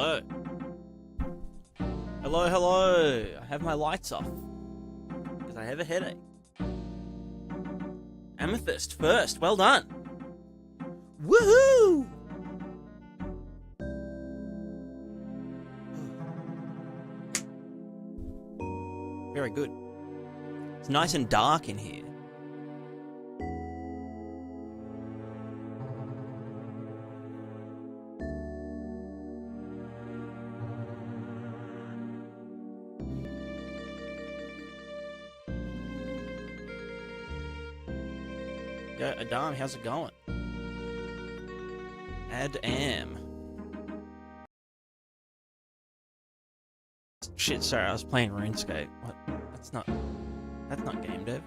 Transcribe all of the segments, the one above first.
Hello. Hello, hello. I have my lights off because I have a headache. Amethyst first. Well done. Woohoo! Very good. It's nice and dark in here. Yeah, Adam, how's it going? Adam. Shit, sorry, I was playing RuneScape. What? That's not GameDev.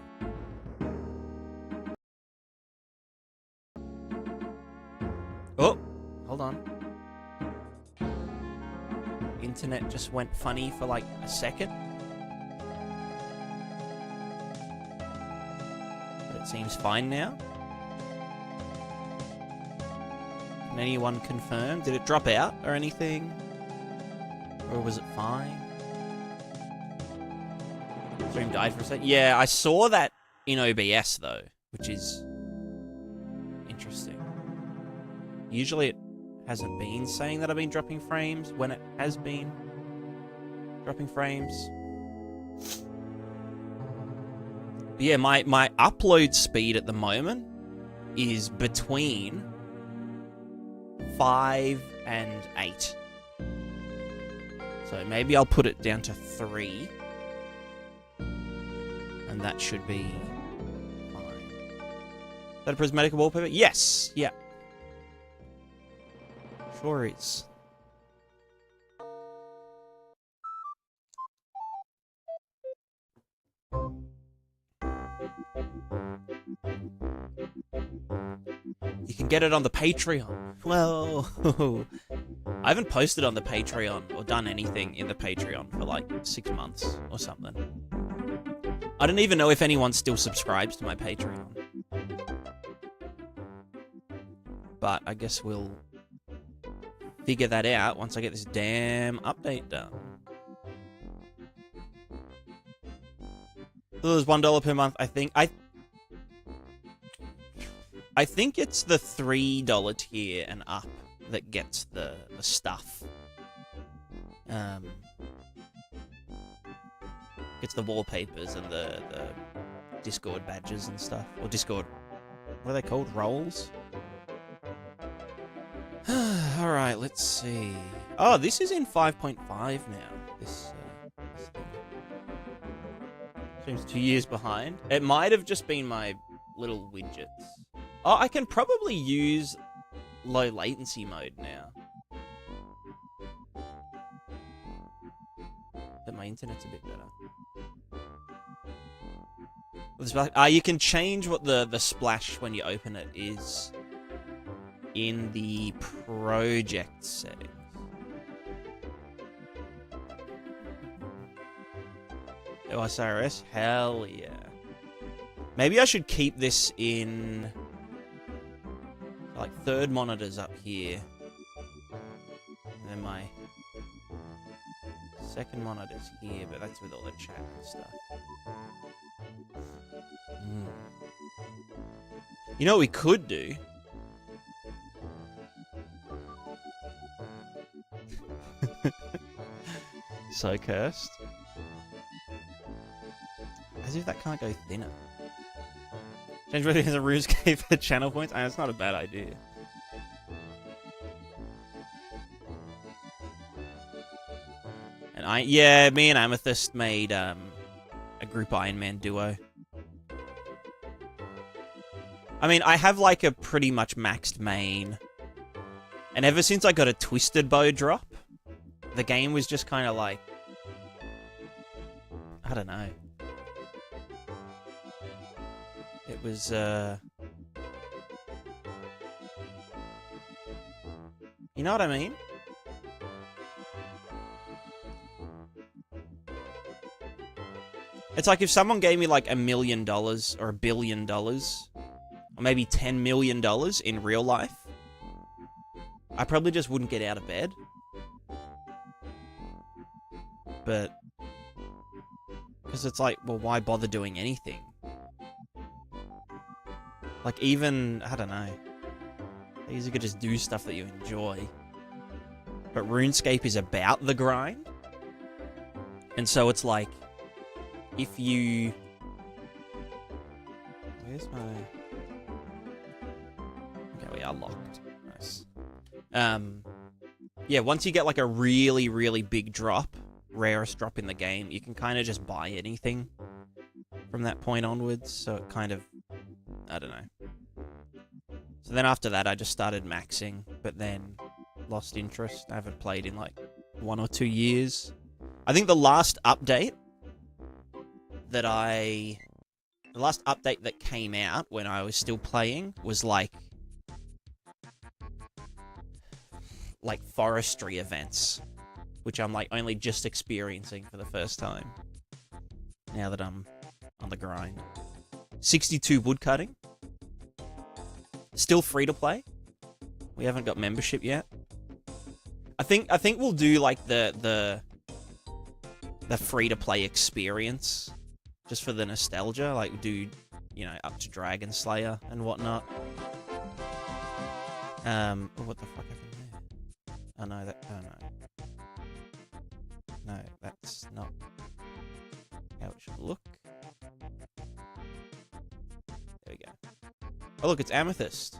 Oh, hold on. Internet just went funny for like a second. But it seems fine now. Can anyone confirm? Did it drop out or anything? Or was it fine? Stream died for a sec. Yeah, I saw that in OBS though, which is interesting. Usually it hasn't been saying that I've been dropping frames when it has been dropping frames. But yeah, my upload speed at the moment is between 5 and 8. So maybe I'll put it down to 3. And that should be fine. Is that a prismatic wallpaper? Yes! Yeah. Sure is. You can get it on the Patreon. Well, I haven't posted on the Patreon or done anything in the Patreon for like 6 months or something. I don't even know if anyone still subscribes to my Patreon. But I guess we'll figure that out once I get this damn update done. It was $1 per month, I think. I think it's the $3 tier and up that gets the stuff. Gets the wallpapers and the Discord badges and stuff. Or Discord, what are they called? Roles? Alright, let's see. Oh, this is in 5.5 now. This thing. Seems 2 years behind. It might have just been my little widgets. Oh, I can probably use low latency mode now. That my internet's a bit better. You can change what the splash when you open it is in the project settings. OSRS? Hell yeah. Maybe I should keep this in like third monitors up here. And then my second monitor's here, but that's with all the chat and stuff. You know what we could do? So cursed. As if that can't go thinner. Change whether there's a RuneScape for channel points? That's not a bad idea. And yeah, me and Amethyst made a group Iron Man duo. I mean, I have like a pretty much maxed main. And ever since I got a Twisted Bow drop, the game was just kind of like, I don't know. It was, you know what I mean? It's like if someone gave me like $1 million or $1 billion, or maybe $10 million in real life, I probably just wouldn't get out of bed. but because it's like, well, why bother doing anything? Like, even, I don't know. You could just do stuff that you enjoy. But RuneScape is about the grind. And so it's like, if you... Where's my... Okay, we are locked. Nice. Yeah, once you get like a really, really big drop, rarest drop in the game, you can kind of just buy anything from that point onwards. So it kind of... I don't know. So then after that, I just started maxing, but then lost interest. I haven't played in like 1 or 2 years. I think the last update that came out when I was still playing was like forestry events, which I'm like only just experiencing for the first time now that I'm on the grind. 62 woodcutting. Still free to play. We haven't got membership yet. I think we'll do like the free to play experience just for the nostalgia. Like do, you know, up to Dragon Slayer and whatnot. What the fuck happened there? Oh no, no, that's not how it should look. There we go. Oh look, it's Amethyst.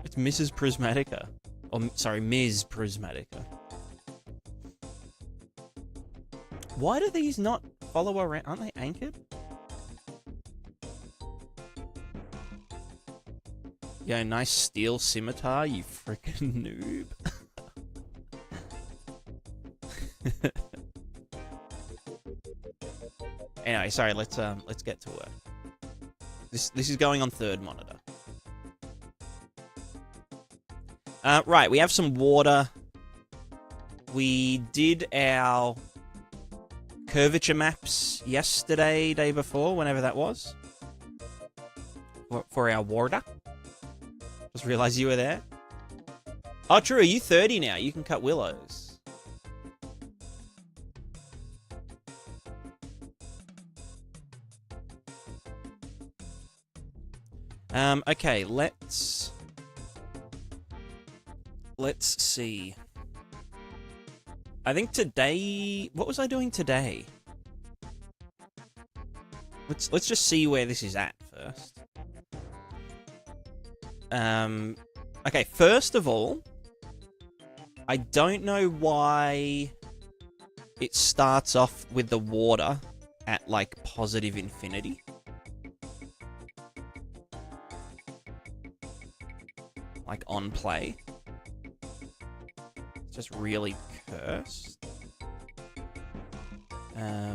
It's Mrs. Prismatica. Or, sorry, Ms. Prismatica. Why do these not follow around? Aren't they anchored? Yeah, nice steel scimitar, you freaking noob. Anyway, sorry, let's get to work. This is going on third monitor. Right, we have some water. We did our curvature maps yesterday, day before, whenever that was. For our water. Just realized you were there. Oh, true, are you 30 now? You can cut willows. Okay, let's see. I think today... What was I doing today? Let's just see where this is at first. Okay, first of all, I don't know why it starts off with the water at, like, positive infinity. Like, on play. It's just really cursed. Now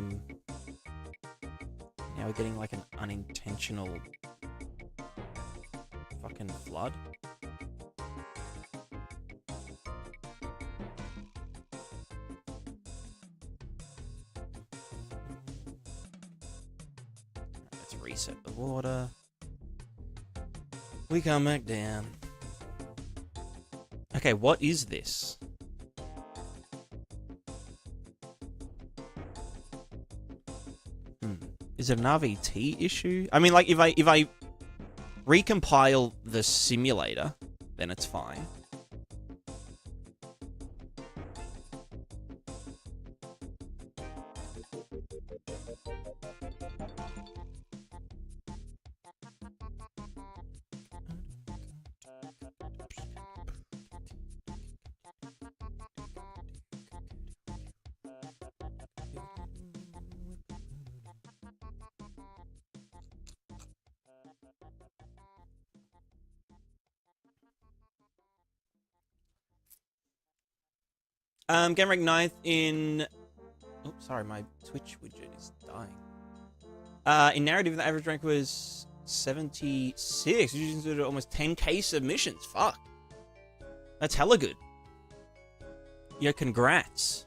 we're getting, like, an unintentional fucking flood. Let's reset the water. We come back down. Okay, what is this? Is it an RVT issue? I mean, like, if I recompile the simulator, then it's fine. Game rank 9th in... Oh, sorry, my Twitch widget is dying. In narrative, the average rank was 76. You did almost 10k submissions. Fuck. That's hella good. Yeah, congrats.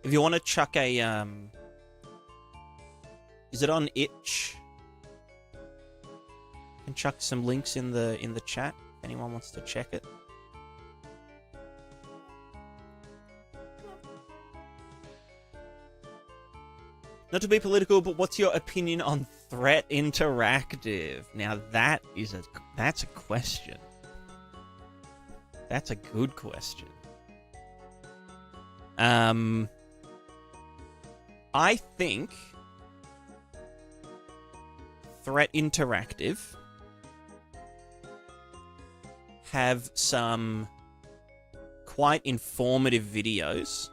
If you want to chuck a... Is it on itch? I can chuck some links in the chat if anyone wants to check it. Not to be political, but what's your opinion on Threat Interactive? Now that's a question. That's a good question. I think Threat Interactive have some quite informative videos.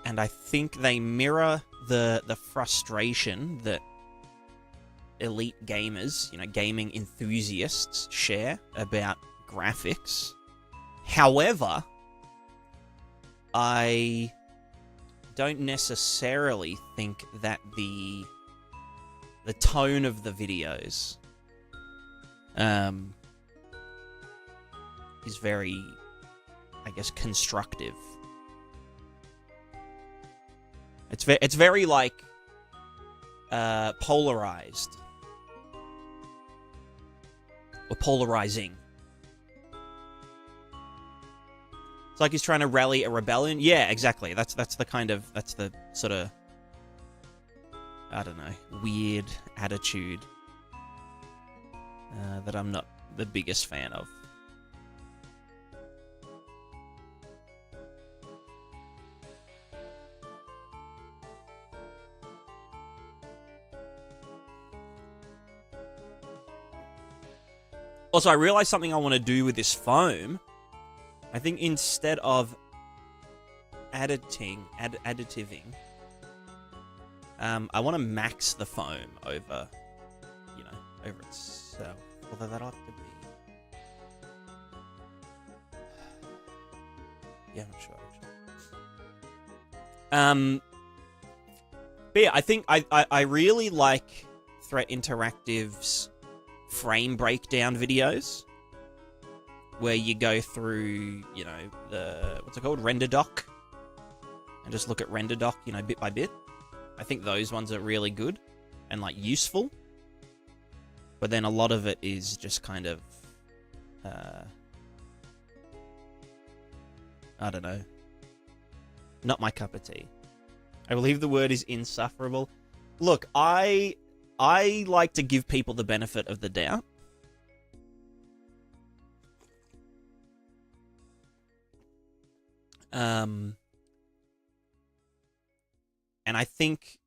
And I think they mirror the frustration that elite gamers, gaming enthusiasts share about graphics. However, I don't necessarily think that the tone of the videos is very, I guess, constructive. It's very like polarized or polarizing. It's like he's trying to rally a rebellion. Yeah, exactly. That's the sort of, I don't know, weird attitude that I'm not the biggest fan of. Also, I realized something I want to do with this foam. I think instead of additiving, I want to max the foam over, over itself. Although that'll have to be... Yeah, I'm not sure, actually. But yeah, I think I really like Threat Interactive's frame breakdown videos, where you go through, the, what's it called, render doc, and just look at render doc, bit by bit. I think those ones are really good and, like, useful. But then a lot of it is just kind of, I don't know, not my cup of tea. I believe the word is insufferable. Look, I like to give people the benefit of the doubt. And I think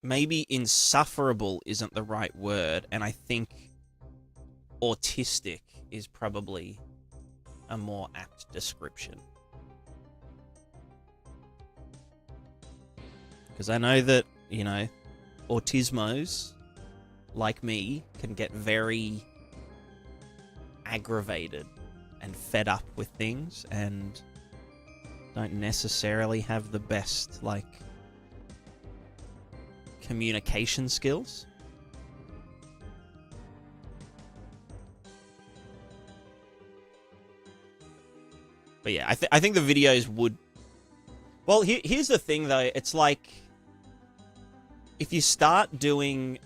maybe insufferable isn't the right word, and I think autistic is probably a more apt description. Because I know that, autismos, like me, can get very aggravated and fed up with things, and don't necessarily have the best, like, communication skills. But yeah, I think the videos would... Well, here's the thing, though. It's like, if you start doing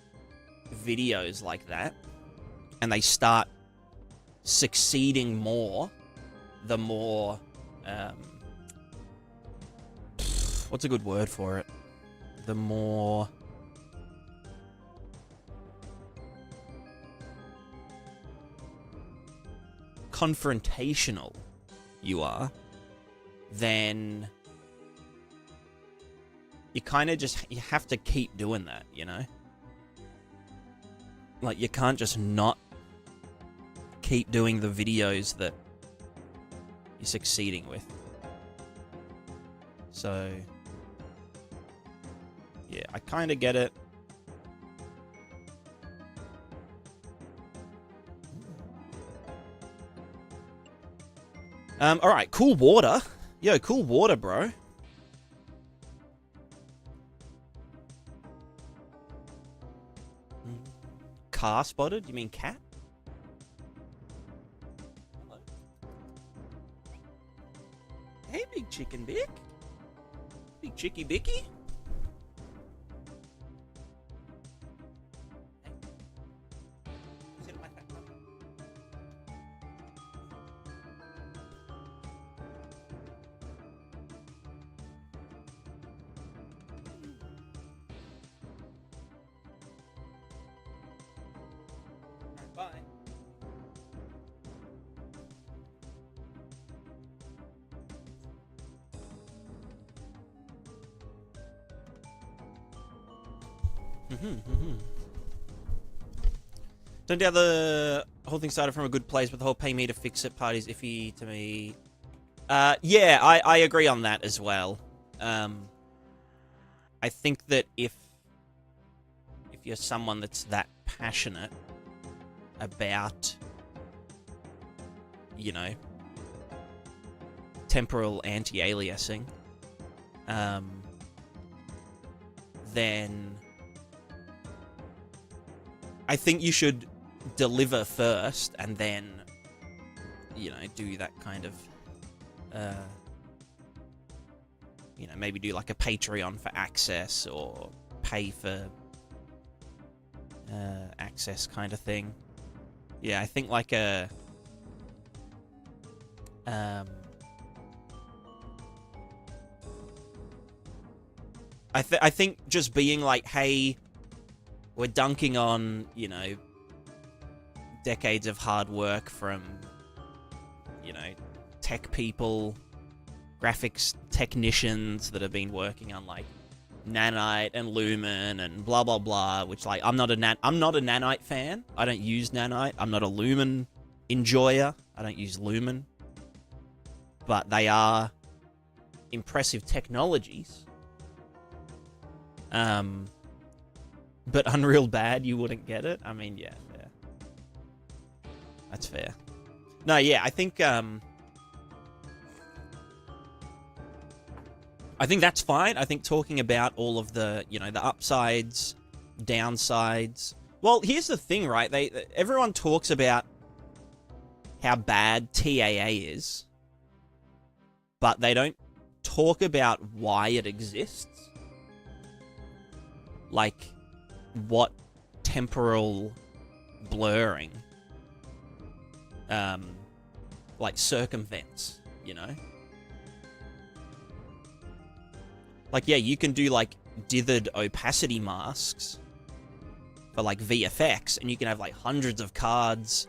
videos like that, and they start succeeding more, the more... what's a good word for it? The more... confrontational you are, then you kind of just, you have to keep doing that, Like, you can't just not keep doing the videos that you're succeeding with. So, yeah, I kind of get it. Alright, cool water. Yo, cool water, bro. Car spotted? You mean cat? Hello. Hey, big chicken Bick. Big chicky bicky. Don't doubt the whole thing started from a good place, but the whole pay me to fix it part is iffy to me. Yeah, I agree on that as well. I think that if you're someone that's that passionate about, you know, temporal anti-aliasing, then I think you should deliver first and then, you know, do that kind of, you know, maybe do like a Patreon for access or pay for access kind of thing. Yeah, I think like a I think just being like, hey, we're dunking on, you know, decades of hard work from, you know, tech people, graphics technicians that have been working on like Nanite and Lumen and blah blah blah, which like I'm not a Nanite fan. I don't use Nanite. I'm not a Lumen enjoyer. I don't use Lumen. But they are impressive technologies. But Unreal bad, you wouldn't get it. I mean, yeah, fair. That's fair. No, yeah, I think that's fine. I think talking about all of the, you know, the upsides, downsides. Well, here's the thing, right? Everyone talks about how bad TAA is, but they don't talk about why it exists. Like, what temporal blurring, like, circumvents, you know? Like, yeah, you can do, like, dithered opacity masks for, like, VFX, and you can have, like, hundreds of cards,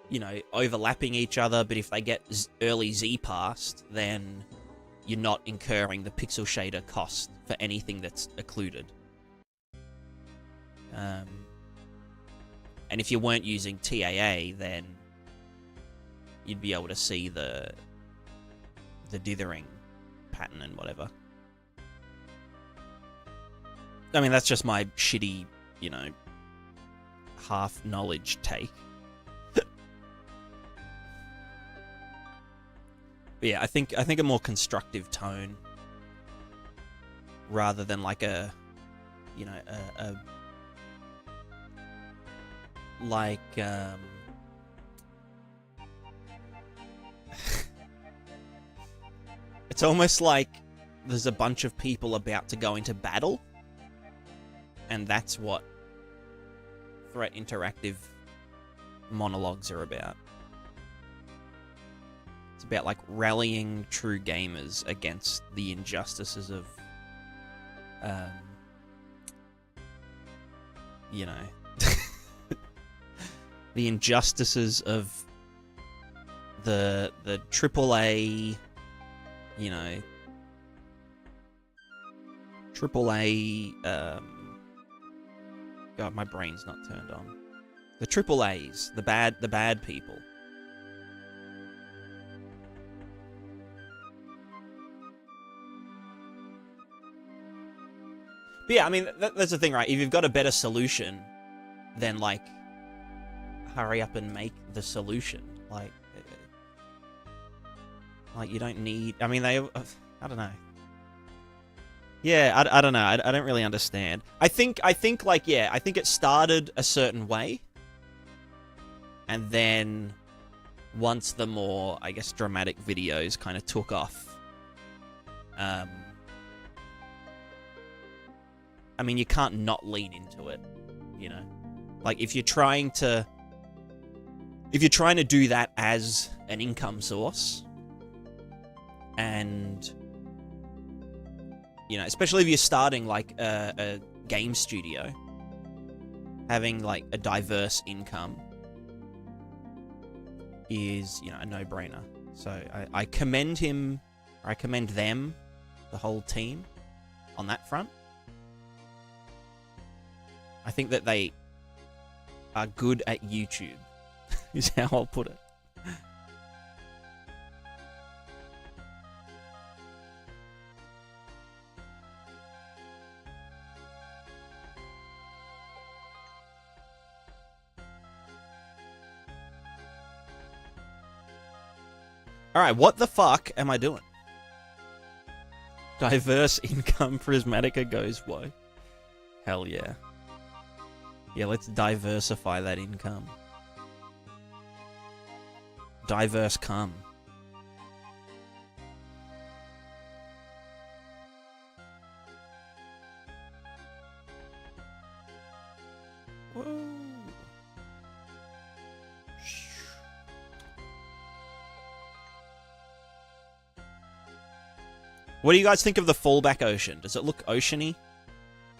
you know, overlapping each other, but if they get early Z-passed, then you're not incurring the pixel shader cost for anything that's occluded. And if you weren't using TAA, then you'd be able to see the dithering pattern and whatever. I mean, that's just my shitty, you know, half-knowledge take. But yeah, I think a more constructive tone, rather than like a, you know, like, it's almost like there's a bunch of people about to go into battle, and that's what Threat Interactive monologues are about. It's about, like, rallying true gamers against the injustices of, you know, the injustices of the AAA, you know, AAA, God, my brain's not turned on. The AAAs, the bad people. But yeah, I mean, that's the thing, right? If you've got a better solution, then, like, hurry up and make the solution. Like, you don't need... I mean, I don't know. Yeah, I don't know. I don't really understand. I think, like, yeah, I think it started a certain way. And then, once the more, I guess, dramatic videos kind of took off, I mean, you can't not lean into it, you know? Like, if you're trying to do that as an income source, and, you know, especially if you're starting, like, a game studio, having, like, a diverse income is, you know, a no-brainer. So I commend him, or I commend them, the whole team, on that front. I think that they are good at YouTube, is how I'll put it. Alright, what the fuck am I doing? Diverse income Prismatica goes woe. Hell yeah. Yeah, let's diversify that income. Diverse come. Whoa. What do you guys think of the fallback ocean? Does it look oceany?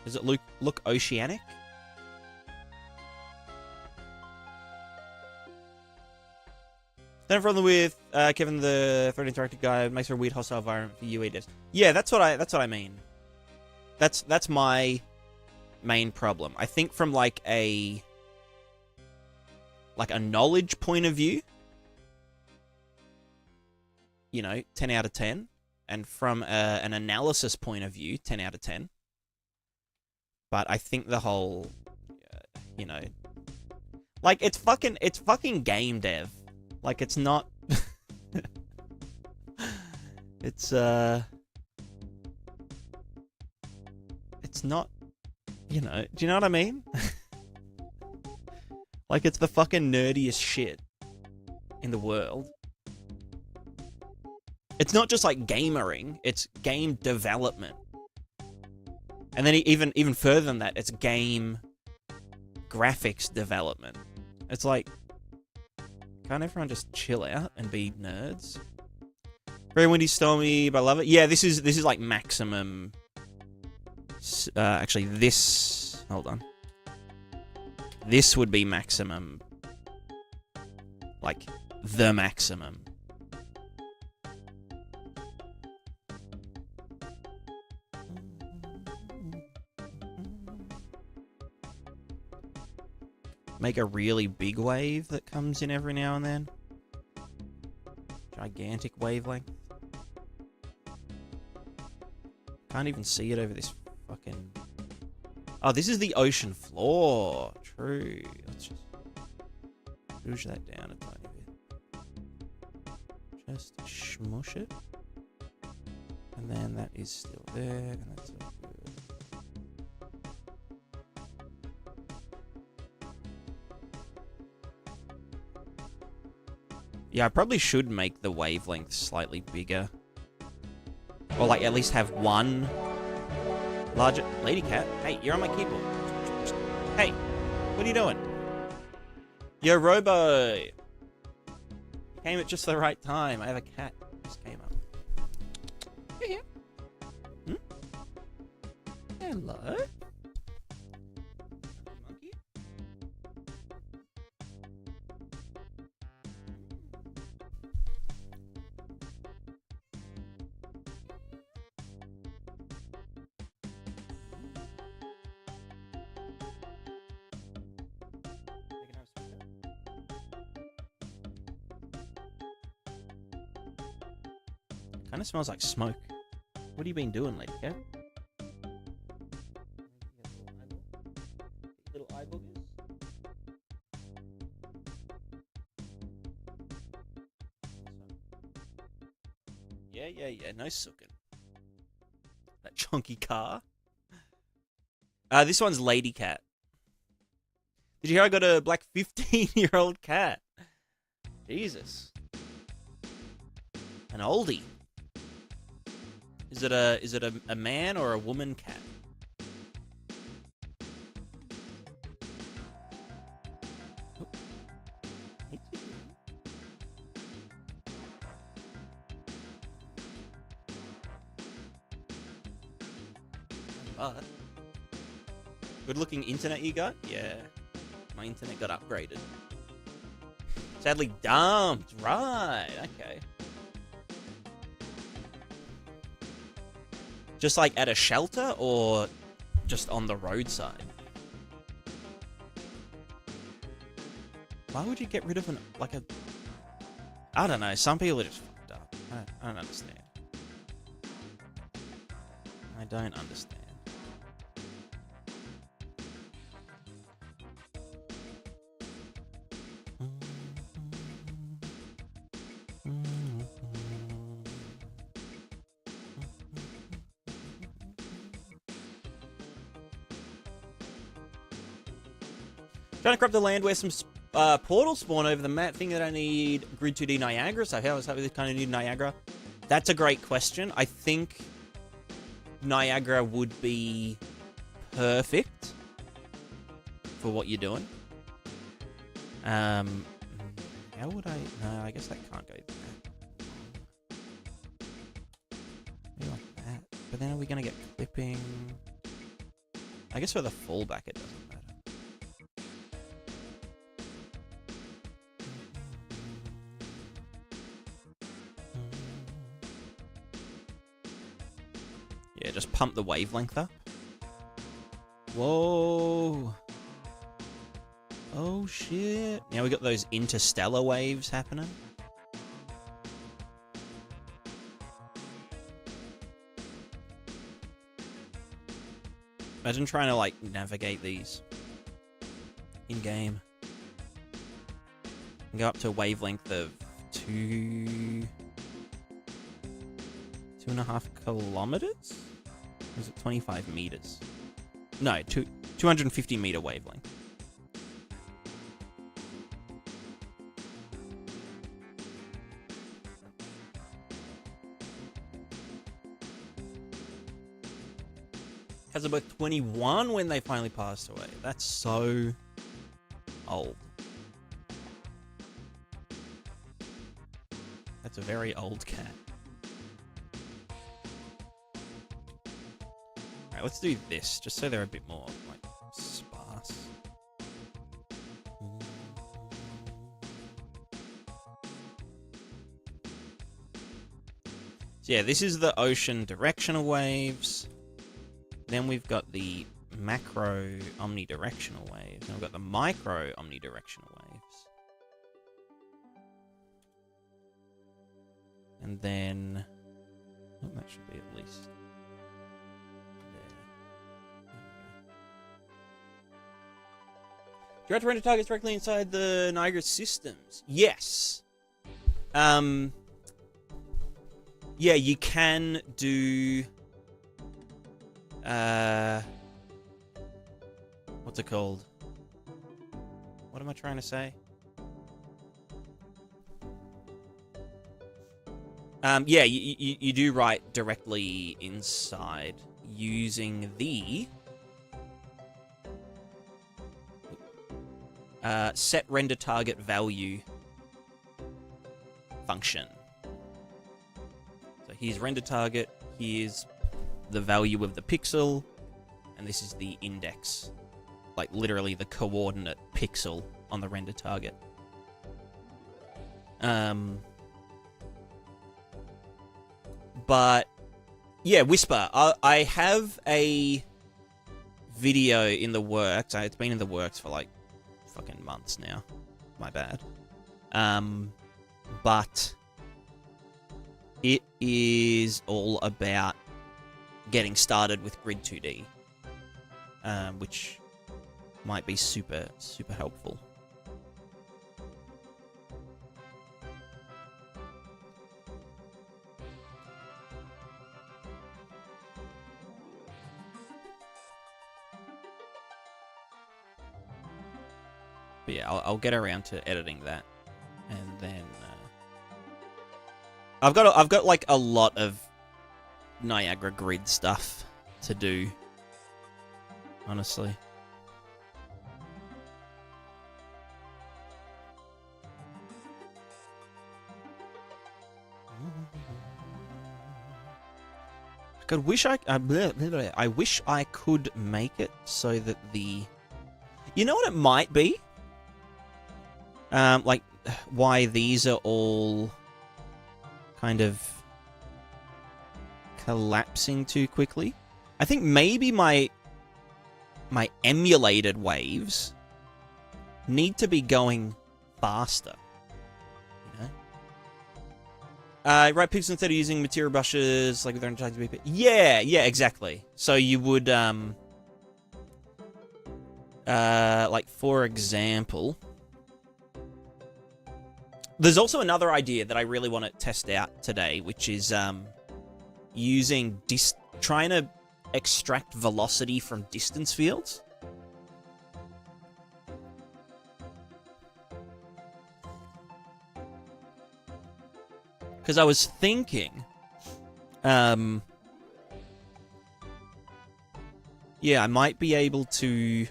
Does it look oceanic? Then a problem with Kevin the threat interactive guy makes for a weird hostile environment for UA devs. Yeah, that's what I mean. That's my main problem. I think from like a knowledge point of view, you know, 10 out of 10. And from an analysis point of view, 10 out of 10. But I think the whole, you know, like it's fucking game dev. Like it's not, it's not, you know, do you know what I mean? Like it's the fucking nerdiest shit in the world. It's not just like gamering, it's game development. And then even further than that, it's game graphics development. It's like, can't everyone just chill out and be nerds? Very windy, stormy, but I love it. Yeah, this is like maximum. Actually, this. Hold on. This would be maximum. Like the maximum. Make a really big wave that comes in every now and then. Gigantic wavelength. Can't even see it over this fucking... Oh, this is the ocean floor. True. Let's just push that down a tiny bit. Just smush it. And then that is still there. And that's all good. Yeah, I probably should make the wavelength slightly bigger. Or, like, at least have one larger... Lady cat, hey, you're on my keyboard. Hey, what are you doing? Yo, Robo! You came at just the right time. I have a cat. Just came up. You here? Hmm? Hello? Monkey? Kind of smells like smoke. What have you been doing, lady cat? Little eye boogers? Yeah, no sucking. That chunky car. This one's Lady Cat. Did you hear I got a black 15-year-old cat? Jesus. An oldie. Is it a man or a woman cat? But good looking internet you got? Yeah. My internet got upgraded. Sadly dumped. Right, okay. Just like at a shelter or just on the roadside? Why would you get rid of like a... I don't know. Some people are just fucked up. I don't understand. I don't understand. Trying to corrupt the land where some portals spawn over the map. Think that I need Grid 2D Niagara. So how is that? Kind of need Niagara. That's a great question. I think Niagara would be perfect for what you're doing. How would I? No, I guess that can't go there. Maybe like that. But then are we gonna get clipping? I guess for the fallback it doesn't matter. Yeah, just pump the wavelength up. Whoa. Oh, shit. Now we got those interstellar waves happening. Imagine trying to, like, navigate these in-game. Go up to a wavelength of 2.5 kilometers? Or is it 25 meters? No, 250 meter wavelength. Has about 21 when they finally passed away. That's so old. That's a very old cat. Alright, let's do this, just so they're a bit more, like, sparse. So yeah, this is the ocean directional waves. Then we've got the macro omnidirectional waves. And we've got the micro omnidirectional waves. And then... oh, that should be at least... do you have to render targets directly inside the Niagara systems? Yes. Yeah, you can do... what's it called? What am I trying to say? Yeah, you do write directly inside using the set render target value function. So here's render target, here's the value of the pixel, and this is the index. Like, literally the coordinate pixel on the render target. But, yeah, Whisper. I have a video in the works. It's been in the works for, like, fucking months now. My bad. But it is all about getting started with Grid 2D, which might be super, super helpful. But yeah, I'll get around to editing that, and then I've got like a lot of Niagara grid stuff to do, honestly. God, I wish I could make it so that the... You know what it might be? Like, why these are all kind of collapsing too quickly. I think maybe my emulated waves need to be going faster. You know? Right, pixels instead of using material brushes like with their interactive BP. Yeah, exactly. So you would, like for example, there's also another idea that I really want to test out today, which is trying to extract velocity from distance fields. Because I was thinking, yeah, I might be able to,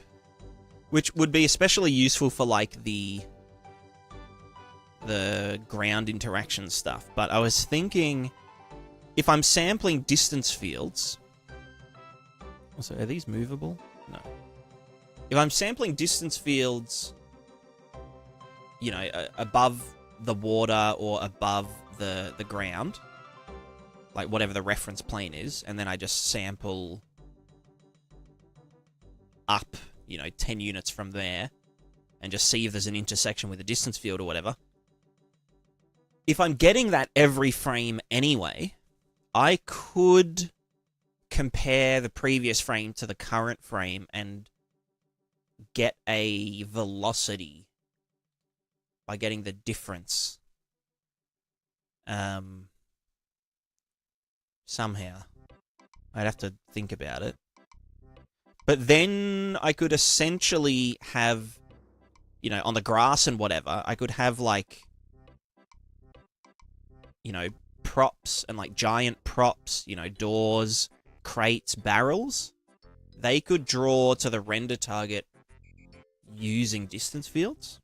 which would be especially useful for like the ground interaction stuff. But I was thinking, if I'm sampling distance fields, also, are these movable? No. If I'm sampling distance fields, you know, above the water or above the ground, like whatever the reference plane is, and then I just sample up, you know, 10 units from there, and just see if there's an intersection with a distance field or whatever. If I'm getting that every frame anyway, I could compare the previous frame to the current frame and get a velocity by getting the difference. Somehow. I'd have to think about it. But then I could essentially have, you know, on the grass and whatever, I could have, like, you know, props and, like, giant props, you know, doors, crates, barrels. They could draw to the render target using distance fields.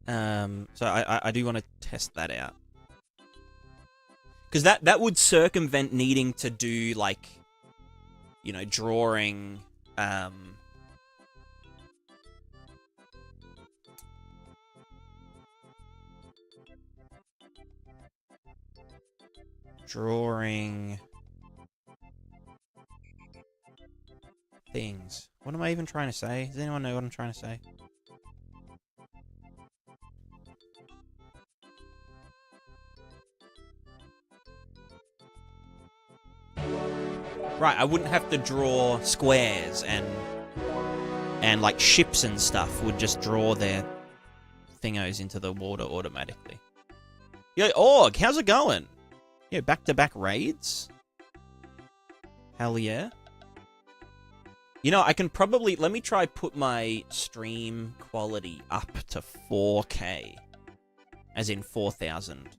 So I do want to test that out. Because that would circumvent needing to do, like, you know, drawing, things. What am I even trying to say? Does anyone know what I'm trying to say? Right, I wouldn't have to draw squares and like ships and stuff would just draw their thingos into the water automatically. Yo, Org, how's it going? Yeah, back-to-back raids? Hell yeah. You know, I can probably... Let me try put my stream quality up to 4K. As in 4,000.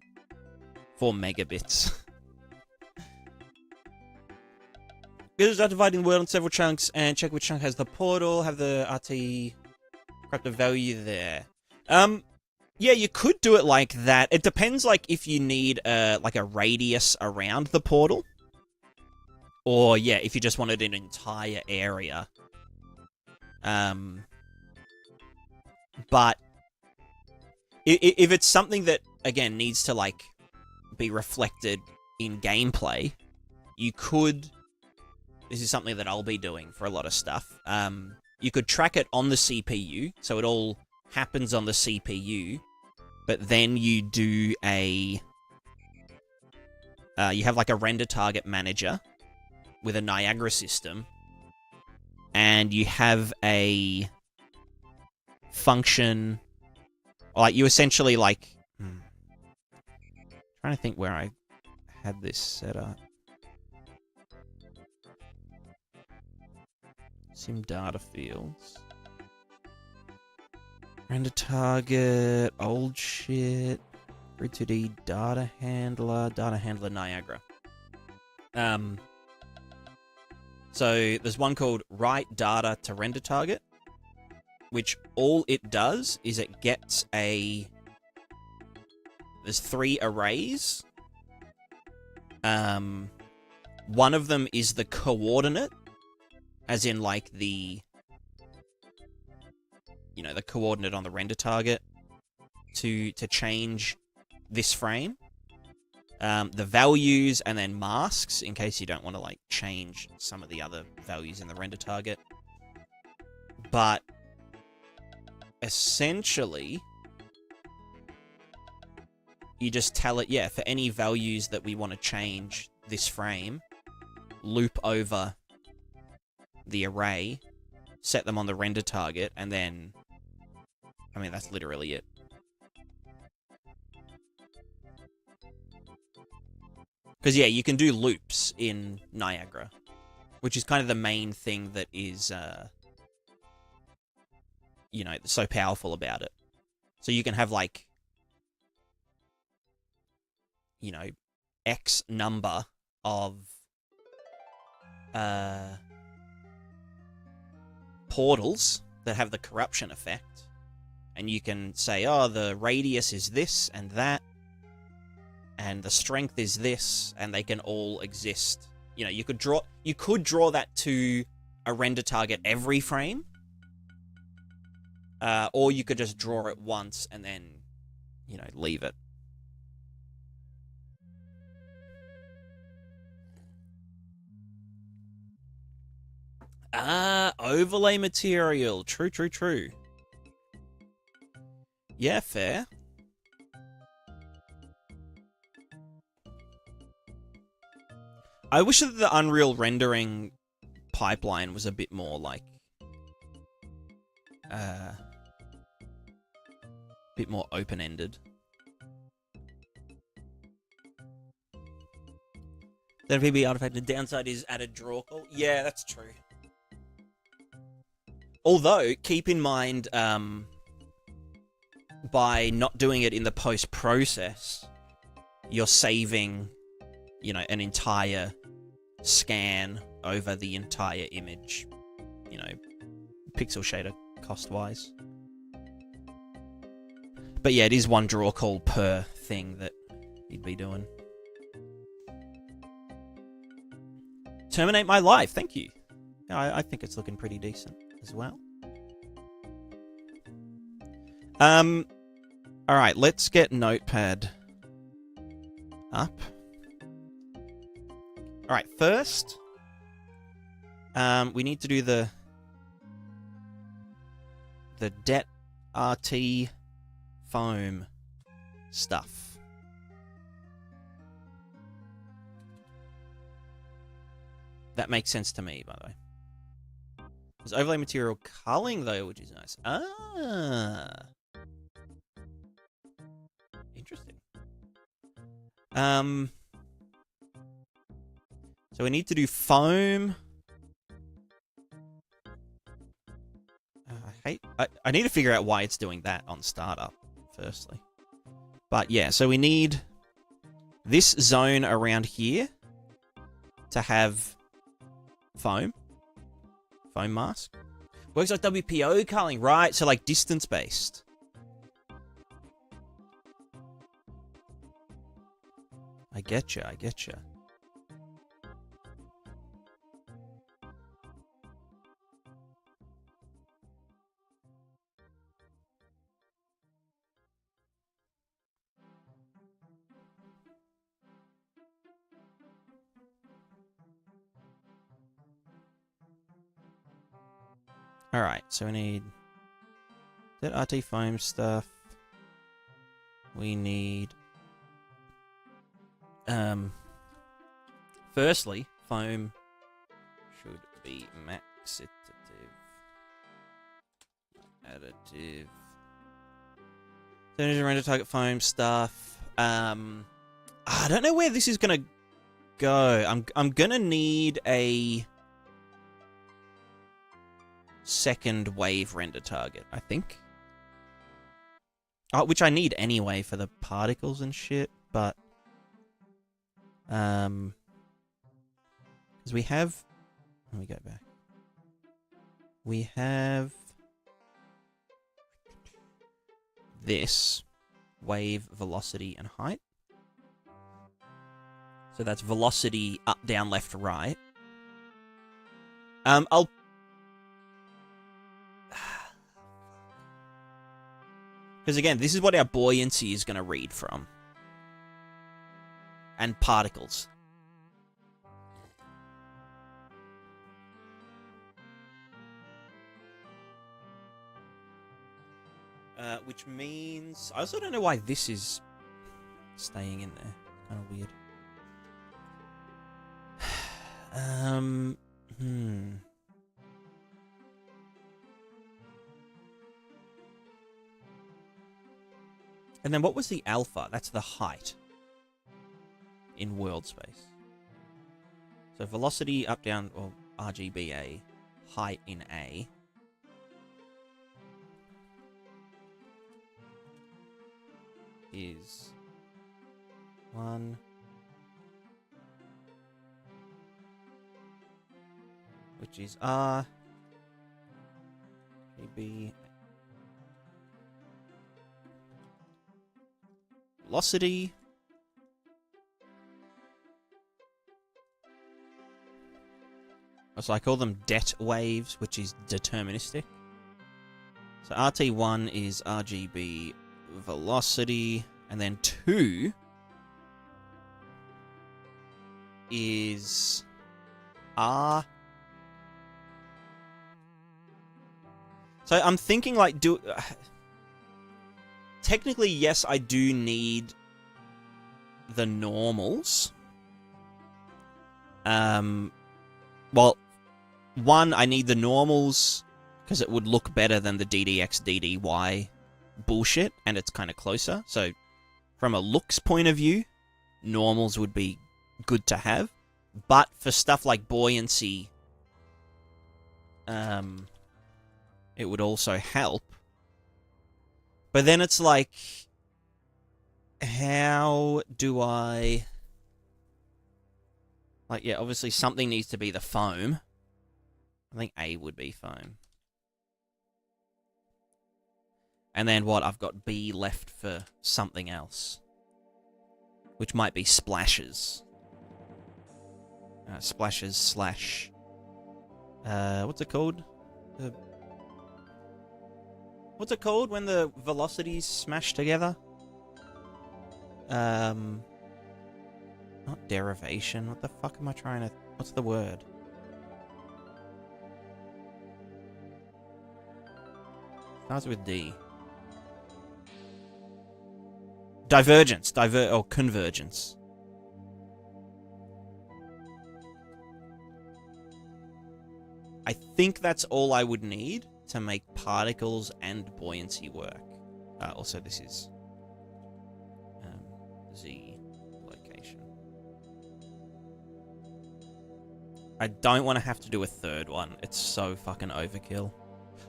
4 megabits. Good start dividing the world into several chunks and check which chunk has the portal, have the RT corruptive value there. Yeah, you could do it like that. It depends, like, if you need, like, a radius around the portal. Or, yeah, if you just wanted an entire area. But if it's something that, again, needs to, like, be reflected in gameplay, you could... This is something that I'll be doing for a lot of stuff. You could track it on the CPU, so it all happens on the CPU, but then you do a... you have, like, a render target manager with a Niagara system, and you have a function... Like, you essentially, like... Trying to think where I had this set up. Sim data fields. Render target, old shit. Grid 2D, data handler Niagara. So there's one called write data to render target, which all it does is it gets there's 3 arrays. One of them is the coordinate, as in, like, the, you know, the coordinate on the render target to change this frame. The values and then masks, in case you don't want to, like, change some of the other values in the render target. But essentially, you just tell it, yeah, for any values that we want to change this frame, loop over the array, set them on the render target, and then, I mean, that's literally it. Because, yeah, you can do loops in Niagara, which is kind of the main thing that is, you know, so powerful about it. So you can have, like, you know, X number of portals that have the corruption effect. And you can say, oh, the radius is this and that, and the strength is this, and they can all exist. You know, you could draw that to a render target every frame, or you could just draw it once and then, you know, leave it. Overlay material. True, true, true. Yeah, fair. I wish that the Unreal rendering pipeline was a bit more, like, bit more open-ended. Then PB artifact, the downside is added draw call. Yeah, that's true. Although, keep in mind, by not doing it in the post-process, you're saving, you know, an entire scan over the entire image, you know, pixel shader cost-wise. But yeah, it is one draw call per thing that you'd be doing. Terminate my life, thank you. I think it's looking pretty decent as well. Alright, let's get Notepad up. Alright, first, we need to do the det RT foam stuff. That makes sense to me, by the way. There's overlay material culling, though, which is nice. Ah. Interesting. So we need to do foam. I need to figure out why it's doing that on startup, firstly. But yeah, so we need this zone around here to have foam mask. Works like WPO culling, right? So like distance based. I getcha, I getcha. Alright, so we need that RT foam stuff. We need firstly, foam should be maxitative. Additive. So there's a render target foam stuff. I don't know where this is gonna go. I'm gonna need a second wave render target, I think. Which I need anyway for the particles and shit, but because we have, let me go back. We have this wave, velocity, and height. So that's velocity up, down, left, right. I'll because again, this is what our buoyancy is going to read from. And particles. which means I also don't know why this is staying in there. Kind of weird. And then what was the alpha? That's the height in world space. So velocity up, down, or RGBA, height in A. Is 1. Which is R. GB. Velocity. So I call them det waves, which is deterministic. So RT1 is RGB velocity, and then 2 is R. So I'm thinking like technically, yes, I do need the normals. Well, one, I need the normals because it would look better than the DDX DDY bullshit, and it's kind of closer. So from a looks point of view, normals would be good to have. But for stuff like buoyancy, it would also help. But then it's like, how do I... Like, yeah, obviously something needs to be the foam. I think A would be foam. And then what? I've got B left for something else. Which might be splashes. Splashes slash... what's it called? What's it called when the velocities smash together? Not derivation. What the fuck am I trying to... What's the word? Starts with D. Divergence. Or convergence. I think that's all I would need to make particles and buoyancy work. Also, this is Z location. I don't want to have to do a third one. It's so fucking overkill.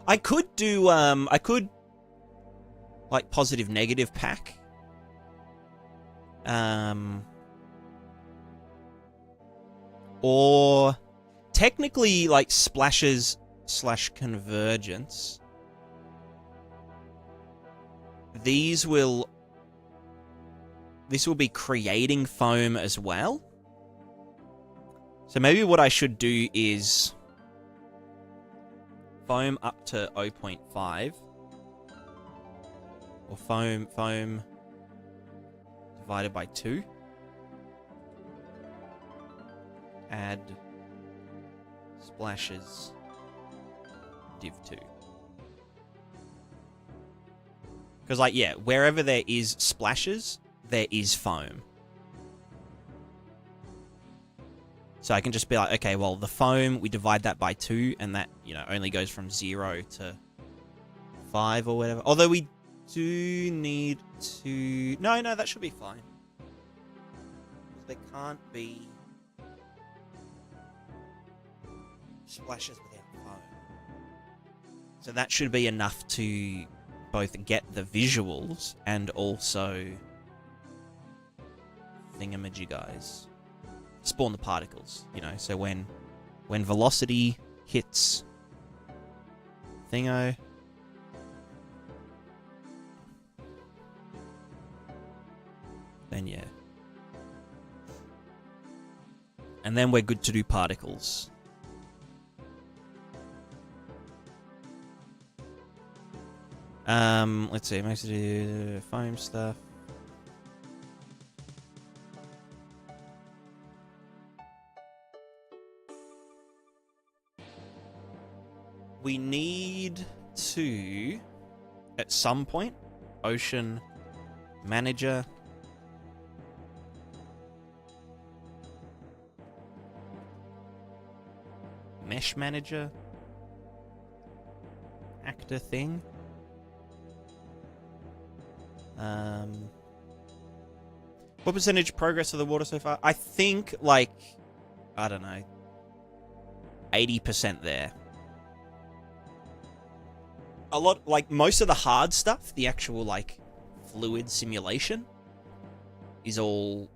I could do, like, positive negative pack. Or technically, like, splashes slash convergence. This will be creating foam as well. So maybe what I should do is foam up to 0.5. Or foam divided by 2. Add splashes div 2. Because, like, yeah, wherever there is splashes, there is foam. So I can just be like, okay, well, the foam, we divide that by 2, and that, you know, only goes from 0 to 5 or whatever. Although we do need to... No, that should be fine. There can't be splashes without foam. So that should be enough to both get the visuals and also thingamajig guys. Spawn the particles, you know, so when velocity hits thingo, then yeah. And then we're good to do particles. Let's see, mostly do foam stuff. We need to at some point. Ocean manager. Mesh manager. Actor thing. What percentage progress of the water so far? I think, like, I don't know, 80% there. A lot, like, most of the hard stuff, the actual, like, fluid simulation, is all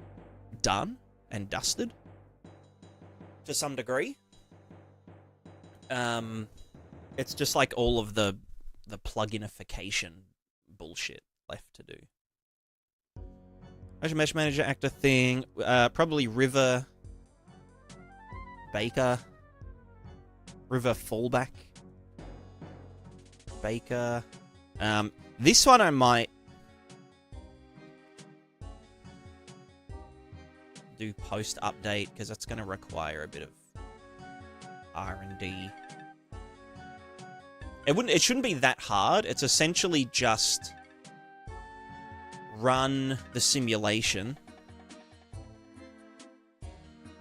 done and dusted to some degree. It's just, like, all of the pluginification bullshit left to do. Ocean Mesh Manager, actor thing, probably River Baker, River Fallback, Baker. This one I might do post update because that's going to require a bit of R&D. It shouldn't be that hard. It's essentially just run the simulation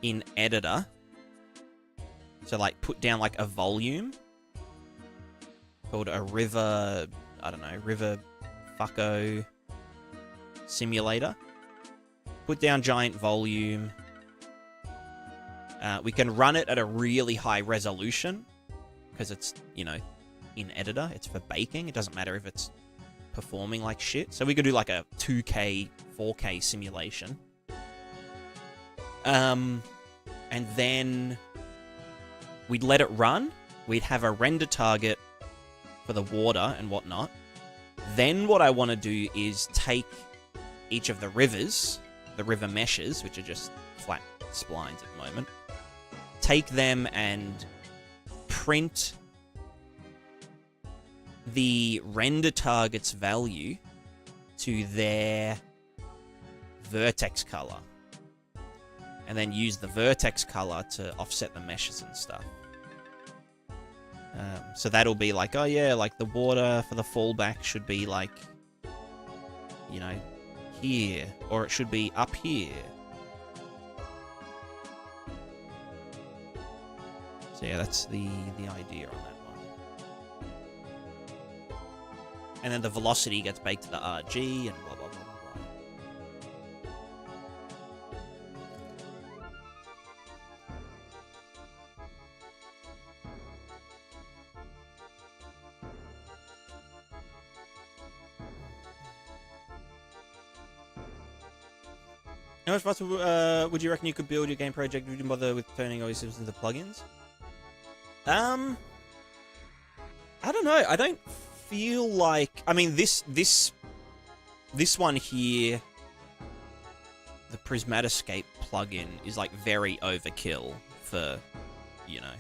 in editor. So, like, put down, like, a volume called a river, I don't know, river fucko simulator. Put down giant volume. We can run it at a really high resolution because it's, you know, in editor. It's for baking. It doesn't matter if it's performing like shit. So we could do like a 2K, 4K simulation. And then we'd let it run. We'd have a render target for the water and whatnot. Then what I want to do is take each of the rivers, the river meshes, which are just flat splines at the moment, take them and print the render target's value to their vertex color. And then use the vertex color to offset the meshes and stuff. So that'll be like, oh yeah, like the water for the fallback should be like, you know, here. Or it should be up here. So yeah, that's the idea on that one. And then the velocity gets baked to the RG and blah, blah, blah, blah, How much faster would you reckon you could build your game project if you didn't bother with turning all your systems into plugins? I don't know. I don't feel like... I mean, this one here, the Prismatiscape plugin, is like very overkill for, you know...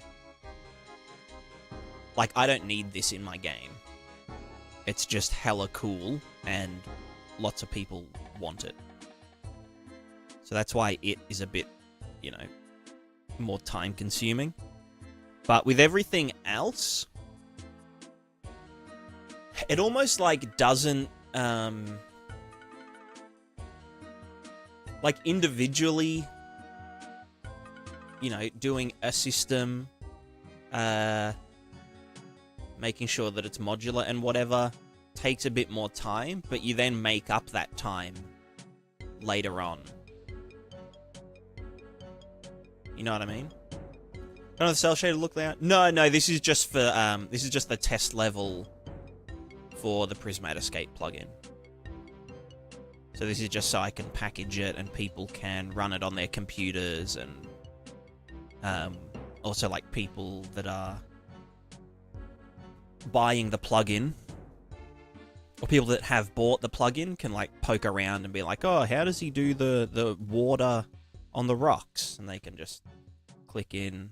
Like, I don't need this in my game. It's just hella cool, and lots of people want it. So that's why it is a bit, you know, more time-consuming. But with everything else, it almost, like, doesn't, like, individually, you know, doing a system, making sure that it's modular and whatever, takes a bit more time, but you then make up that time later on. You know what I mean? Don't have the cell shader look there. No, this is just for this is just the test level for the Prismatiscape plugin. So this is just so I can package it and people can run it on their computers, and also like people that are buying the plugin or people that have bought the plugin can like poke around and be like, oh, how does he do the water on the rocks? And they can just click in,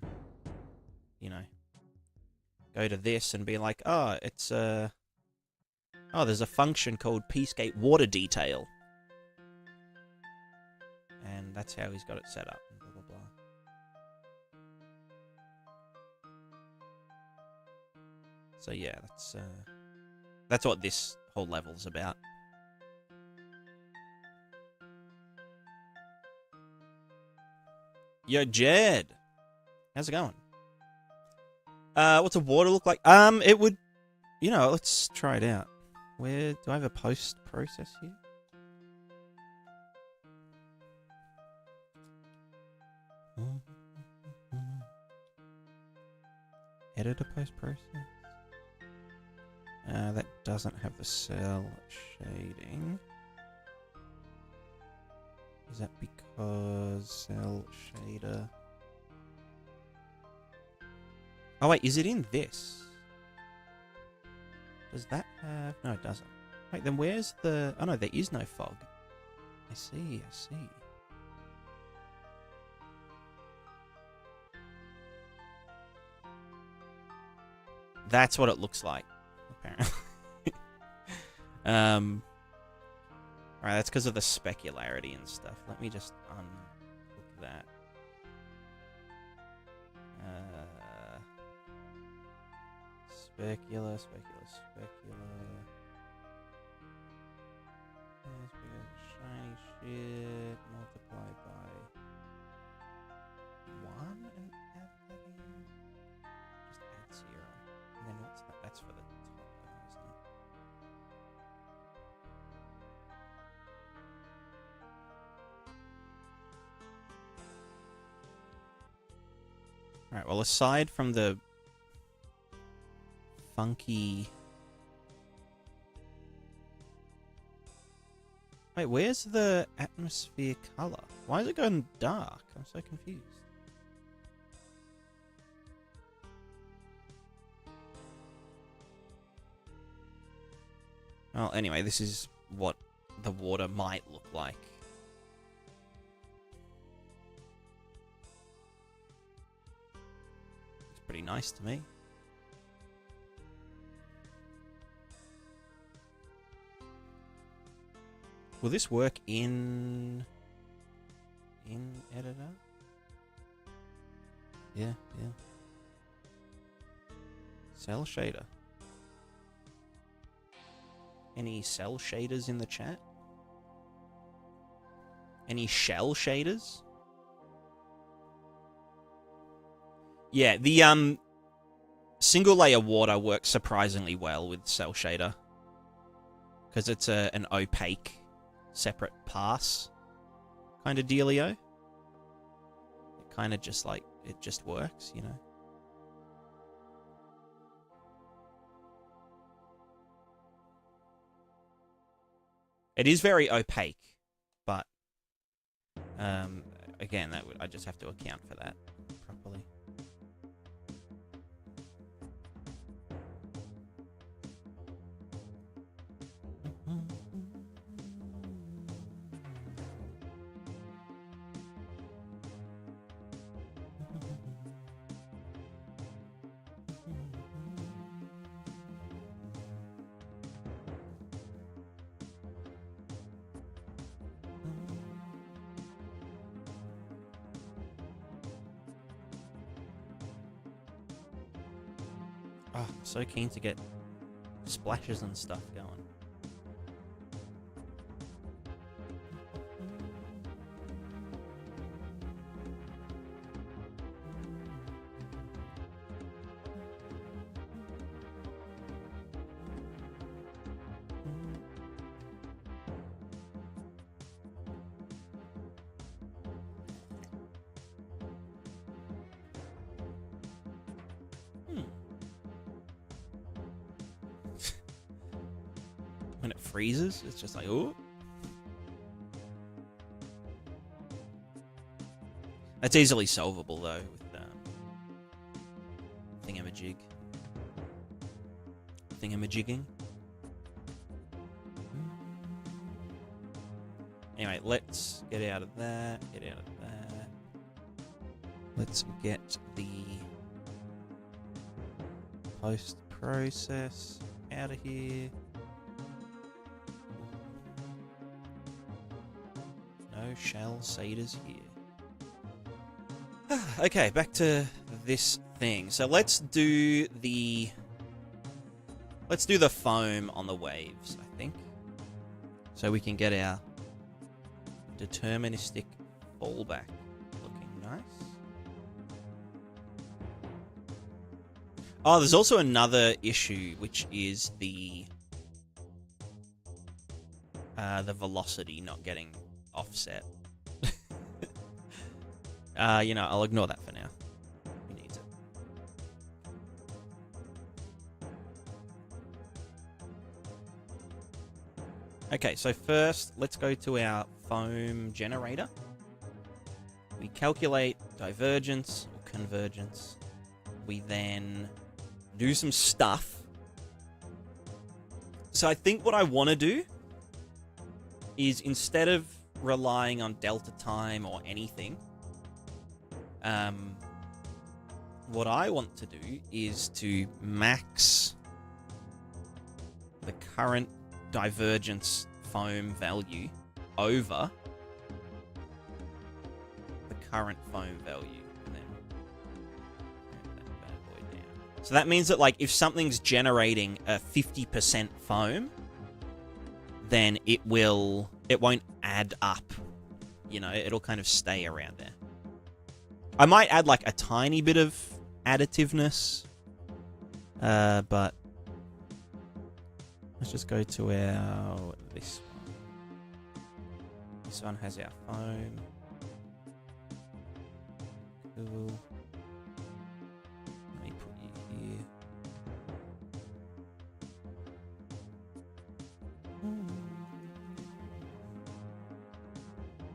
you know, go to this and be like, oh, it's oh, there's a function called Pscape water detail, and that's how he's got it set up. Blah blah blah. So yeah, that's what this whole level's about. Yo, Jed. How's it going? What's a water look like? It would, let's try it out. Where do I have a post process here? Edit a post process. That doesn't have the cell shading. Is that because cell shader? Oh wait, is it in this? Does that have... No, it doesn't. Wait, then where's the... Oh no, there is no fog. I see, I see. That's what it looks like, apparently. Alright, that's because of the specularity and stuff. Let me just unhook that. Specular. Shiny shit multiplied by 1 and add that in. Just add 0. And then what's that? That's for the top guy, isn't it? Alright, well, aside from the funky... Wait, where's the atmosphere color? Why is it going dark? I'm so confused. Well, anyway, this is what the water might look like. It's pretty nice to me. Will this work in editor? Yeah. Cell shader. Any cell shaders in the chat? Any shell shaders? Yeah, the single layer water works surprisingly well with cell shader. Because it's an opaque separate pass kind of dealio. It kind of just like, it just works, you know. It is very opaque, but again, I just have to account for that properly. Oh, I'm so keen to get splashes and stuff going. When it freezes, it's just like, oh. That's easily solvable, though, with thingamajigging. Anyway, let's get out of that, Let's get the post-process out of here. No shell shaders here. Okay, back to this thing. So let's do the Let's do the foam on the waves, I think. So we can get our deterministic fallback looking nice. Oh, there's also another issue, which is the velocity not getting offset. You know, I'll ignore that for now. Who needs it? Okay, so first, let's go to our foam generator. We calculate divergence or convergence. We then do some stuff. So I think what I want to do is, instead of relying on delta time or anything, what I want to do is to max the current divergence foam value over the current foam value. And then that bad boy down. So that means that, like, if something's generating a 50% foam, then it won't add up. You know, it'll kind of stay around there. I might add, like, a tiny bit of additiveness, but let's just go to our this one. This one has our foam. Cool. Let me put you here.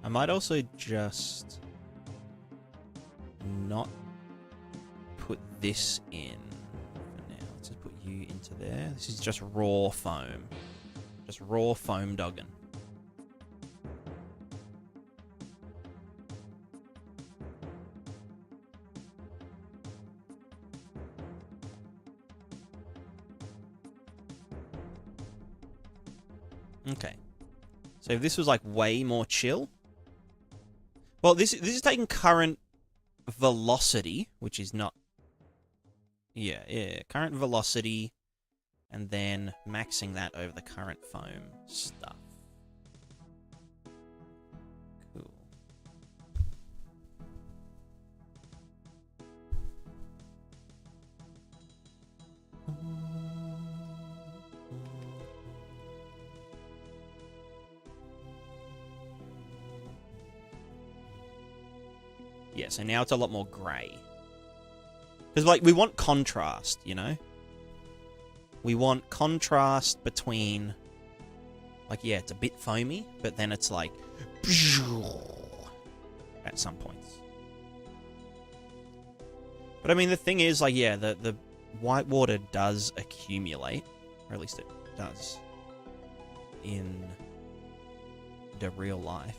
I might also just not put this in for now. Let's just put you into there. This is just raw foam. Just raw foam dogging. Okay. So if this was like way more chill. Well, this is taking current velocity, which is not... Yeah, current velocity, and then maxing that over the current foam stuff. Cool. Yeah, so now it's a lot more grey. Because, like, we want contrast, you know? We want contrast between... Like, yeah, it's a bit foamy, but then it's like... At some points. But, I mean, the thing is, like, yeah, the white water does accumulate. Or at least it does. In the real life.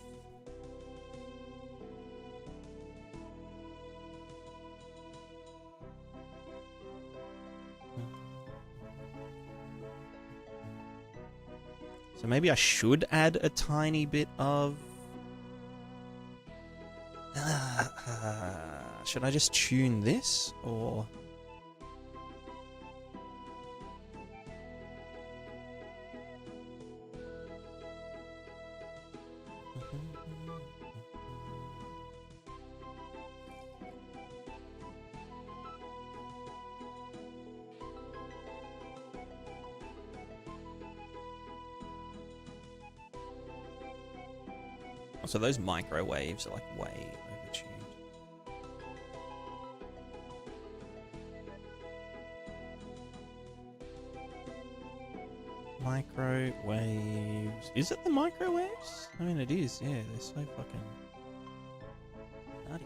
So maybe I should add a tiny bit of... should I just tune this, or... So those microwaves are like way overtuned. Microwaves. Is it the microwaves? I mean, it is. Yeah, they're so fucking nutty.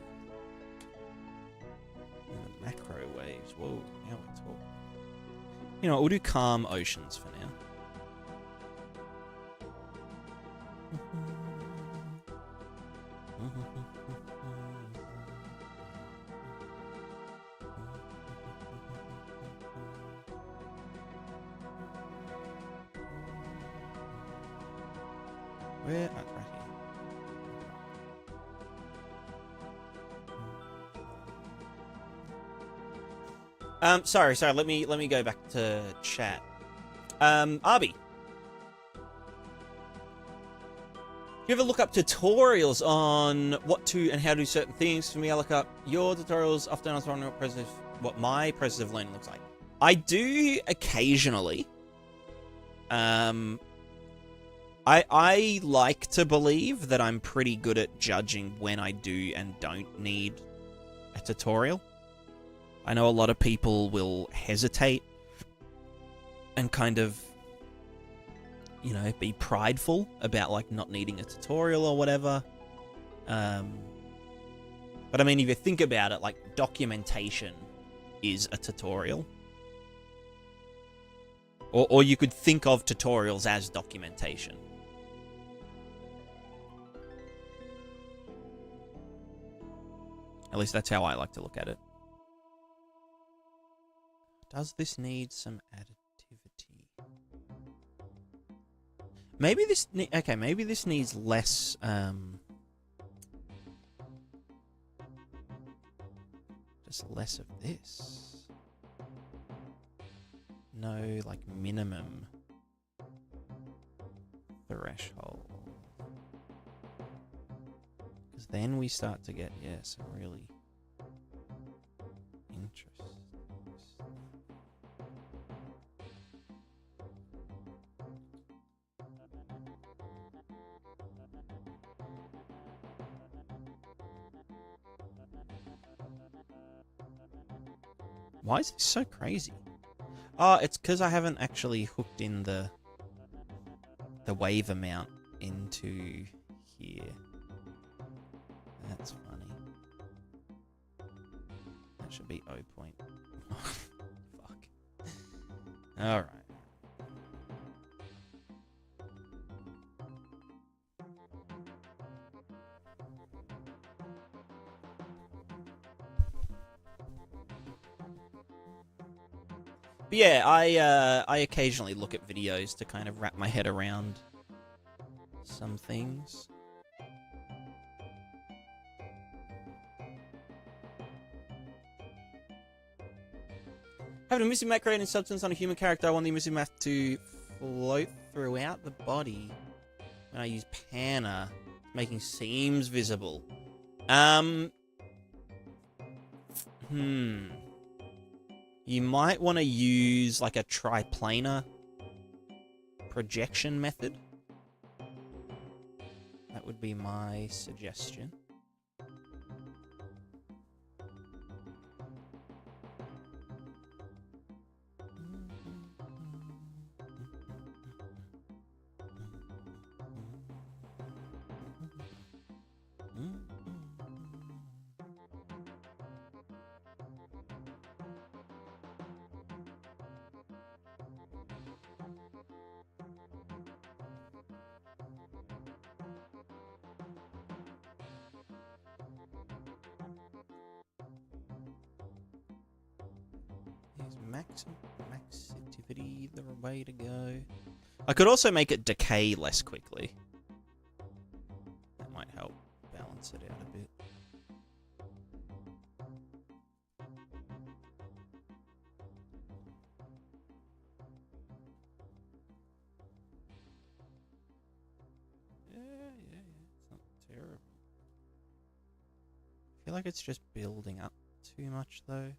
And the macro waves. Whoa, now we're talking. You know what, we'll do calm oceans for now. Where? Right here. Sorry. Let me go back to chat. Arby, you ever look up tutorials on what to and how to do certain things? For me, I look up your tutorials. Often I was wondering what my process of learning looks like. I do occasionally. I like to believe that I'm pretty good at judging when I do and don't need a tutorial. I know a lot of people will hesitate and kind of, you know, be prideful about, like, not needing a tutorial or whatever. But, I mean, if you think about it, like, documentation is a tutorial. Or you could think of tutorials as documentation. At least that's how I like to look at it. Does this need some additivity? Maybe this... Okay, maybe this needs less... just less of this. No, like, minimum threshold. Because then we start to get, yeah, some really interesting stuff. Why is this so crazy? Oh, it's because I haven't actually hooked in the wave amount into here. That's funny. That should be 0 point. Fuck. Alright. But yeah, I occasionally look at videos to kind of wrap my head around some things. Having a emissive math creating substance on a human character, I want the emissive math to float throughout the body when I use Panna, making seams visible. You might want to use like a triplanar projection method. That would be my suggestion. Maxivity, the way to go. I could also make it decay less quickly. That might help balance it out a bit. Yeah, it's not terrible. I feel like it's just building up too much though.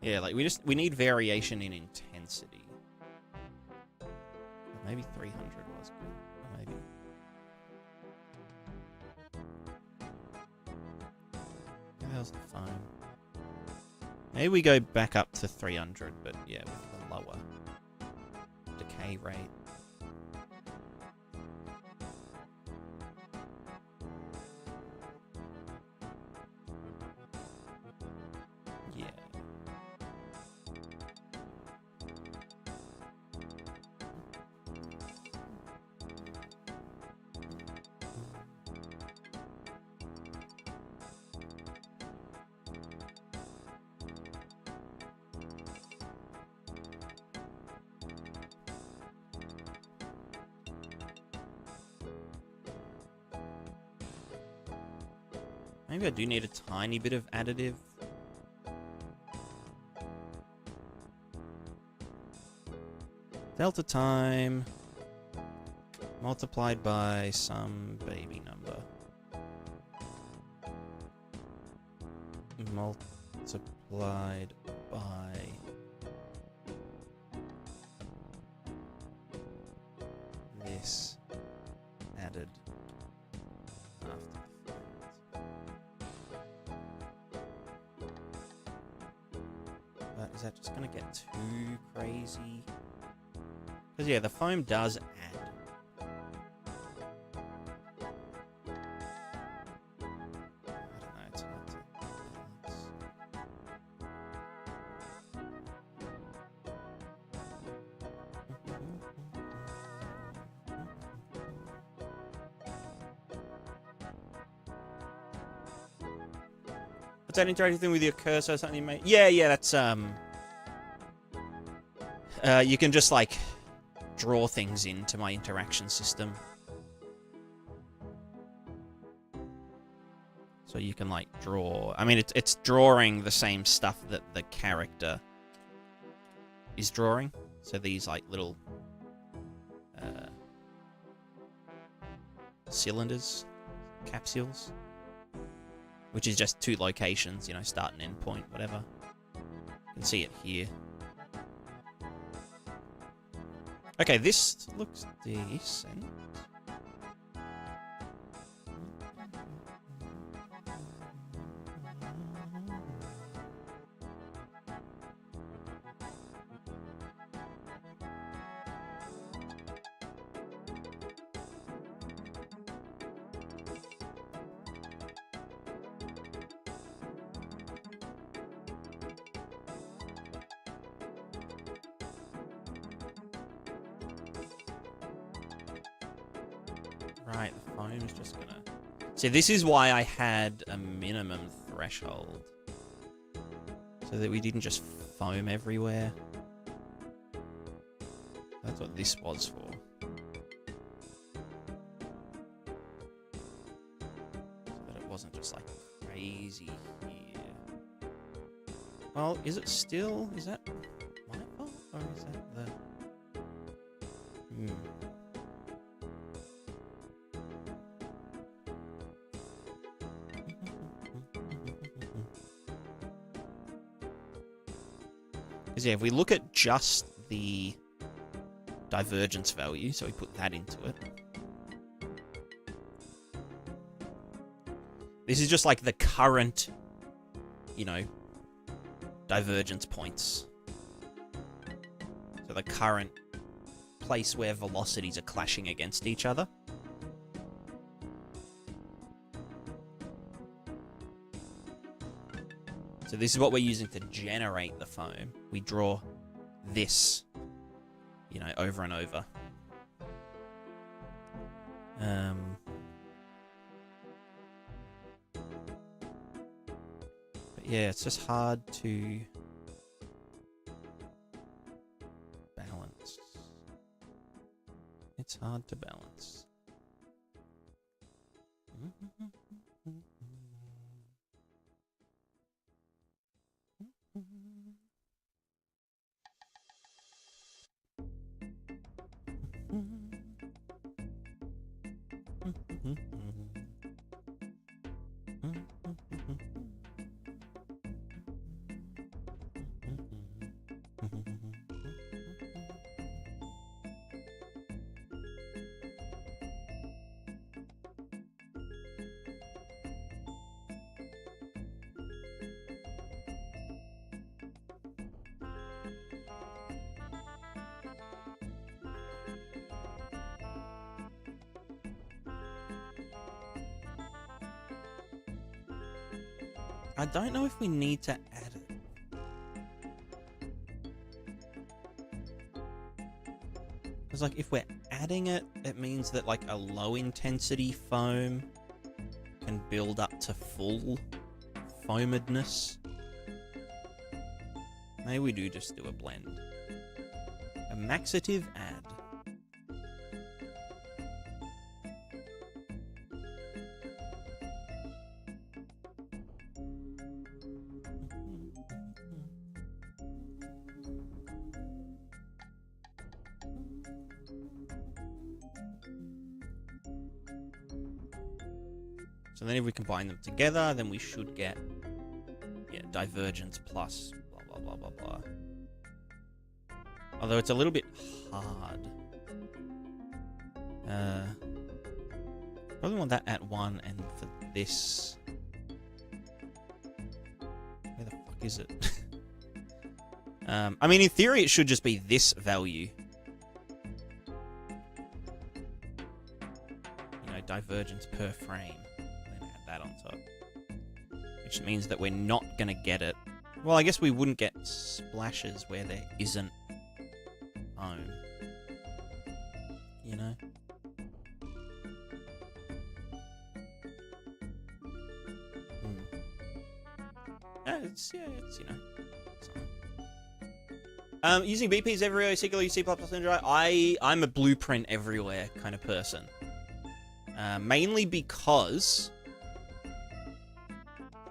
Yeah, like we need variation in intensity. Maybe 300 was good. Or maybe. That was fine. Maybe we go back up to 300, but yeah, with the lower decay rate. Maybe I do need a tiny bit of additive. Delta time multiplied by some baby number. Multiplied by this added after the fact. But is that just going to get too crazy? Because yeah, the foam does add. Does that interact anything with your cursor or something, mate? Yeah, that's, you can just, like, draw things into my interaction system. So you can, like, draw... I mean, it's drawing the same stuff that the character is drawing. So these, like, little... cylinders, capsules. Which is just two locations, you know, start and end point, whatever. You can see it here. Okay, this looks decent. Right, the foam's just gonna... See, this is why I had a minimum threshold. So that we didn't just foam everywhere. That's what this was for. So that it wasn't just, like, crazy here. Well, is it still... Is that my fault? Or is that the... Because, yeah, if we look at just the divergence value, so we put that into it. This is just like the current, you know, divergence points. So the current place where velocities are clashing against each other. So this is what we're using to generate the foam. We draw this, you know, over and over. But yeah, it's just hard to balance. It's hard to balance. I don't know if we need to add it. Because, like, if we're adding it, it means that, like, a low-intensity foam can build up to full foamedness. Maybe we do just do a blend. A maxative add. So then if we combine them together, then we should get, yeah, divergence plus blah, blah, blah, blah, blah. Although it's a little bit hard. Probably want that at 1, and for this... Where the fuck is it? I mean, in theory, it should just be this value. You know, divergence per frame. And then add that on top. Which means that we're not going to get it. Well, I guess we wouldn't get splashes where there isn't foam. You know? It's, you know, something. Using BPs everywhere, secretly C++ I'm a blueprint everywhere kind of person. Mainly because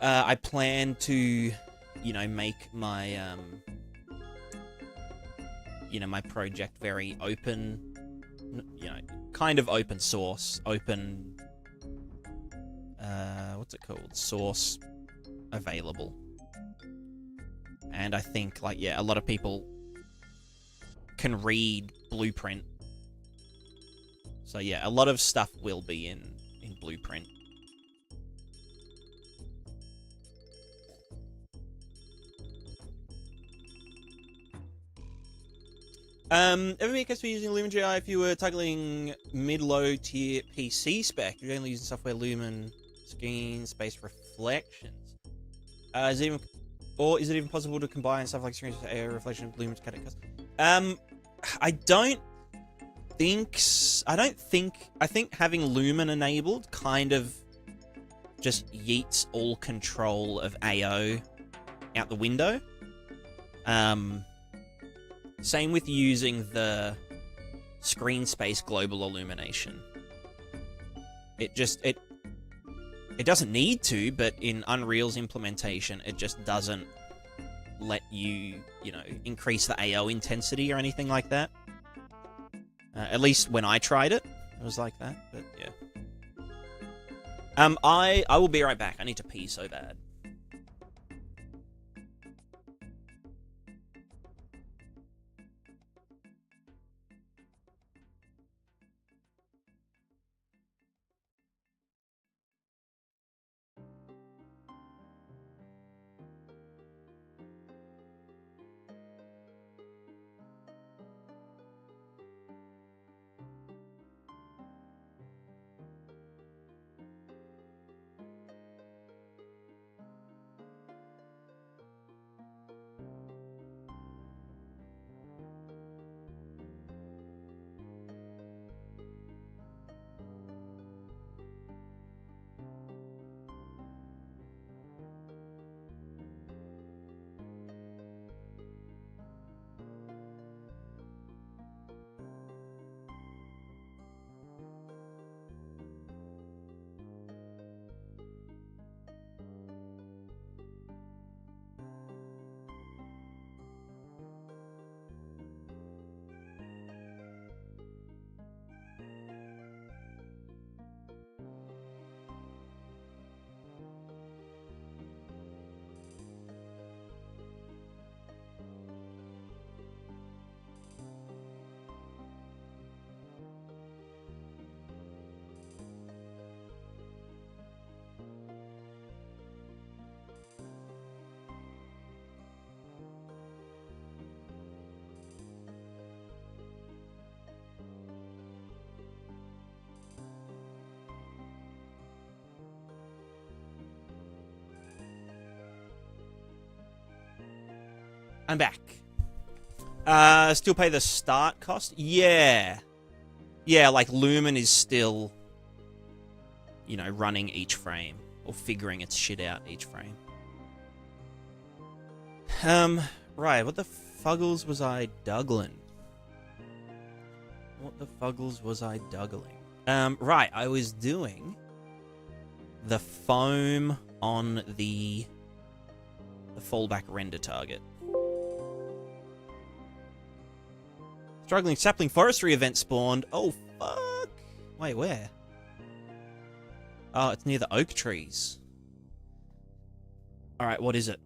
I plan to, you know, make my, you know, my project very open, you know, kind of open source, open, what's it called? Source available. And I think, like, yeah, a lot of people can read Blueprint. So, yeah, a lot of stuff will be in Blueprint. Ever be a case for using Lumen GI if you were tackling mid-low tier PC spec? You're only using software Lumen screen space reflections. Is it even possible to combine stuff like screen air reflection and Lumen's categories? I think having Lumen enabled kind of just yeets all control of AO out the window. Same with using the screen space global illumination. It doesn't need to, but in Unreal's implementation, it just doesn't let you, you know, increase the AO intensity or anything like that. At least when I tried it, it was like that, but yeah. I will be right back. I need to pee so bad. I'm back. Still pay the start cost? Yeah. Yeah, like Lumen is still, you know, running each frame. Or figuring its shit out each frame. Right, what the fuggles was I dougling? What the fuggles was I dougling? Right, I was doing the foam on the fallback render target. Struggling sapling forestry event spawned. Oh, fuck. Wait, where? Oh, it's near the oak trees. Alright, what is it?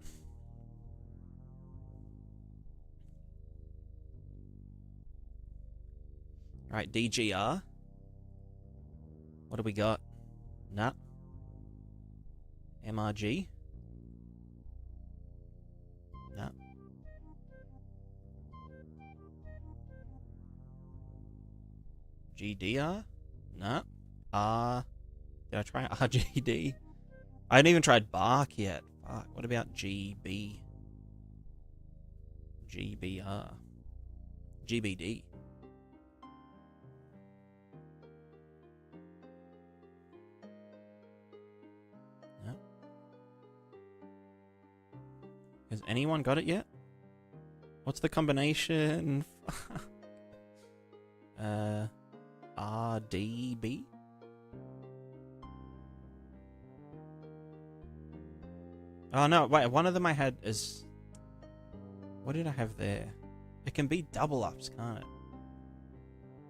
Alright, DGR. What do we got? Nah. MRG. Nah. GDR? Nah. Did I try RGD? I haven't even tried Bark yet. Fuck. What about GB? GBR. GBD. No. Has anyone got it yet? What's the combination? RDB? Oh no, wait, one of them I had is... What did I have there? It can be double ups, can't it?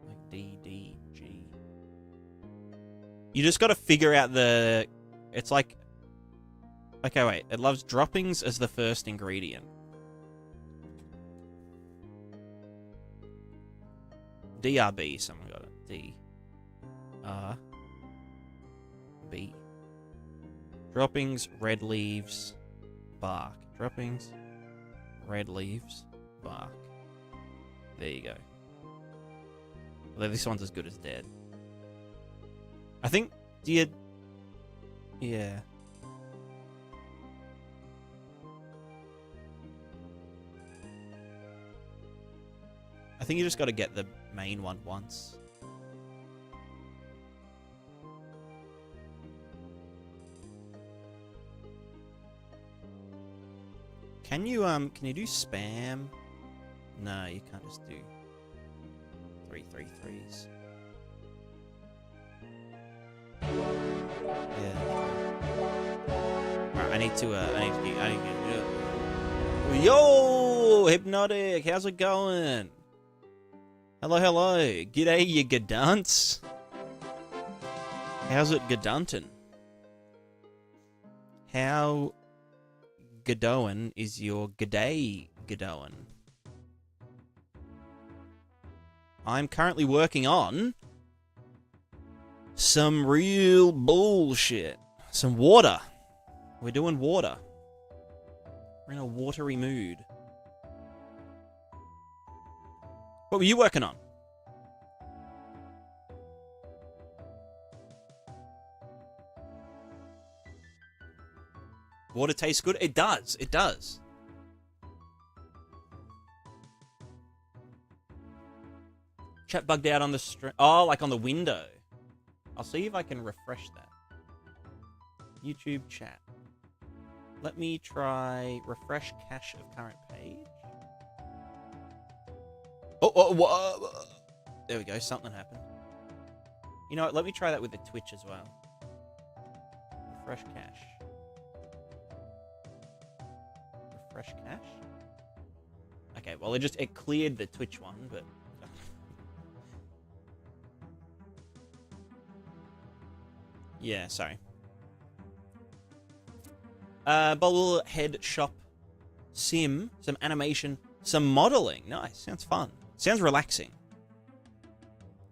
Like DDG. You just gotta figure out the... It's like... Okay, wait, it loves droppings as the first ingredient. DRB, someone got it. DRB. Droppings, red leaves, bark. Droppings, red leaves, bark. There you go. Although this one's as good as dead. I think, yeah. I think you just got to get the main one once. Can you do spam? No, you can't just do 333s. Yeah. Alright, I need to Yo, Hypnotic, how's it going? Hello, hello. G'day, you gadunts. How's it gaduntin'? How gadoin is your g'day gadoin? I'm currently working on some real bullshit. Some water. We're doing water. We're in a watery mood. What were you working on? Water tastes good? It does. It does. Chat bugged out on the stream. Oh, like on the window. I'll see if I can refresh that. YouTube chat. Let me try refresh cache of current page. Oh, there we go. Something happened. You know what? Let me try that with the Twitch as well. Refresh cache. Refresh cache? Okay, well, it cleared the Twitch one, but... yeah, sorry. Bubble head shop sim, some animation, some modeling. Nice, sounds fun. Sounds relaxing.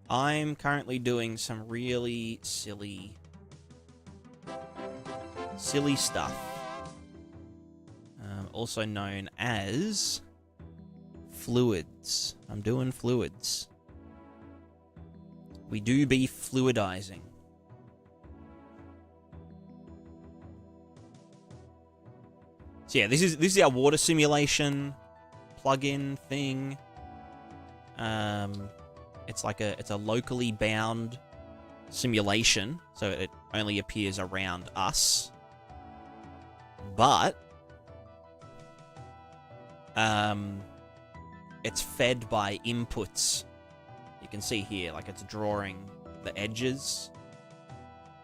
I'm currently doing some really silly stuff. Also known as fluids. I'm doing fluids. We do be fluidizing. So yeah, this is our water simulation plugin thing. It's a locally bound simulation, so it only appears around us. But it's fed by inputs. You can see here, like it's drawing the edges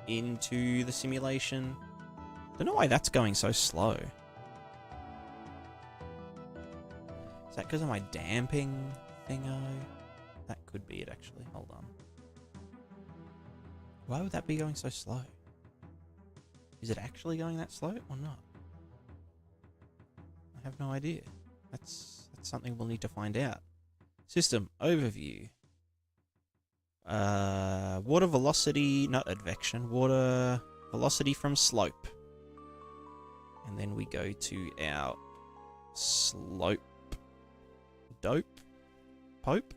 into the simulation. Don't know why that's going so slow. Is that because of my damping thingo? That could be it, actually. Hold on. Why would that be going so slow? Is it actually going that slow or not? I have no idea. That's something we'll need to find out. System overview. Water velocity, not advection. Water velocity from slope. And then we go to our slope. Dope. Pope.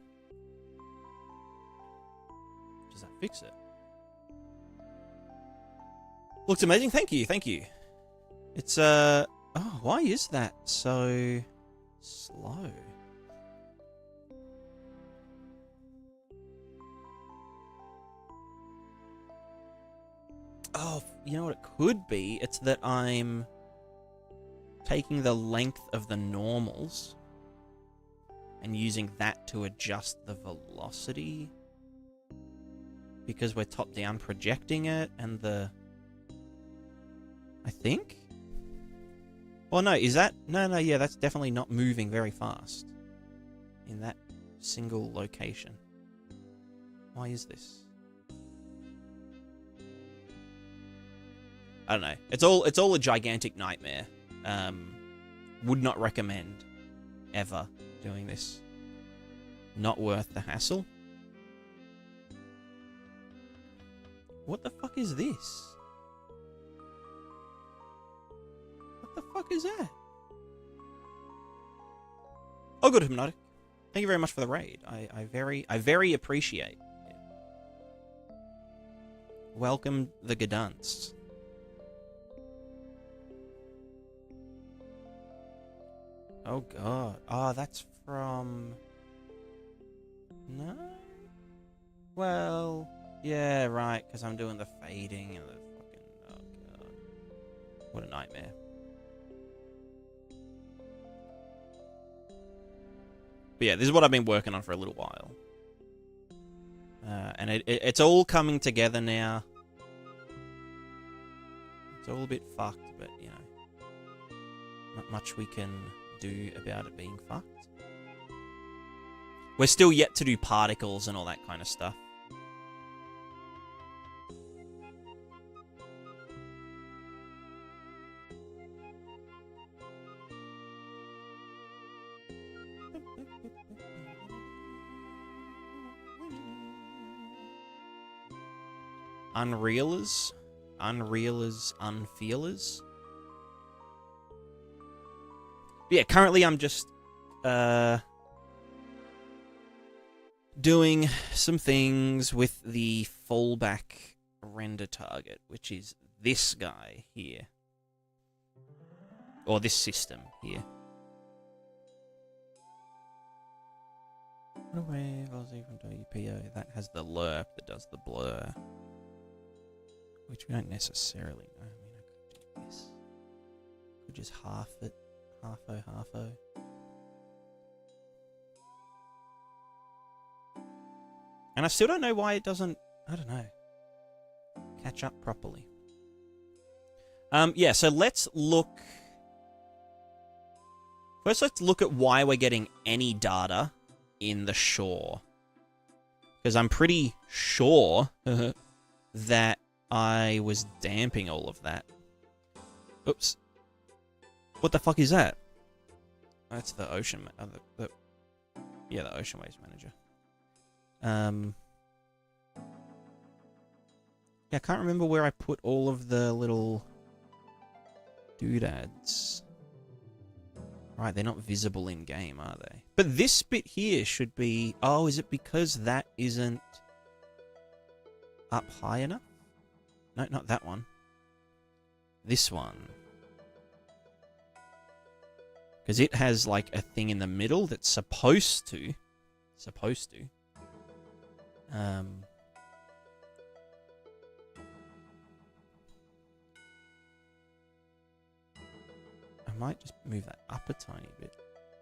Does that fix it? Looks amazing. Thank you. Thank you. It's, oh, why is that so slow? Oh, you know what it could be? It's that I'm taking the length of the normals and using that to adjust the velocity. Because we're top-down projecting it and the... I think? Well, no, is that... No, yeah, that's definitely not moving very fast in that single location. Why is this? I don't know. It's all a gigantic nightmare. Would not recommend ever doing this. Not worth the hassle. What the fuck is this? What the fuck is that? Oh, good, Hypnotic. Thank you very much for the raid. I very appreciate it. Welcome the Gadunts. Oh god. Oh, that's from... No? Well... Yeah, right, because I'm doing the fading and the fucking... Oh god. What a nightmare. But yeah, this is what I've been working on for a little while. And it's all coming together now. It's all a bit fucked, but, you know. Not much we can do about it being fucked. We're still yet to do particles and all that kind of stuff. Unrealers? Unrealers, unfeelers? But yeah, currently I'm just doing some things with the fallback render target, which is this guy here. Or this system here. That has the lerp that does the blur. Which we don't necessarily know. I mean, I could do this. Could just half it. Half-o, half-o. And I still don't know why it doesn't, I don't know, catch up properly. Yeah, so let's look... First, let's look at why we're getting any data in the shore. Because I'm pretty sure that I was damping all of that. Oops. What the fuck is that? That's the ocean... yeah, the ocean waves manager. Yeah, I can't remember where I put all of the little doodads. Right, they're not visible in-game, are they? But this bit here should be... Oh, is it because that isn't up high enough? No, not that one. This one. Because it has, like, a thing in the middle that's supposed to... I might just move that up a tiny bit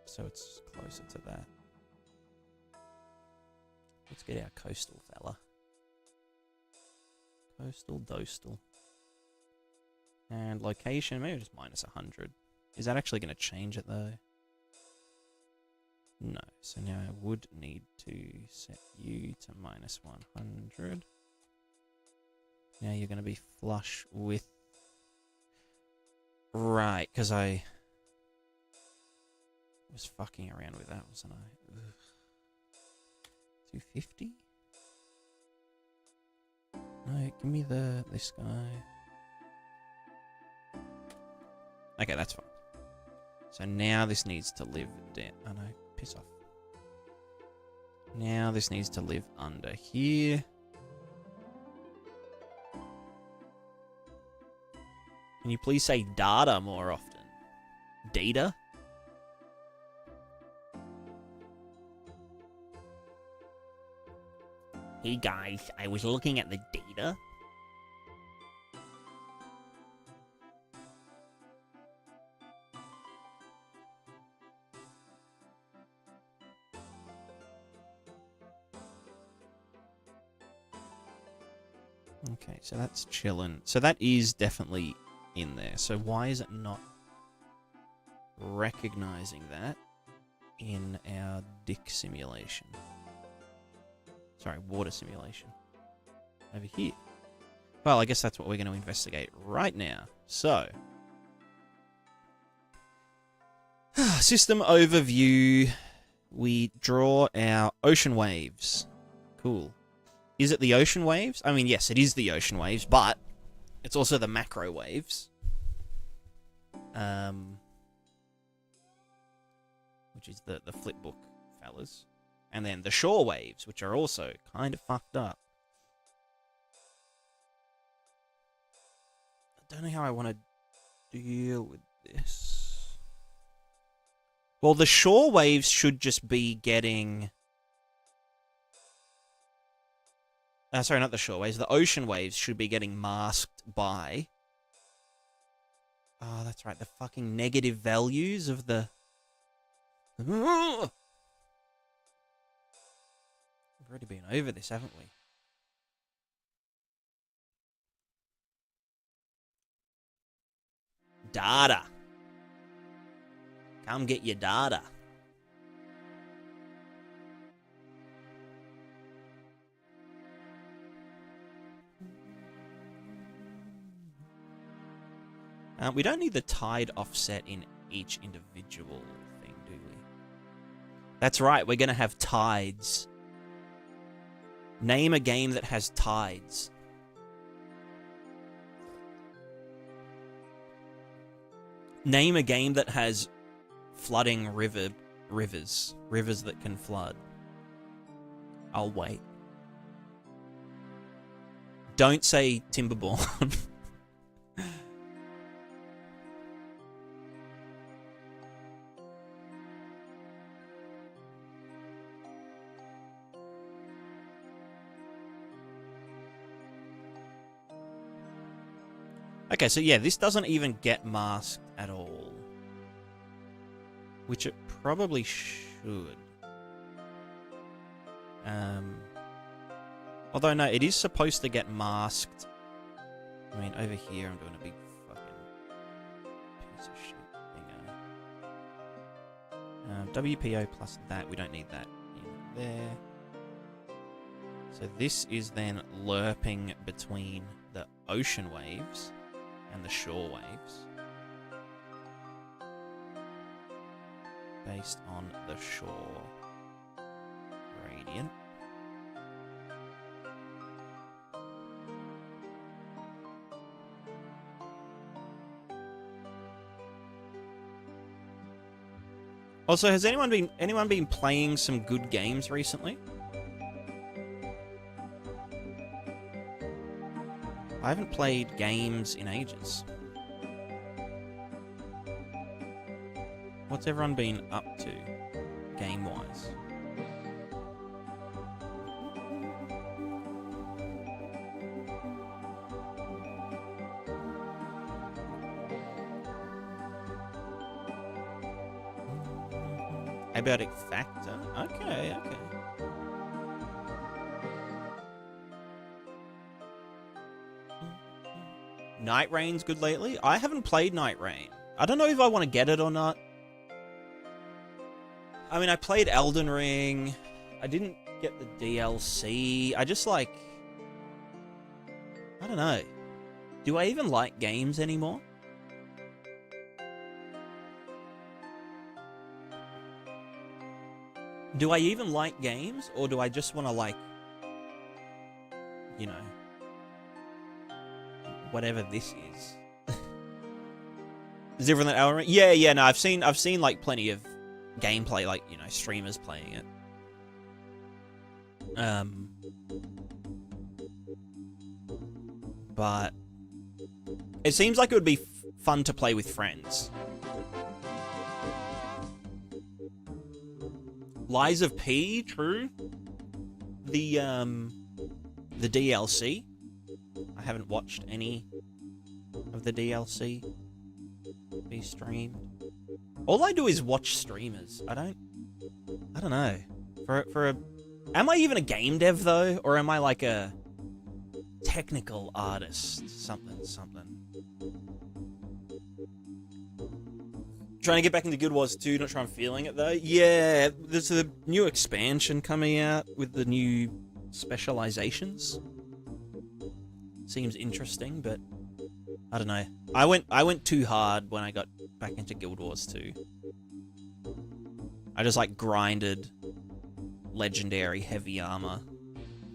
so it's closer to that. Let's get our coastal fella. Coastal dostal. And location, maybe just minus 100. Is that actually going to change it though? No. So now I would need to set you to minus 100. Now you're going to be flush with Right, because I was fucking around with that, wasn't I? Ugh. 250? No, give me this guy. Okay, that's fine. So now this needs to live down. Oh no, piss off. Now this needs to live under here. Can you please say data more often? Data? Hey guys, I was looking at the data. Okay, so that's chilling. So that is definitely in there. So why is it not recognizing that in our dick simulation? Sorry, water simulation. Over here. Well, I guess that's what we're going to investigate right now. So, system overview. We draw our ocean waves. Cool. Is it the ocean waves? I mean, yes, it is the ocean waves, but it's also the macro waves. Which is the flipbook fellas. And then the shore waves, which are also kind of fucked up. I don't know how I want to deal with this. Well, the shore waves should just be getting... sorry, not the shore waves. The ocean waves should be getting masked by... Oh, that's right. The fucking negative values of the... We've already been over this, haven't we? Data. Come get your data. We don't need the tide offset in each individual thing, do we? That's right, we're going to have tides. Name a game that has tides. Name a game that has flooding rivers. Rivers that can flood. I'll wait. Don't say Timberborn. Okay, so yeah, this doesn't even get masked at all. Which it probably should. Although, no, it is supposed to get masked. I mean, over here I'm doing a big fucking piece of shit thing. WPO plus that, we don't need that in there. So this is then lerping between the ocean waves and the shore waves based on the shore gradient. Also, has anyone been playing some good games recently? I haven't played games in ages. What's everyone been up to, game-wise? Abiotic Factor? Okay, okay. Night Rain's good lately? I haven't played Night Rain. I don't know if I want to get it or not. I mean, I played Elden Ring. I didn't get the DLC. I just like... I don't know. Do I even like games anymore? Do I even like games, or do I just want to, like, you know, whatever this is? Is different than Elden Ring? Yeah, no, I've seen like plenty of gameplay, like, you know, streamers playing it. But it seems like it would be fun to play with friends. Lies of P, true. The DLC. I haven't watched any of the DLC be streamed. All I do is watch streamers. I don't know. Am I even a game dev though, or am I like a technical artist? Something. Trying to get back into Guild Wars 2, not sure I'm feeling it though. Yeah, there's a new expansion coming out with the new specializations. Seems interesting, but I don't know. I went too hard when I got back into Guild Wars 2. I just like grinded legendary heavy armor,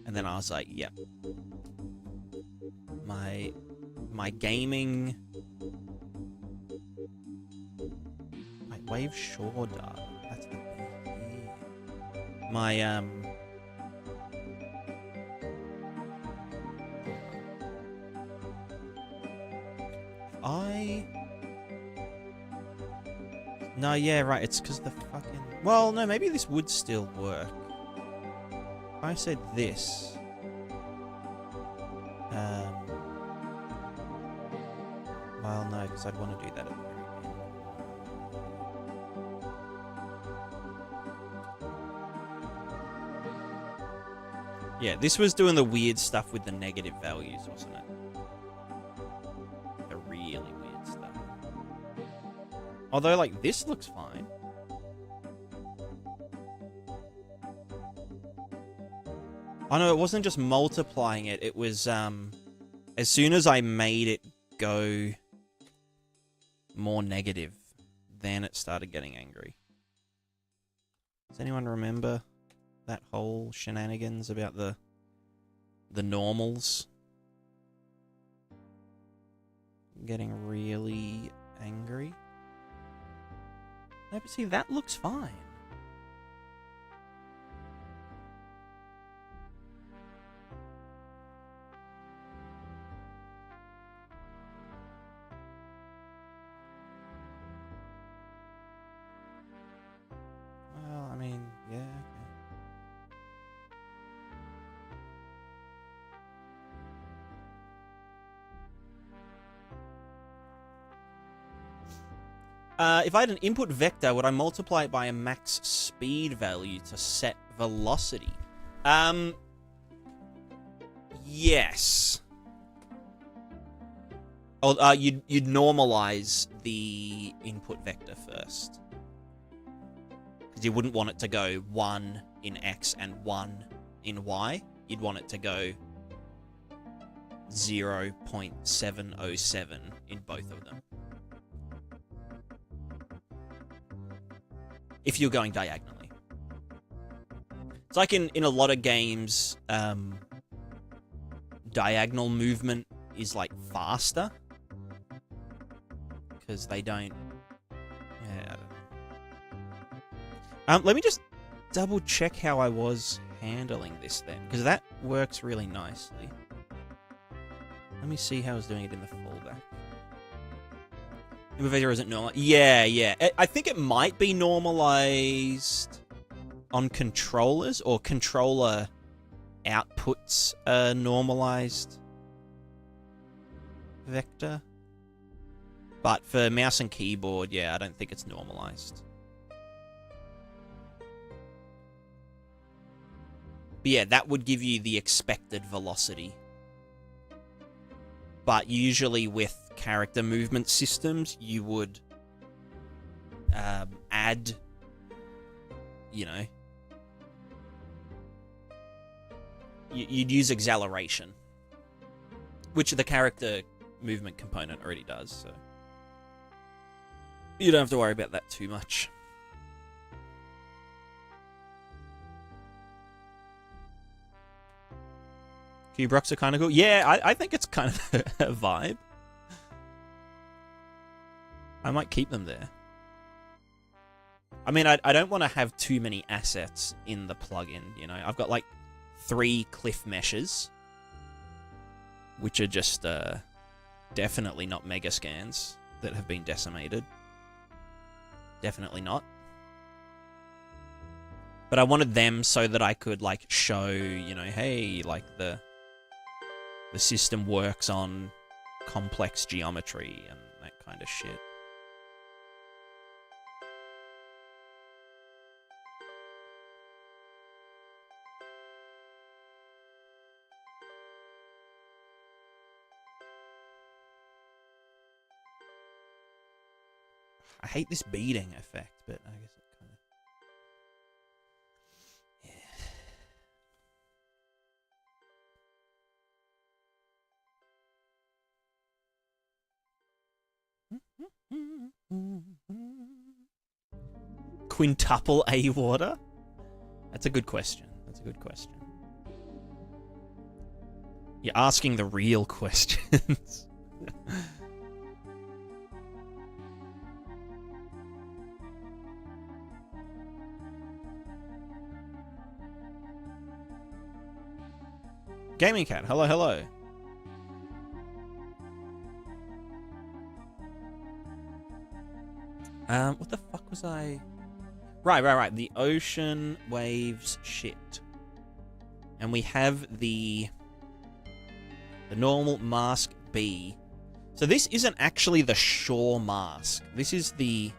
and then I was like, yep. My gaming. Wave Shore Dart. That's the my No, yeah, right, it's because the fucking... Well, no, maybe this would still work. If I said this... Well, no, because I'd want to do that at the very end. Yeah, this was doing the weird stuff with the negative values, wasn't it? The really weird stuff. Although, like, this looks fine. Oh no, it wasn't just multiplying it, it was, as soon as I made it go more negative, then it started getting angry. Does anyone remember that whole shenanigans about the normals getting really angry? No, but see, that looks fine. Well, I mean, yeah, okay. If I had an input vector, would I multiply it by a max speed value to set velocity? Yes. Oh, you'd normalize the input vector first. Because you wouldn't want it to go 1 in X and 1 in Y. You'd want it to go 0.707 in both of them. If you're going diagonally. It's like in a lot of games, diagonal movement is like faster. Because they don't... Yeah, I don't know. Let me just double check how I was handling this then. Because that works really nicely. Let me see how I was doing it in the fallback. Innovator isn't normal. Yeah. I think it might be normalized on controllers, or controller outputs a normalized vector. But for mouse and keyboard, yeah, I don't think it's normalized. But yeah, that would give you the expected velocity. But usually with character movement systems, you would add, you know, you'd use acceleration, which the character movement component already does, so you don't have to worry about that too much. Cube rocks are kind of cool. Yeah, I think it's kind of a vibe. I might keep them there. I mean, I don't want to have too many assets in the plugin, you know. I've got like 3 cliff meshes, which are just definitely not mega scans that have been decimated. Definitely not. But I wanted them so that I could like show, you know, hey, like the system works on complex geometry and that kind of shit. I hate this beading effect, but I guess it kind of... Quintuple A Water? That's a good question. That's a good question. You're asking the real questions. Gaming Cat, hello, hello. What the fuck was I... Right. The ocean waves shit. And we have the normal mask B. So this isn't actually the shore mask. This is the...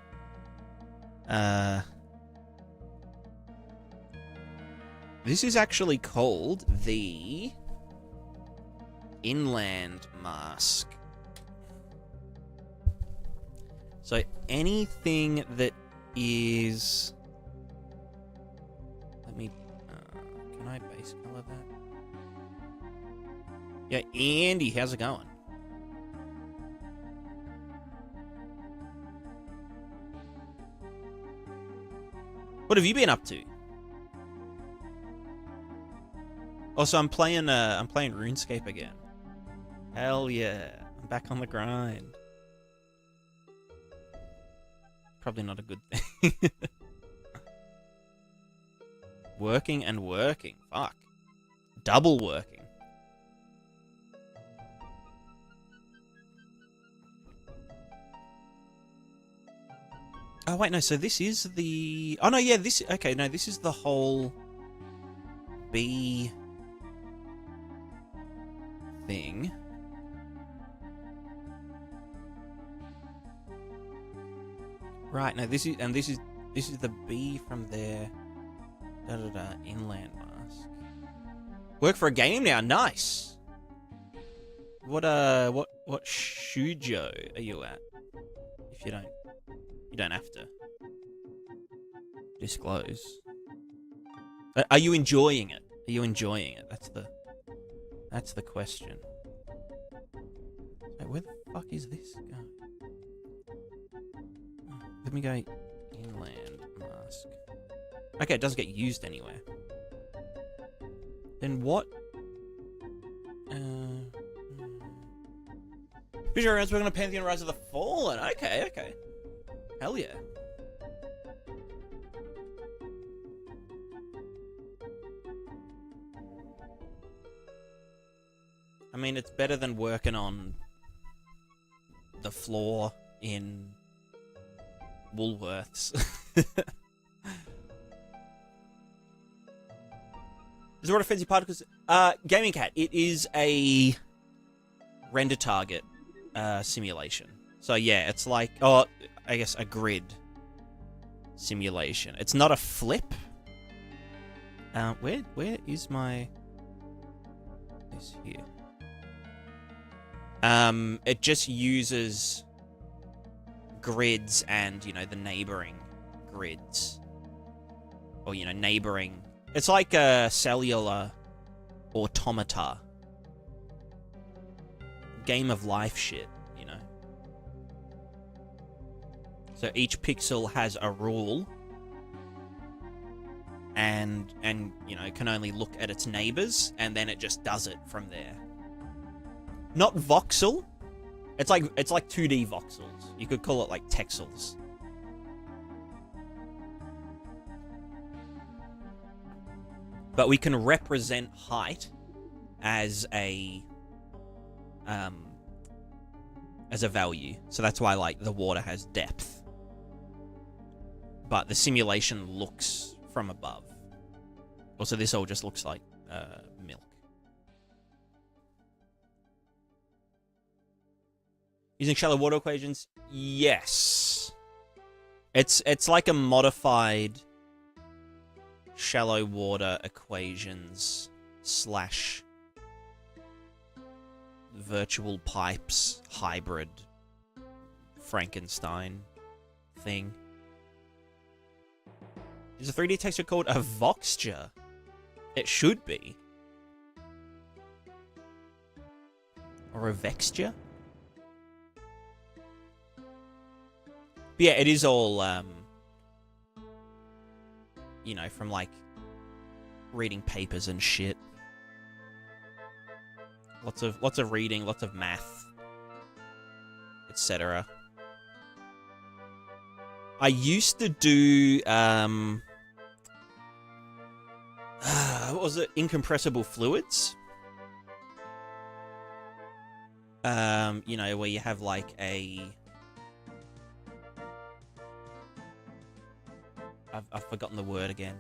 This is actually called the inland mask. So anything that is... Let me... can I base color that? Yeah, Andy, how's it going? What have you been up to? Also, I'm playing RuneScape again. Hell yeah. I'm back on the grind. Probably not a good thing. Working and working. Fuck. Double working. Oh, wait, no, so this is the... Oh, no, yeah, this... Okay, no, this is the whole B thing. Right, no, this is... And this is the B from there. Inland mask. Work for a game now, nice! What shujo are you at? If you don't have to disclose. Are you enjoying it? Are you enjoying it? That's the question. Wait, where the fuck is this going? Let me go inland mask. Okay, it doesn't get used anywhere. Then what? Visual rounds working on Pantheon Rise of the Fallen. Okay. Hell yeah. I mean, it's better than working on the floor in Woolworths. Is what a fancy particles? Gaming Cat. It is a render target simulation. So yeah, it's like, oh, I guess a grid simulation. It's not a flip. Where is my? This here. It just uses grids and, you know, the neighboring grids, or, you know, neighboring. It's like a cellular automata. Game of life shit, you know. So each pixel has a rule, and you know, can only look at its neighbors, and then it just does it from there. Not voxel. It's like 2D voxels. You could call it like texels. But we can represent height as a value. So that's why, like, the water has depth. But the simulation looks from above. Also, this all just looks like milk. Using shallow water equations? Yes. It's like a modified shallow water equations / virtual pipes hybrid Frankenstein thing. Is a 3D texture called a voxture? It should be. Or a vexture? But yeah, it is all, you know, from, like, reading papers and shit. Lots of reading, lots of math, etc. I used to do, what was it? Incompressible fluids. You know, where you have, like, I've forgotten the word again.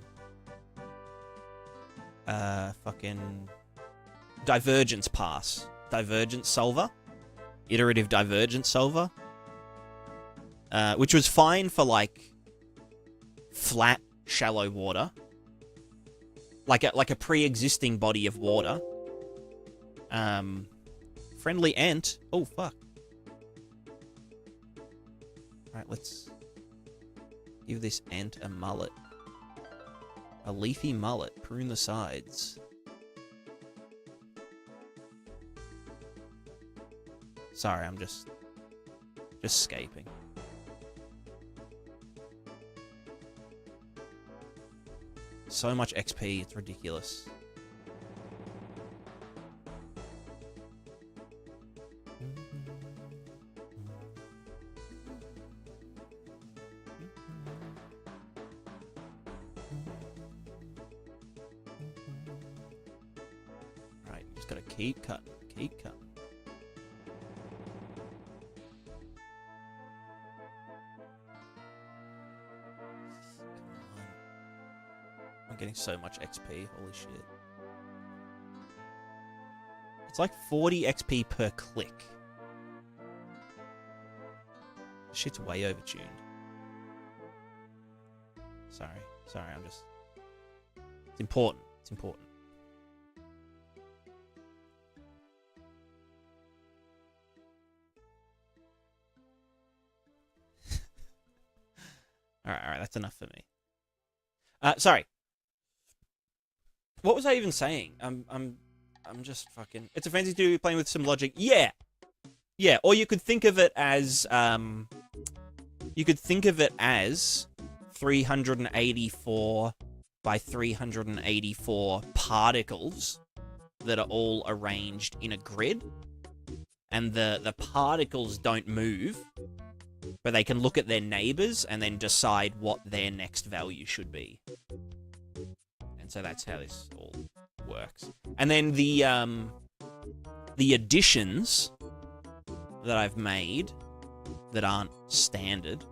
Fucking divergence pass. Divergence solver. Iterative divergence solver. Which was fine for, like, flat, shallow water. Like a pre-existing body of water. Friendly ant. Oh, fuck. Alright, let's give this ant a mullet. A leafy mullet. Prune the sides. Sorry, I'm just escaping. So much XP, it's ridiculous. Right, you just gotta keep cutting, keep cutting. Getting so much XP, holy shit. It's like 40 XP per click. Shit's way overtuned. Sorry, I'm just... It's important, it's important. Alright, that's enough for me. Sorry. What was I even saying? I'm just fucking... It's a fancy to be playing with some logic. Yeah! Yeah, or you could think of it as, 384 by 384 particles that are all arranged in a grid. And the particles don't move, but they can look at their neighbors and then decide what their next value should be. So that's how this all works. And then the additions that I've made that aren't standard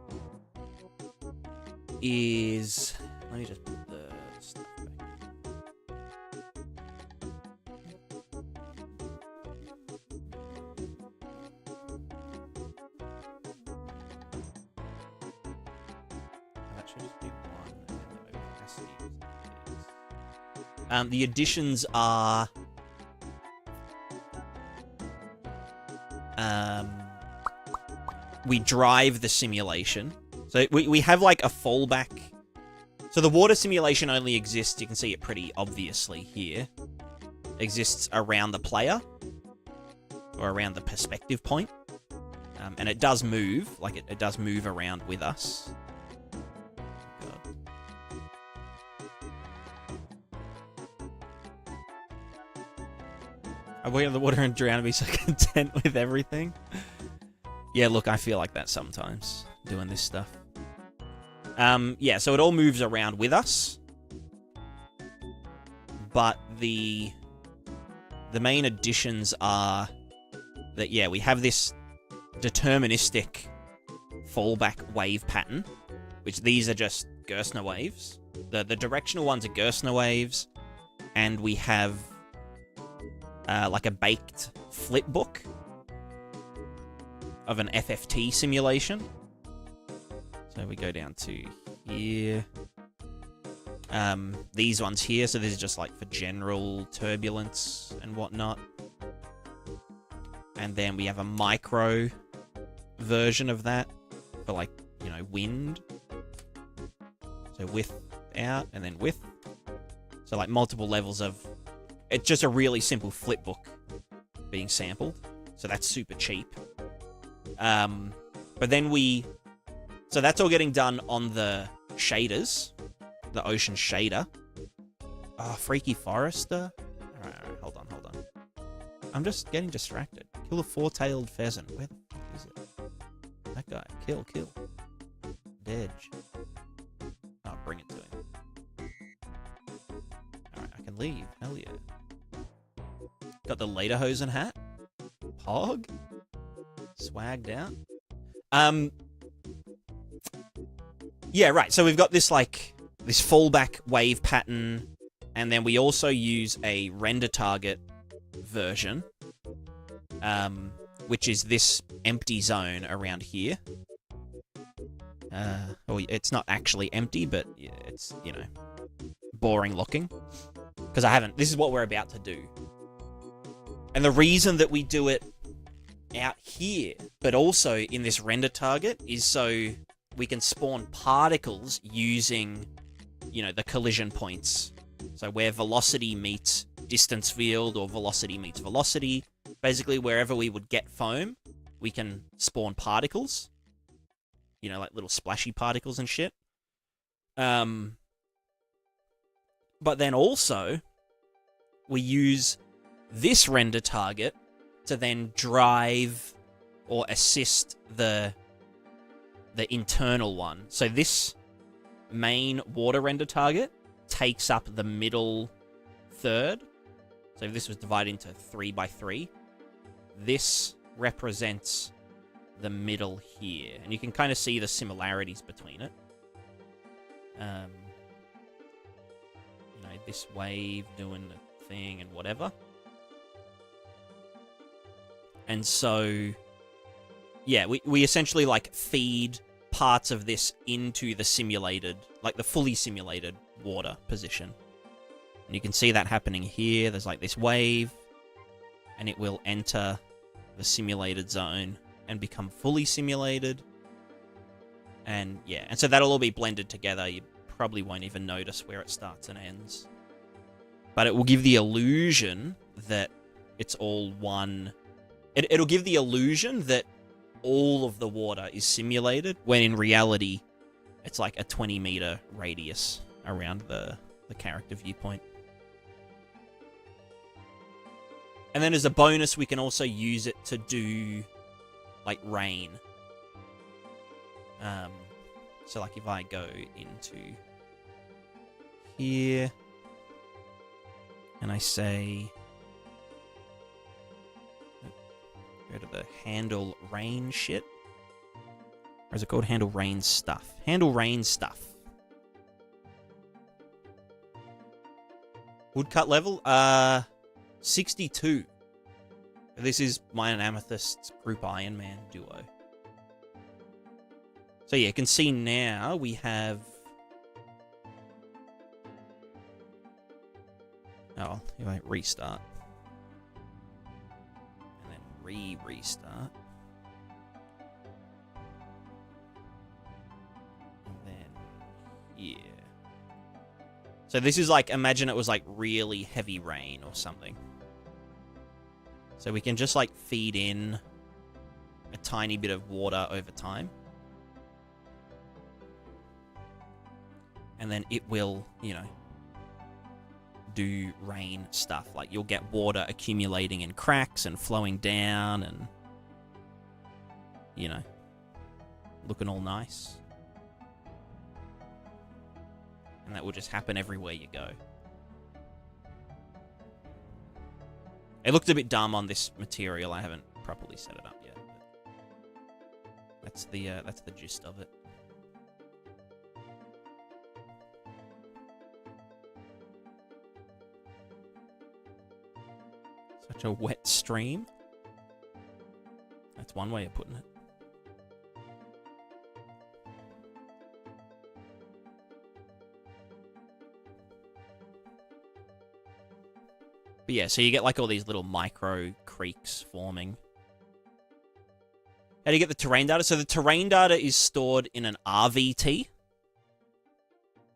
is... Let me just put the stuff back. That should just be one, and then the opacity is... the additions are... we drive the simulation. So we have, like, a fallback. So the water simulation only exists, you can see it pretty obviously here, exists around the player, or around the perspective point. And it does move, like, it does move around with us. I wait on the water and drown and be so content with everything. Yeah, look, I feel like that sometimes, doing this stuff. Yeah, so it all moves around with us. But the main additions are that, yeah, we have this deterministic fallback wave pattern, which these are just Gerstner waves. The directional ones are Gerstner waves, and we have like a baked flipbook of an FFT simulation. So we go down to here. These ones here, so this is just like for general turbulence and whatnot. And then we have a micro version of that for, like, you know, wind. So width out and then width. So like multiple levels of... It's just a really simple flipbook being sampled. So that's super cheap. But then we... So that's all getting done on the shaders. The ocean shader. Oh, Freaky Forester. Alright, hold on. I'm just getting distracted. Kill a four-tailed pheasant. Where the fuck is it? That guy. Kill. Dedge. Oh, bring it to him. Alright, I can leave. Hell yeah. Got the lederhosen hat. Pog. Swagged out. Yeah, right. So we've got this, like, this fallback wave pattern, and then we also use a render target version, which is this empty zone around here. Oh, it's not actually empty, but it's, you know, boring looking. Because this is what we're about to do. And the reason that we do it out here, but also in this render target, is so we can spawn particles using, you know, the collision points. So where velocity meets distance field, or velocity meets velocity, basically wherever we would get foam, we can spawn particles. You know, like little splashy particles and shit. But then also, we use this render target to then drive or assist the internal one. So this main water render target takes up the middle third. So if this was divided into 3 by 3, this represents the middle here. And you can kind of see the similarities between it. You know, this wave doing the thing and whatever. And so, yeah, we essentially, like, feed parts of this into the simulated, like the fully simulated water position. And you can see that happening here. There's like this wave, and it will enter the simulated zone and become fully simulated. And yeah, and so that'll all be blended together. You probably won't even notice where it starts and ends. But it will give the illusion that it's all one. It'll give the illusion that all of the water is simulated, when in reality, it's like a 20-meter radius around the character viewpoint. And then as a bonus, we can also use it to do, like, rain. So, like, if I go into here, and I say... Go to the handle rain shit. Or is it called handle rain stuff? Handle rain stuff. Woodcut level? 62. This is my and Amethyst's group Iron Man duo. So yeah, you can see now we have... Oh, you might restart. Restart. And then here. So this is like, imagine it was like really heavy rain or something. So we can just like feed in a tiny bit of water over time. And then it will, you know, do rain stuff. Like, you'll get water accumulating in cracks and flowing down and, you know, looking all nice. And that will just happen everywhere you go. It looked a bit dumb on this material. I haven't properly set it up yet. But that's the gist of it. Such a wet stream. That's one way of putting it. But yeah, so you get like all these little micro creeks forming. How do you get the terrain data? So the terrain data is stored in an RVT.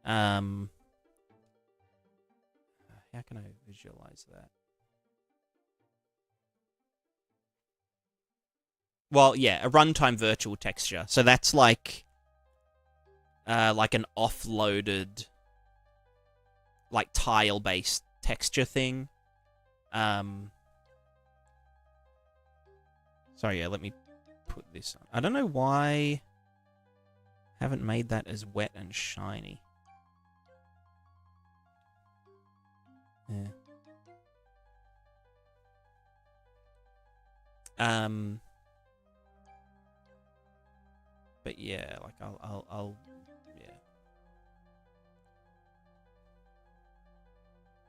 How can I visualize that? Well, yeah, a runtime virtual texture. So that's like an offloaded, like tile-based texture thing. Sorry, yeah, let me put this on. I don't know why I haven't made that as wet and shiny. Yeah. But yeah, like I'll yeah.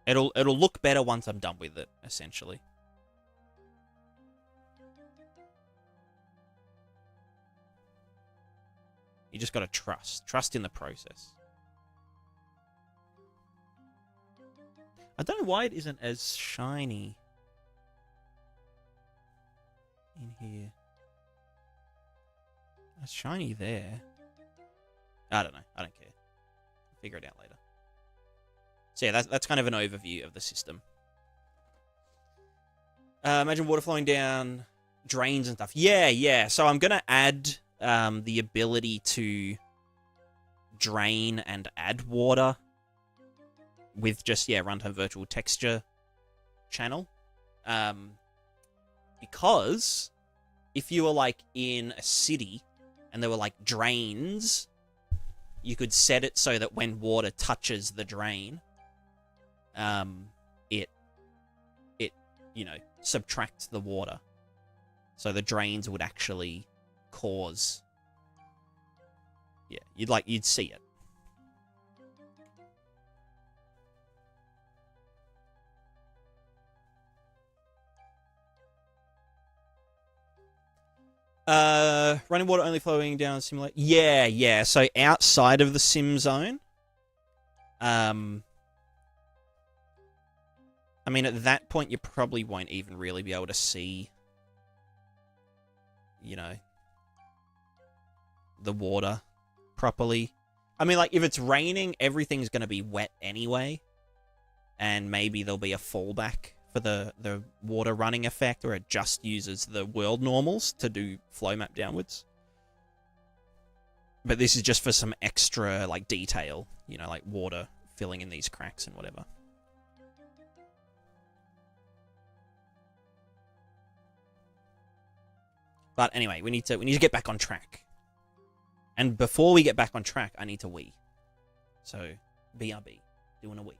It'll look better once I'm done with it, essentially. You just gotta trust in the process. I don't know why it isn't as shiny in here. It's shiny there. I don't know. I don't care. I'll figure it out later. So yeah, that's kind of an overview of the system. Imagine water flowing down drains and stuff. Yeah. So I'm going to add the ability to drain and add water with just, runtime virtual texture channel. Because if you were like in a city and there were like drains, you could set it so that when water touches the drain, it subtracts the water. So the drains would actually cause, you'd see it. Running water only flowing down simulate. Yeah. So outside of the sim zone, I mean, at that point, you probably won't even really be able to see, the water properly. I mean, like, if it's raining, everything's going to be wet anyway. And maybe there'll be a fallback for the water running effect, where it just uses the world normals to do flow map downwards. But this is just for some extra, like, detail, like water filling in these cracks and whatever. But anyway, we need to get back on track. And before we get back on track, I need to wee. So, BRB, doing a wee.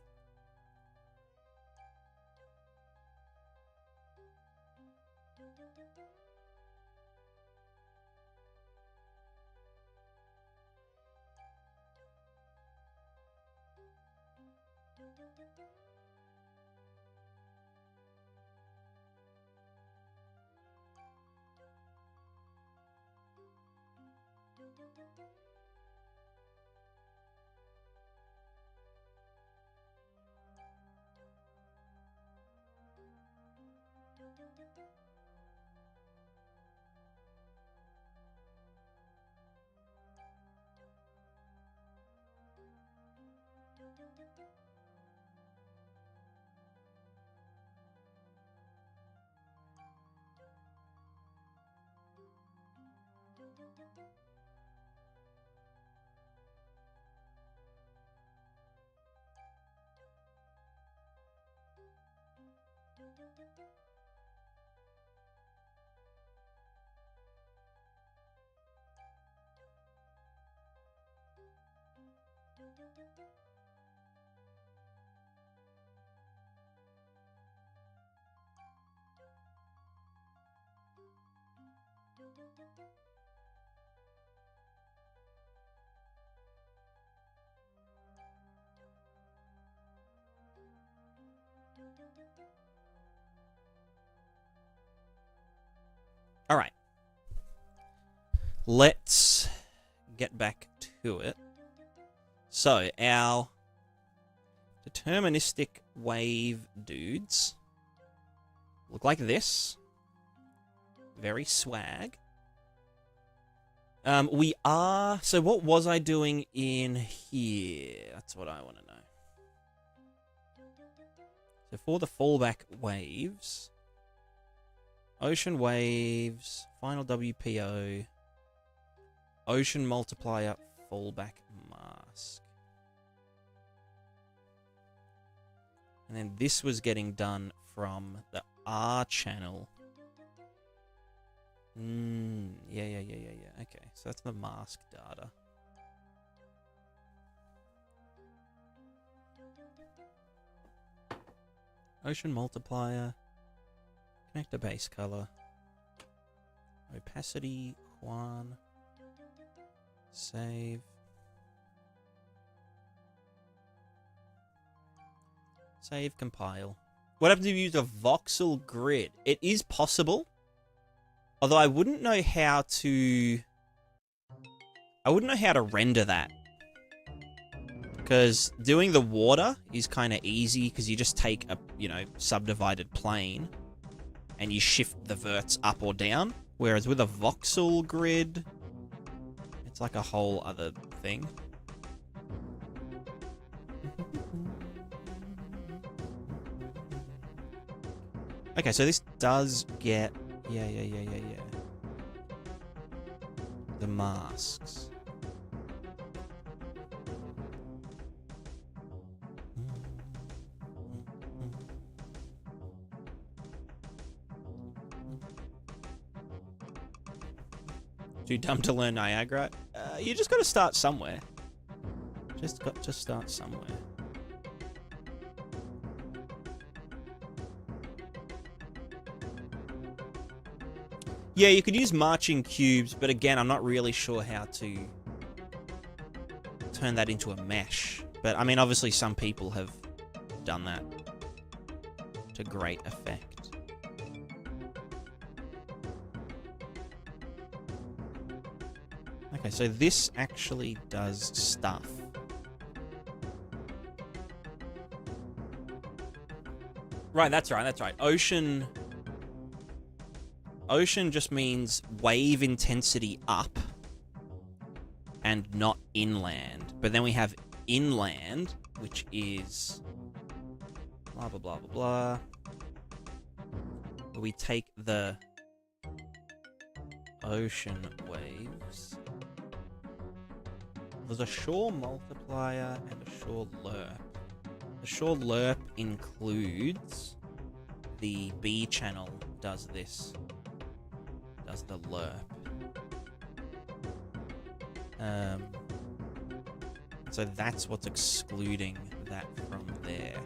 All right. Let's get back to it. So, our deterministic wave dudes look like this. Very swag. We are... So what was I doing in here? That's what I want to know. So for the fallback waves... Ocean waves, final WPO, ocean multiplier, fallback mask. And then this was getting done from the R channel. Yeah. Okay, so that's the mask data. Ocean multiplier. Connector base color. Opacity, Juan. Save. Save, compile. What happens if you use a voxel grid? It is possible. Although I wouldn't know how to... I wouldn't know how to render that. Because doing the water is kind of easy because you just take a, subdivided plane and you shift the verts up or down. Whereas with a voxel grid, it's like a whole other thing. Okay, so this does get... Yeah. The masks. Too dumb to learn Niagara? You just got to start somewhere. Just got to start somewhere. Yeah, you could use marching cubes, but again, I'm not really sure how to turn that into a mesh. But, I mean, obviously some people have done that to great effect. Okay, so this actually does stuff. Right, that's right. Ocean just means wave intensity up and not inland. But then we have inland, which is blah, blah, blah, blah, blah. We take the ocean waves. There's a shore multiplier and a shore lerp. The shore lerp includes the B channel does this. Does the lerp. So that's what's excluding that from there.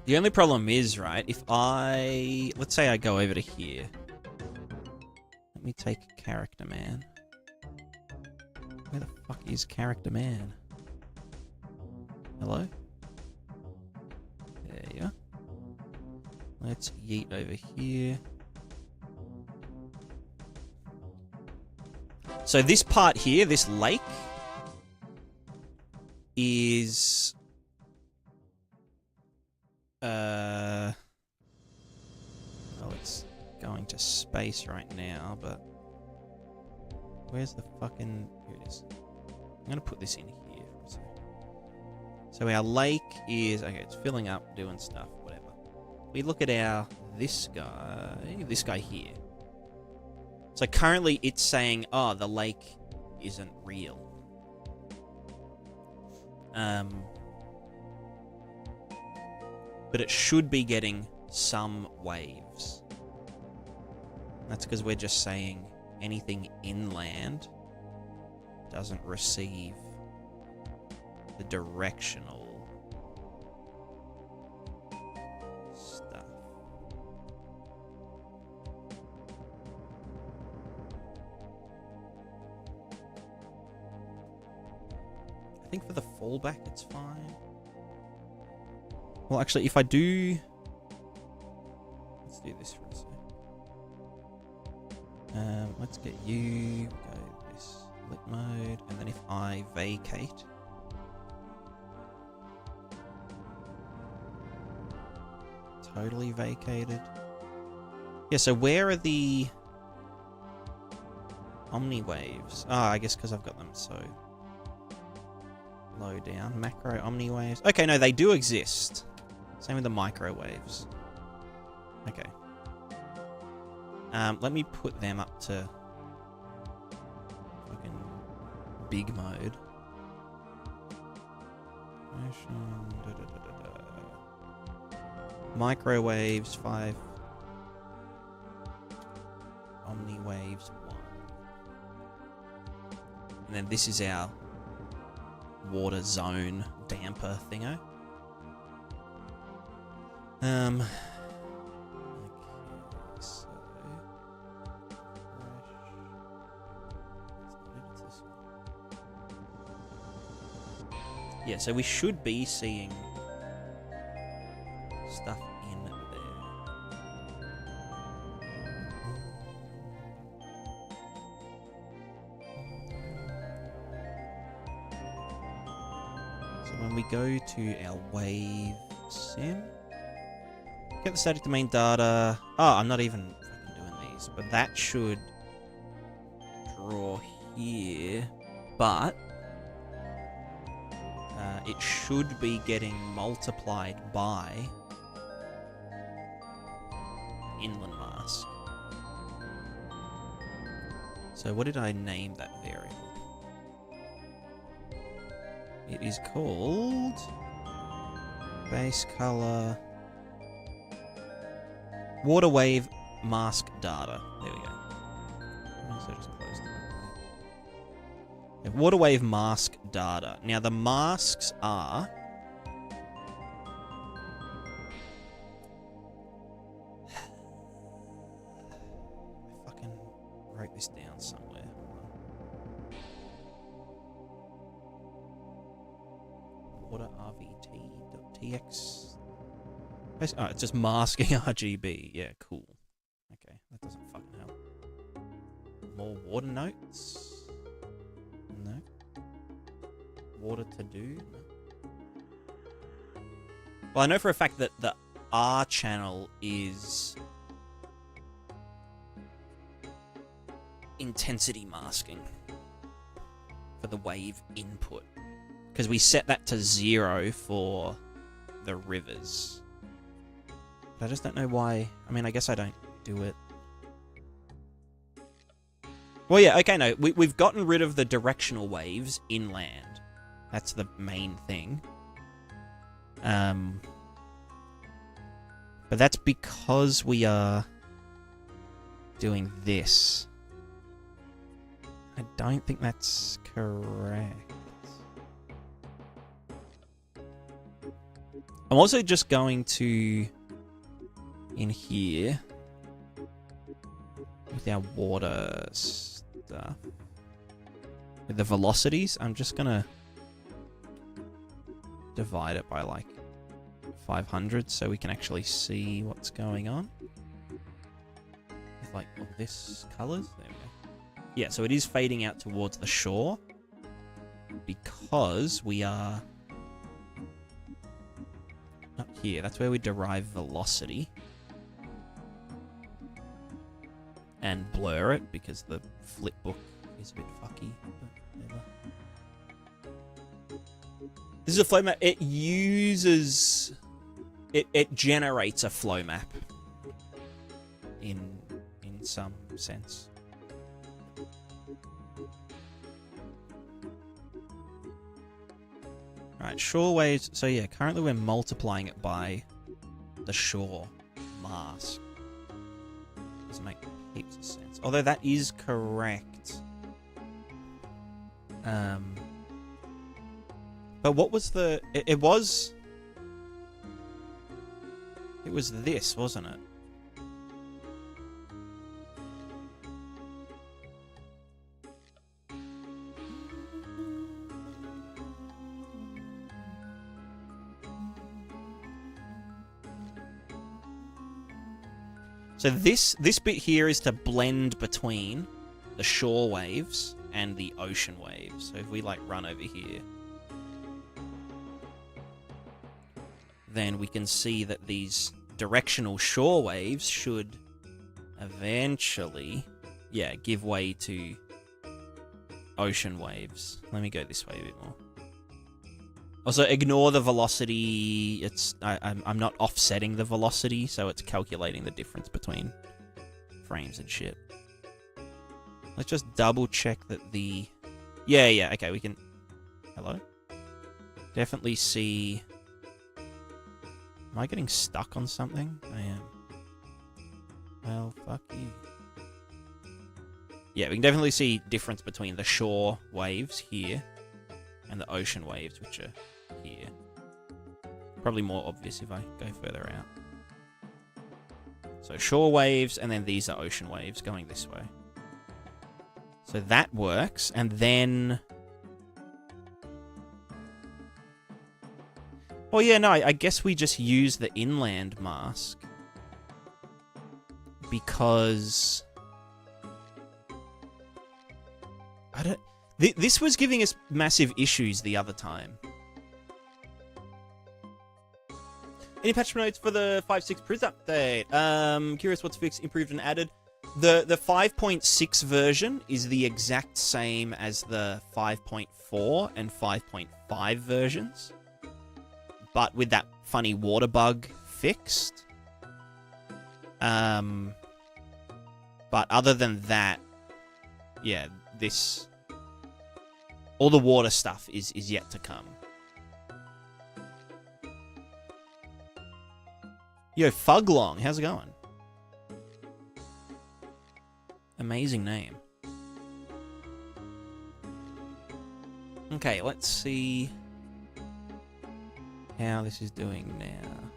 The only problem is, right, if let's say I go over to here. Let me take character man. Where the fuck is character man? Hello? There you are. Let's yeet over here. So this part here, this lake, is... well, it's going to space right now, but... Where's the fucking... Here it is. I'm going to put this in here for a second. So our lake is... Okay, it's filling up, doing stuff, whatever. We look at this guy here. So currently it's saying, oh, the lake isn't real. But but it should be getting some waves. That's because we're just saying anything inland doesn't receive the directional stuff. I think for the fallback it's fine. Well, actually, if I do... Let's do this for a sec. Let's get you... Go this lit mode. And then if I vacate... Totally vacated. Yeah, so where are the... Omni waves? Ah, I guess because I've got them so... low down. Macro omni waves. Okay, no, they do exist. Same with the microwaves. Okay. Let me put them up to fucking big mode. Microwaves 5. Omni waves 1. And then this is our water zone damper thingo. Okay, so yeah, so we should be seeing stuff in there. So when we go to our wave sim, get the static domain data. Oh, I'm not even fucking doing these, but that should draw here, but it should be getting multiplied by inland mask. So what did I name that variable? It is called base color water wave mask data. There we go. So just close the water wave mask data. Now the masks are I fucking wrote this down somewhere. Water rvt.tx. Oh, it's just masking RGB. Yeah, cool. Okay, that doesn't fucking help. More water notes? No. Water to do? No. Well, I know for a fact that the R channel is intensity masking for the wave input. Because we set that to 0 for the rivers. But I just don't know why. I mean, I guess I don't do it. Well, yeah, okay, no. We've gotten rid of the directional waves inland. That's the main thing. But that's because we are doing this. I don't think that's correct. I'm also just going to, in here, with our water stuff, with the velocities, I'm just going to divide it by like 500 so we can actually see what's going on. With like all this colors. There we go. Yeah, so it is fading out towards the shore because we are up here. That's where we derive velocity and blur it because the flipbook is a bit fucky. But whatever. This is a flow map. It uses... It generates a flow map in some sense. Right, shore waves. So yeah, currently we're multiplying it by the shore mask. Doesn't make heaps of sense. Although that is correct. But what was the... It was this, wasn't it? So this bit here is to blend between the shore waves and the ocean waves. So if we like run over here, then we can see that these directional shore waves should eventually, yeah, give way to ocean waves. Let me go this way a bit more. Also, ignore the velocity. I'm not offsetting the velocity, so it's calculating the difference between frames and shit. Let's just double check that the... Yeah, okay, we can... Hello? Definitely see... Am I getting stuck on something? I am. Well, fuck you. Yeah, we can definitely see difference between the shore waves here and the ocean waves, which are here. Probably more obvious if I go further out. So shore waves, and then these are ocean waves going this way. So that works, and then... Oh yeah, no, I guess we just use the inland mask. Because... I don't... This was giving us massive issues the other time. Any patch notes for the 5.6 Priz update? Curious what's fixed, improved, and added. The 5.6 version is the exact same as the 5.4 and 5.5 versions, but with that funny water bug fixed. But other than that, yeah, this... all the water stuff is yet to come. Yo, Fuglong, how's it going? Amazing name. Okay, let's see how this is doing now.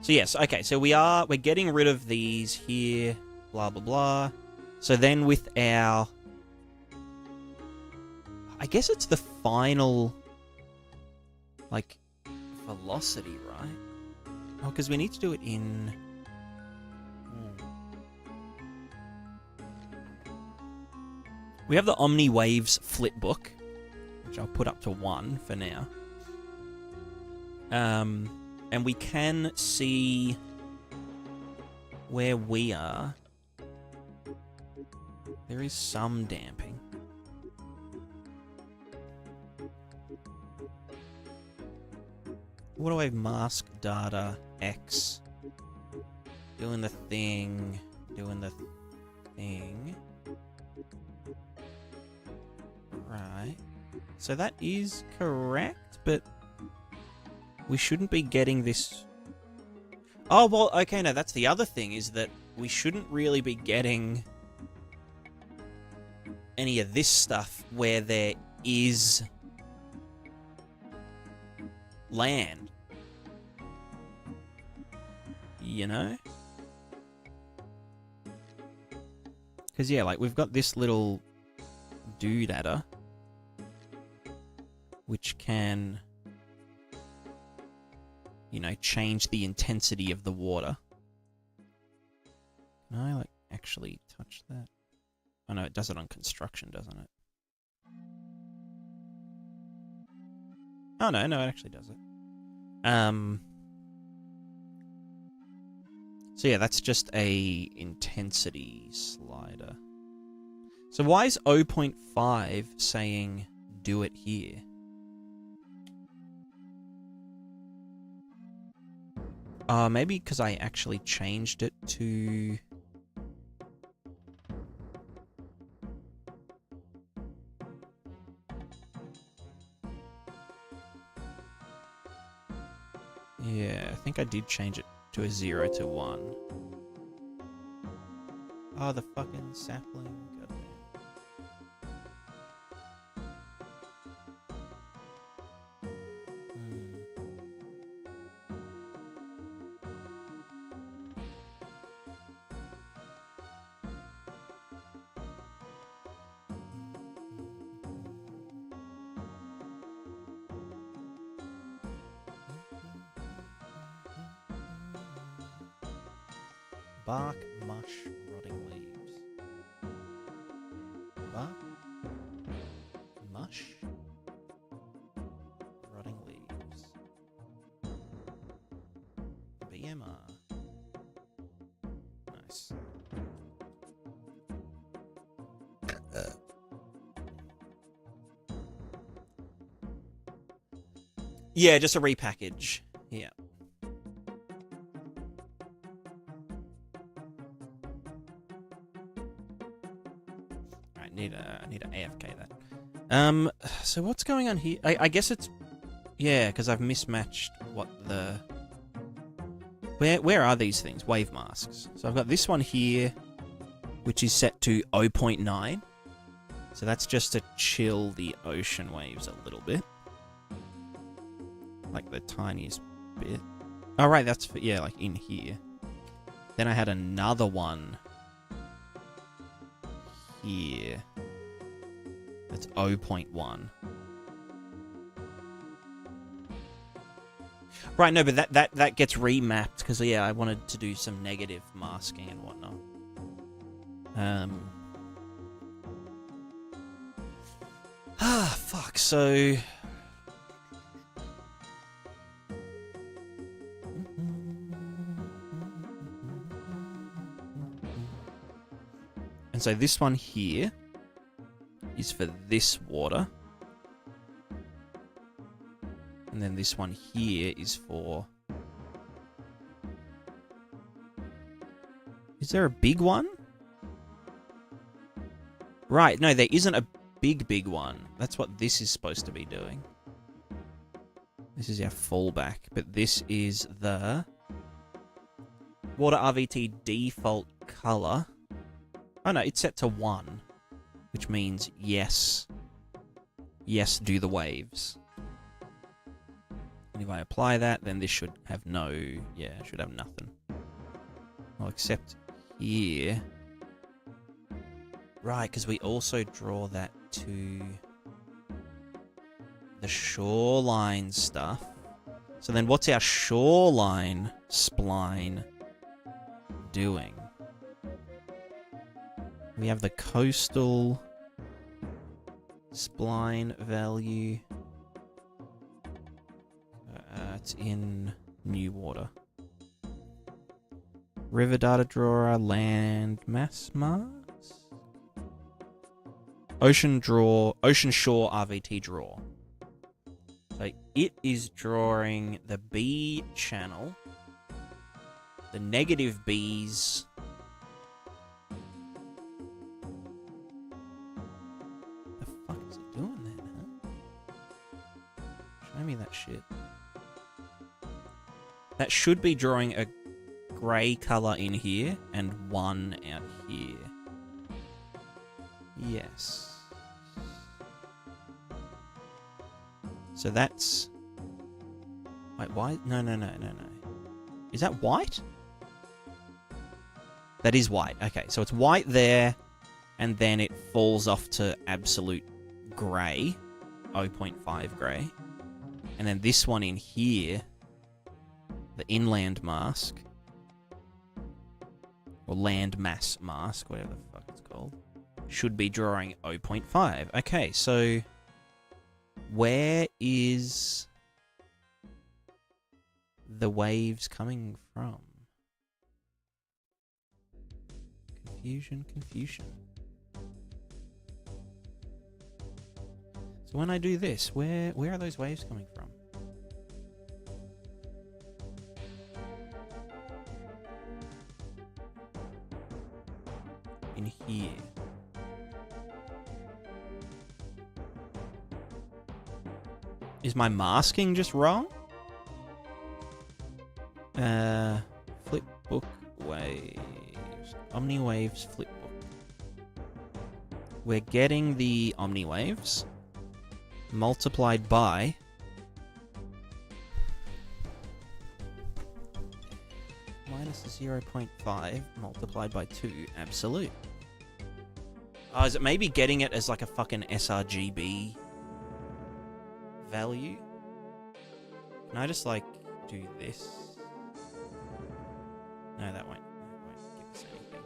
So yes, okay, so we're getting rid of these here, blah blah blah. So then with our, I guess it's the final, like, velocity, right? Oh, because we need to do it in... We have the Omni Waves flipbook, which I'll put up to 1 for now. And we can see where we are. There is some damping. What do I have? Mask data X. Doing the thing. Doing the thing. Right. So that is correct, but we shouldn't be getting this... Oh, well, okay, no, that's the other thing, is that we shouldn't really be getting any of this stuff where there is land. You know? Because, yeah, like, we've got this little doodatter, which can, you know, change the intensity of the water. Can I, like, actually touch that? Oh, no, it does it on construction, doesn't it? Oh, no, it actually does it. So, yeah, that's just a intensity slider. So why is 0.5 saying do it here? Maybe because I actually changed it to... Yeah, I think I did change it to a 0 to 1. Oh, the fucking sapling. Goddamn. Bark, mush, rotting leaves. Bark, mush, rotting leaves. BMR. Nice. Yeah, just a repackage. Yeah. I need to AFK that. So what's going on here? I guess it's... Yeah, because I've mismatched what the... Where are these things? Wave masks. So I've got this one here, which is set to 0.9. So that's just to chill the ocean waves a little bit. Like the tiniest bit. Oh, right, that's for... Yeah, like in here. Then I had another one... here. That's 0.1. Right, no, but that gets remapped because yeah, I wanted to do some negative masking and whatnot. Fuck. So. And so this one here is for this water. And then this one here is for... Is there a big one? Right, no, there isn't a big one. That's what this is supposed to be doing. This is our fallback, but this is the Water RVT default color. Oh no, it's set to 1, which means yes. Yes, do the waves. And if I apply that, then this should have no... Yeah, it should have nothing. Well, except here. Right, because we also draw that to the shoreline stuff. So then what's our shoreline spline doing? We have the coastal spline value. It's in new water. River data drawer, land mass marks. Ocean shore RVT draw. So it is drawing the B channel, the negative B's. The fuck is it doing then, huh? Show me that shit. That should be drawing a grey colour in here and one out here. Yes. So that's... Wait, why? No. Is that white? That is white. Okay, so it's white there, and then it falls off to absolute grey. 0.5 grey. And then this one in here... The inland mask, or land mass mask, whatever the fuck it's called, should be drawing 0.5. Okay, so where is the waves coming from? Confusion. So when I do this, where are those waves coming from? In here. Is my masking just wrong? Flipbook waves. OmniWaves Flipbook. We're getting the OmniWaves multiplied by minus 0.5 multiplied by 2 absolute. Oh, is it maybe getting it as like a fucking sRGB value? Can I just like do this? No, that won't give us anything.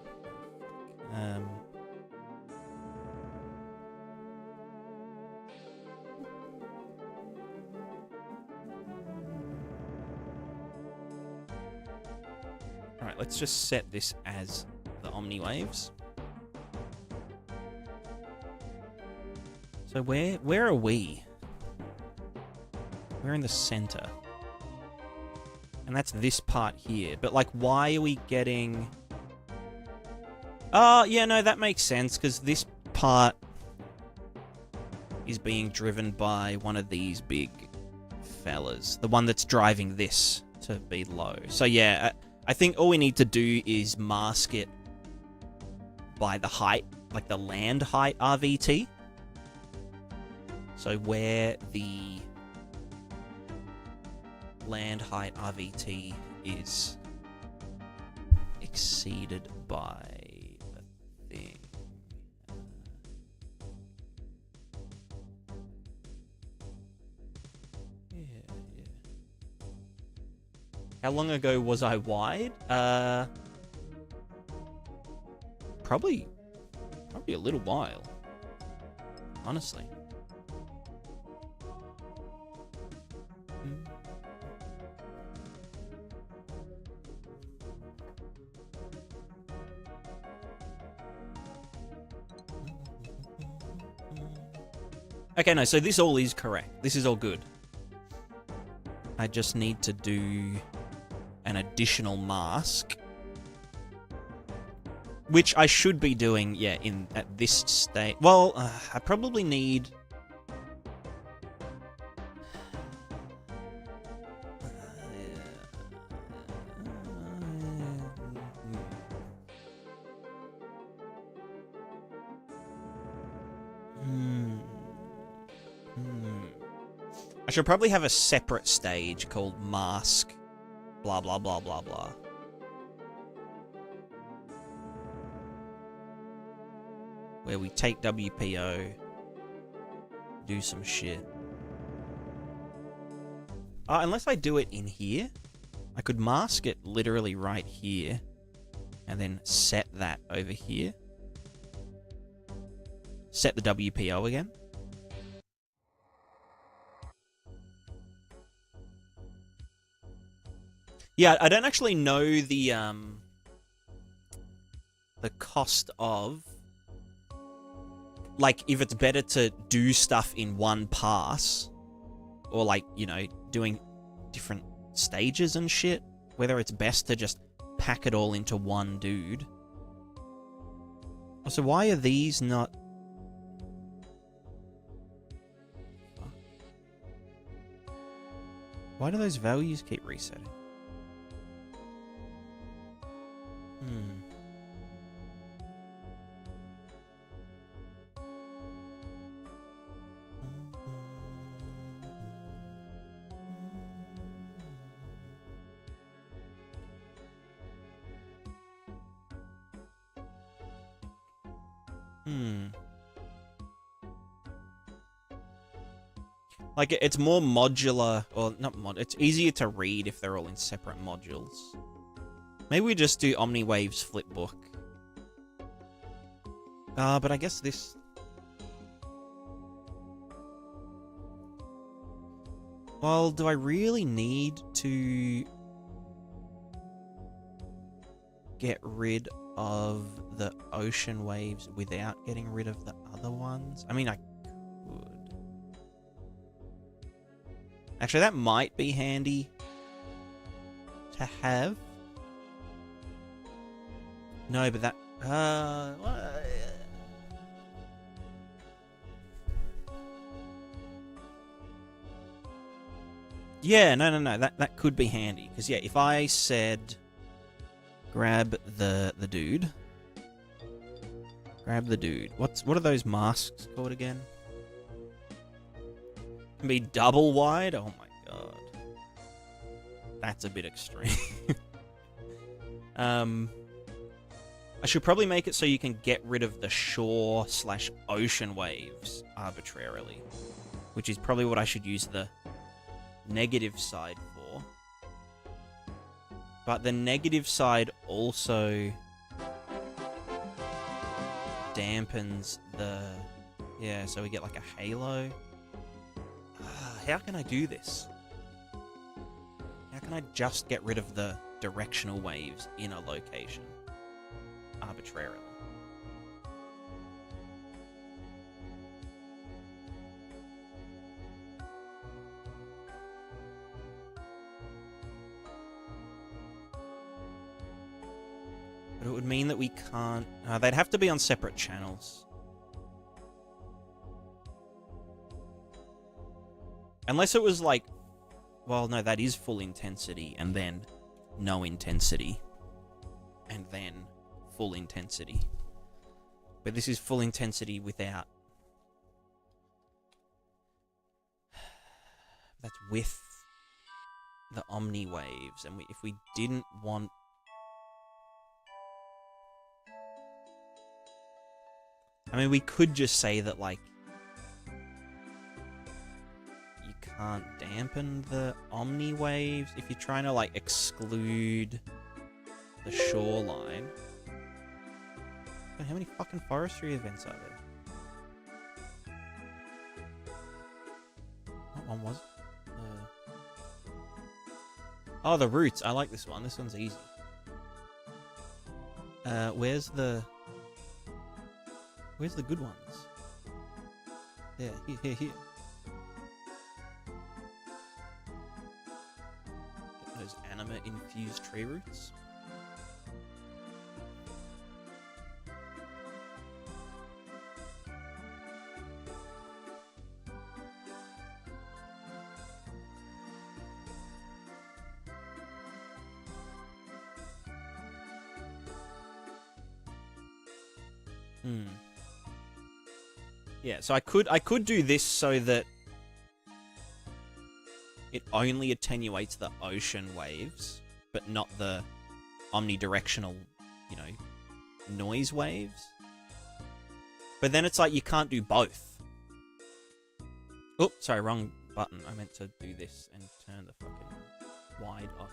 Alright, let's just set this as the OmniWaves. So where are we? We're in the center. And that's this part here. But, like, why are we getting... Oh, yeah, no, that makes sense, because this part is being driven by one of these big fellas. The one that's driving this to be low. So, yeah, I think all we need to do is mask it by the height, like the land height RVT. So where the land height RVT is exceeded by the thing. Yeah. How long ago was I wide? Probably a little while, honestly. Okay, no, so this all is correct. This is all good. I just need to do an additional mask. Which I should be doing, yeah, at this state. Well, I probably need... I should probably have a separate stage called mask, blah, blah, blah, blah, blah. Where we take WPO, do some shit. Unless I do it in here, I could mask it literally right here, and then set that over here. Set the WPO again. Yeah, I don't actually know the cost of, like, if it's better to do stuff in one pass, or, like, you know, doing different stages and shit, whether it's best to just pack it all into one dude. Also, why are these not... Why do those values keep resetting? Like, it's more modular, or not it's easier to read if they're all in separate modules. Maybe we just do OmniWaves Flipbook. But I guess this... Well, do I really need to get rid of the ocean waves without getting rid of the other ones? I mean, I could. Actually, that might be handy to have. No, but that... Yeah, no. That could be handy. Because, yeah, if I said... Grab the dude. Grab the dude. What are those masks called again? Can be double wide? Oh my god. That's a bit extreme. I should probably make it so you can get rid of the shore/ocean waves arbitrarily, which is probably what I should use the negative side for. But the negative side also dampens the... Yeah, so we get like a halo. How can I do this? How can I just get rid of the directional waves in a location arbitrarily? But it would mean that we can't... they'd have to be on separate channels. Unless it was like... Well, no, that is full intensity, and then no intensity. And then full intensity. But this is full intensity without... That's with the Omni waves. And if we didn't want... I mean, we could just say that, like, you can't dampen the Omni waves if you're trying to, like, exclude the shoreline. How many fucking forestry events are there? What one was it? Oh, the roots. I like this one. This one's easy. Where's the good ones? Yeah, here. Get those anima-infused tree roots. Yeah, so I could do this so that it only attenuates the ocean waves, but not the omnidirectional, you know, noise waves. But then it's like you can't do both. Oh, sorry, wrong button. I meant to do this and turn the fucking wide off.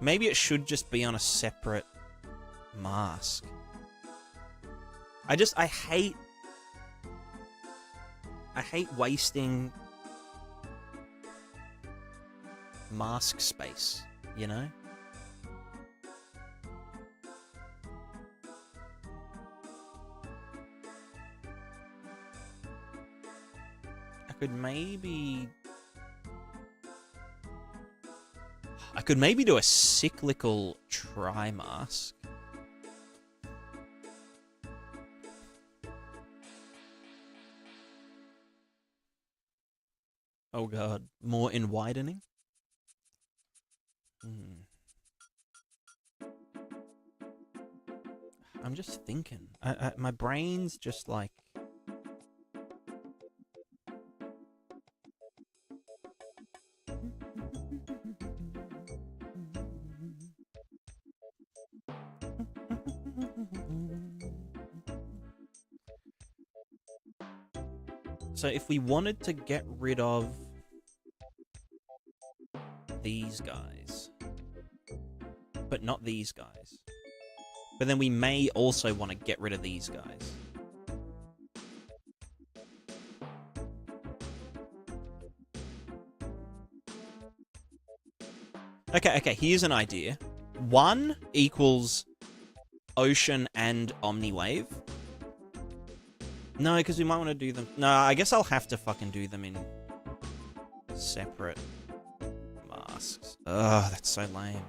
Maybe it should just be on a separate mask. I hate wasting mask space, you know? I could maybe do a cyclical tri-mask. Oh god, more in widening? I'm just thinking. My brain's just like... So if we wanted to get rid of these guys, but not these guys, but then we may also want to get rid of these guys. Okay, here's an idea. 1 equals ocean and omniwave. No, because we might want to do them... No, I guess I'll have to fucking do them in separate masks. Ugh, that's so lame.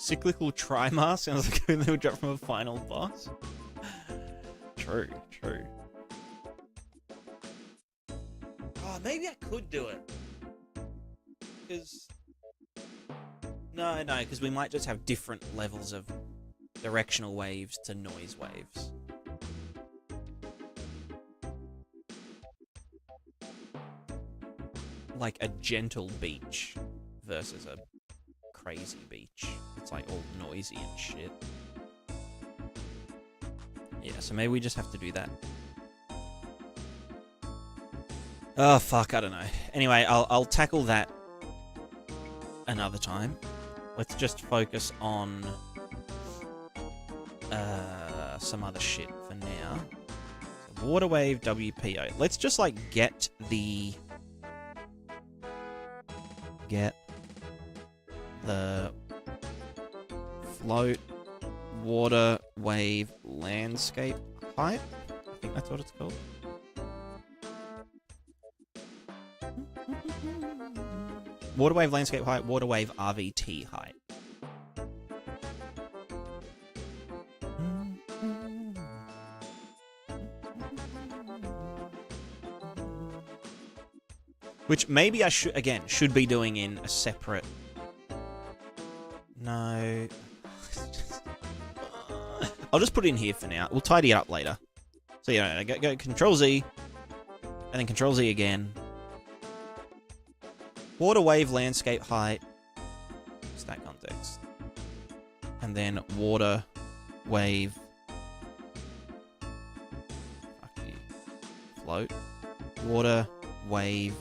Cyclical Trimar sounds like a little drop from a final boss. True, true. Oh, maybe I could do it. Because... No, because we might just have different levels of directional waves to noise waves. Like a gentle beach versus a crazy beach. It's like all noisy and shit. Yeah, so maybe we just have to do that. Oh, fuck, I don't know. Anyway, I'll tackle that another time. Let's just focus on some other shit for now. So water wave WPO. Let's just like get the float water wave landscape height. I think that's what it's called. Water wave landscape height, water wave RVT height. Which maybe I should be doing in a separate... No. I'll just put it in here for now. We'll tidy it up later. So yeah, go Control Z, and then Control Z again. Water wave landscape height, stack context, and then water wave float, water wave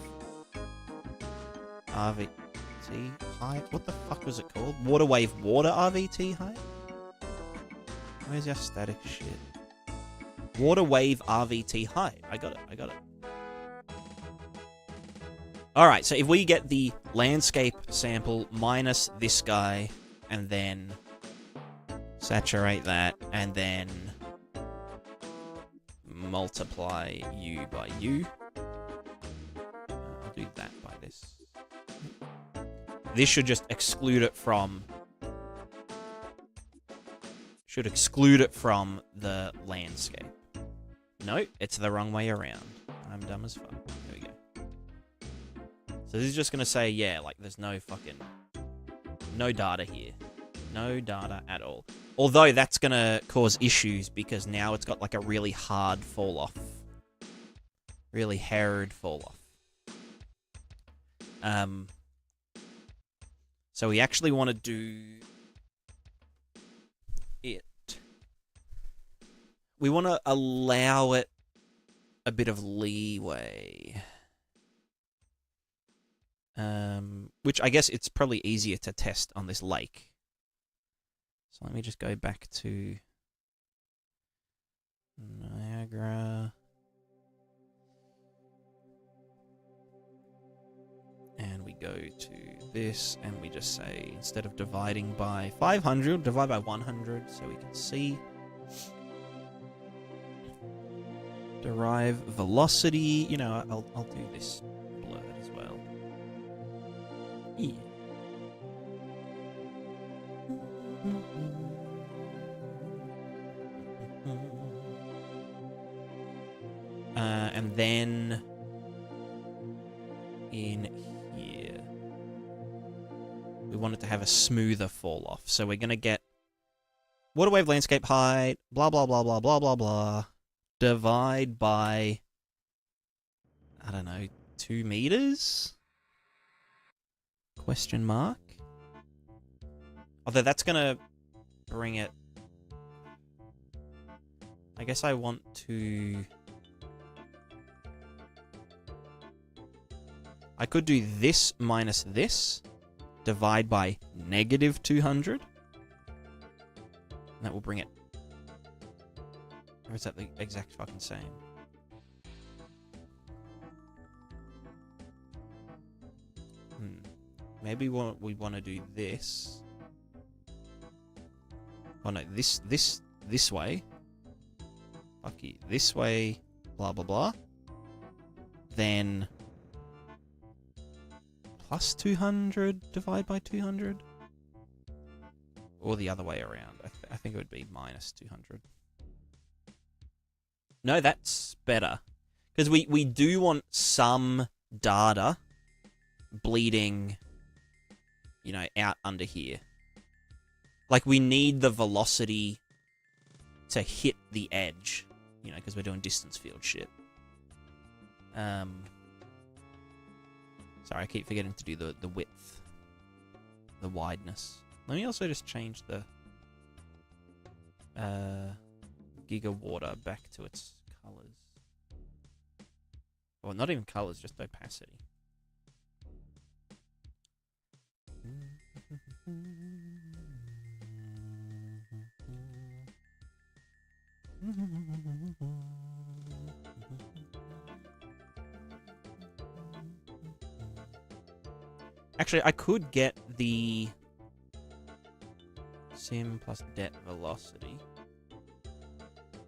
RVT height. What the fuck was it called? Water wave water RVT height. Where's your static shit? Water wave RVT height. I got it. Alright, so if we get the landscape sample minus this guy, and then saturate that, and then multiply U by U. I'll do that by this. This should just exclude it from... Should exclude it from the landscape. No, it's the wrong way around. I'm dumb as fuck. There we go. So this is just going to say, yeah, like, there's no fucking... No data here. No data at all. Although that's going to cause issues because now it's got, like, a really hard fall-off. Really hard fall-off. So we actually want to do... it. We want to allow it a bit of leeway. Which I guess it's probably easier to test on this lake. So let me just go back to Niagara. And we go to this, and we just say, instead of dividing by 500, divide by 100, so we can see. Derive velocity. You know, I'll do this blurred as well. Yeah. And then in here, we want it to have a smoother fall off. So we're going to get water wave landscape height, blah, blah, blah, blah, blah, blah, blah, divide by, I don't know, 2 meters? Question mark? Although that's going to bring it... I guess I want to... I could do this minus this, divide by negative 200. And that will bring it... Or is that the exact fucking same? Maybe we want to do this. Oh no, this way. Fuck you. This way, blah, blah, blah. Then... plus 200, divide by 200. Or the other way around. I think it would be minus 200. No, that's better. Because we do want some data bleeding, you know, out under here. Like, we need the velocity to hit the edge, you know, because we're doing distance field shit. Sorry, I keep forgetting to do the width. The wideness. Let me also just change the Giga Water back to its colors. Well, not even colors, just opacity. Actually, I could get the sim plus det velocity.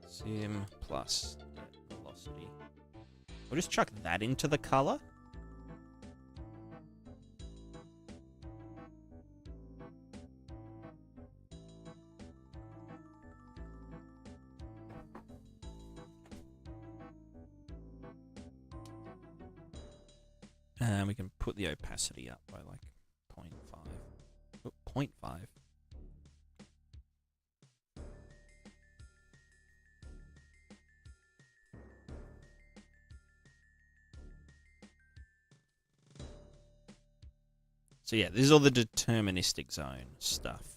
Sim plus det velocity. We'll just chuck that into the color. And we can put the opacity up by like 0.5. Oh, 0.5. So yeah, this is all the deterministic zone stuff.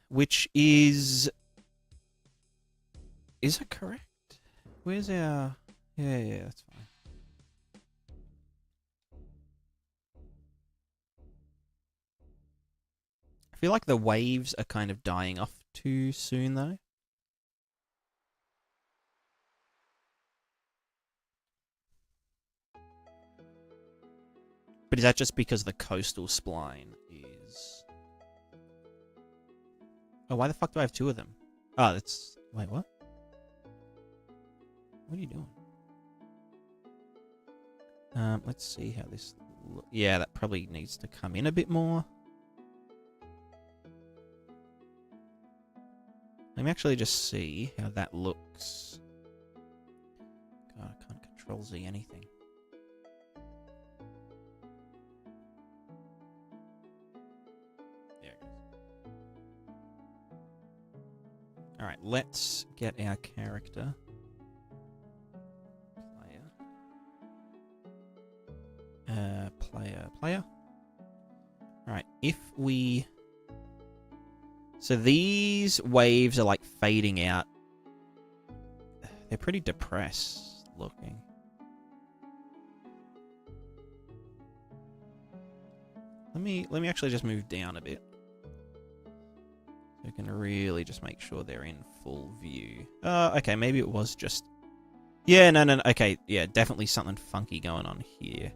Which is... Is it correct? Where's our... Yeah, that's fine. I feel like the waves are kind of dying off too soon, though. But is that just because the coastal spline is... Oh, why the fuck do I have two of them? Oh, that's... Wait, what? What are you doing? Let's see how this... Yeah, that probably needs to come in a bit more. Let me actually just see how that looks. God, I can't control Z anything. There it goes. Alright, let's get our character. Player. Alright, if we... So these waves are like fading out. They're pretty depressed looking. Let me actually just move down a bit. So we can really just make sure they're in full view. Okay, maybe it was just... Yeah, no, okay, yeah, definitely something funky going on here.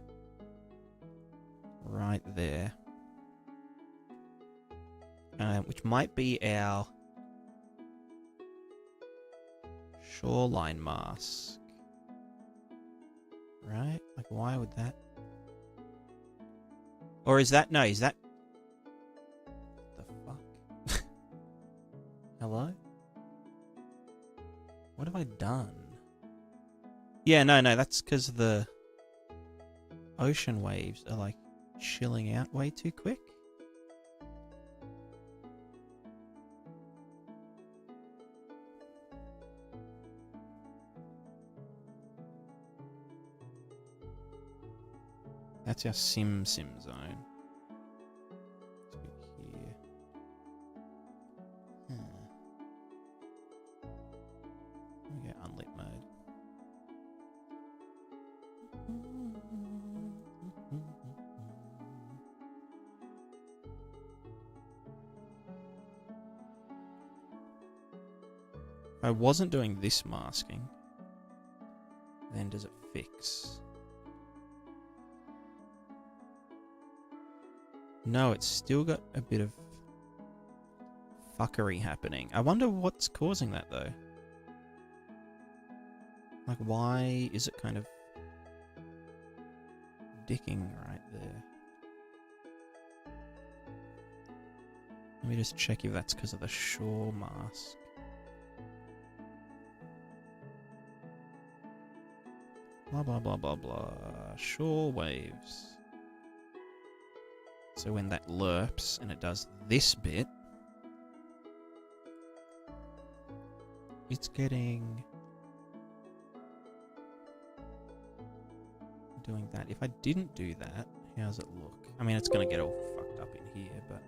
Right there. Which might be our shoreline mask. Right? Like, why would that... Or is that... No, is that... The fuck? Hello? What have I done? Yeah, no, that's because the ocean waves are, like, chilling out way too quick. That's our sim zone. Let's go here. Let me go unlit mode. If I wasn't doing this masking, then does it fix? No, it's still got a bit of fuckery happening. I wonder what's causing that, though. Like, why is it kind of dicking right there? Let me just check if that's because of the shore mask. Blah, blah, blah, blah, blah. Shore waves. So when that lerps and it does this bit, it's getting... doing that. If I didn't do that, how does it look? I mean, it's going to get all fucked up in here, but...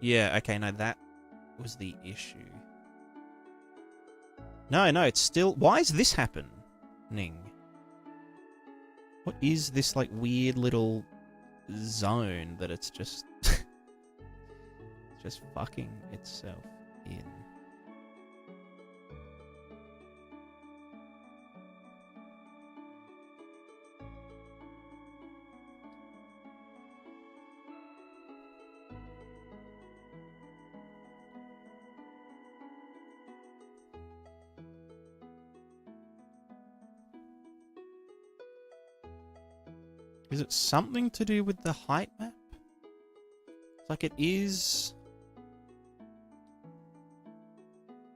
Yeah, okay, no, that was the issue. No, it's still... Why is this happening? What is this, like, weird little zone that it's just... just fucking itself in? Is it something to do with the height map? It's like it is...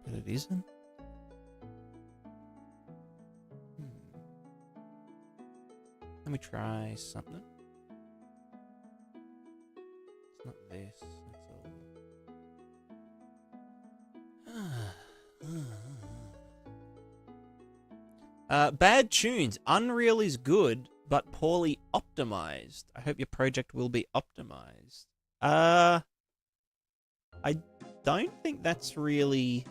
But it isn't? Let me try something. It's not this, that's all. Bad tunes. Unreal is good, but poorly optimized. I hope your project will be optimized. I don't think that's really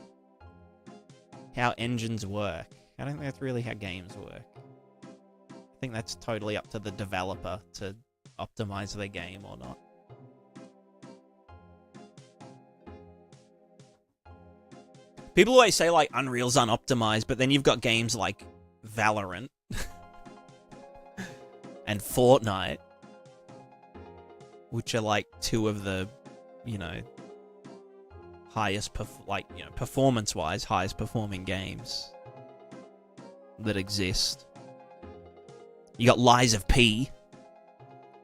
how engines work. I don't think that's really how games work. I think that's totally up to the developer to optimize their game or not. People always say, like, Unreal's unoptimized, but then you've got games like Valorant and Fortnite, which are like two of the, you know, highest, performance-wise, highest performing games that exist. You got Lies of P.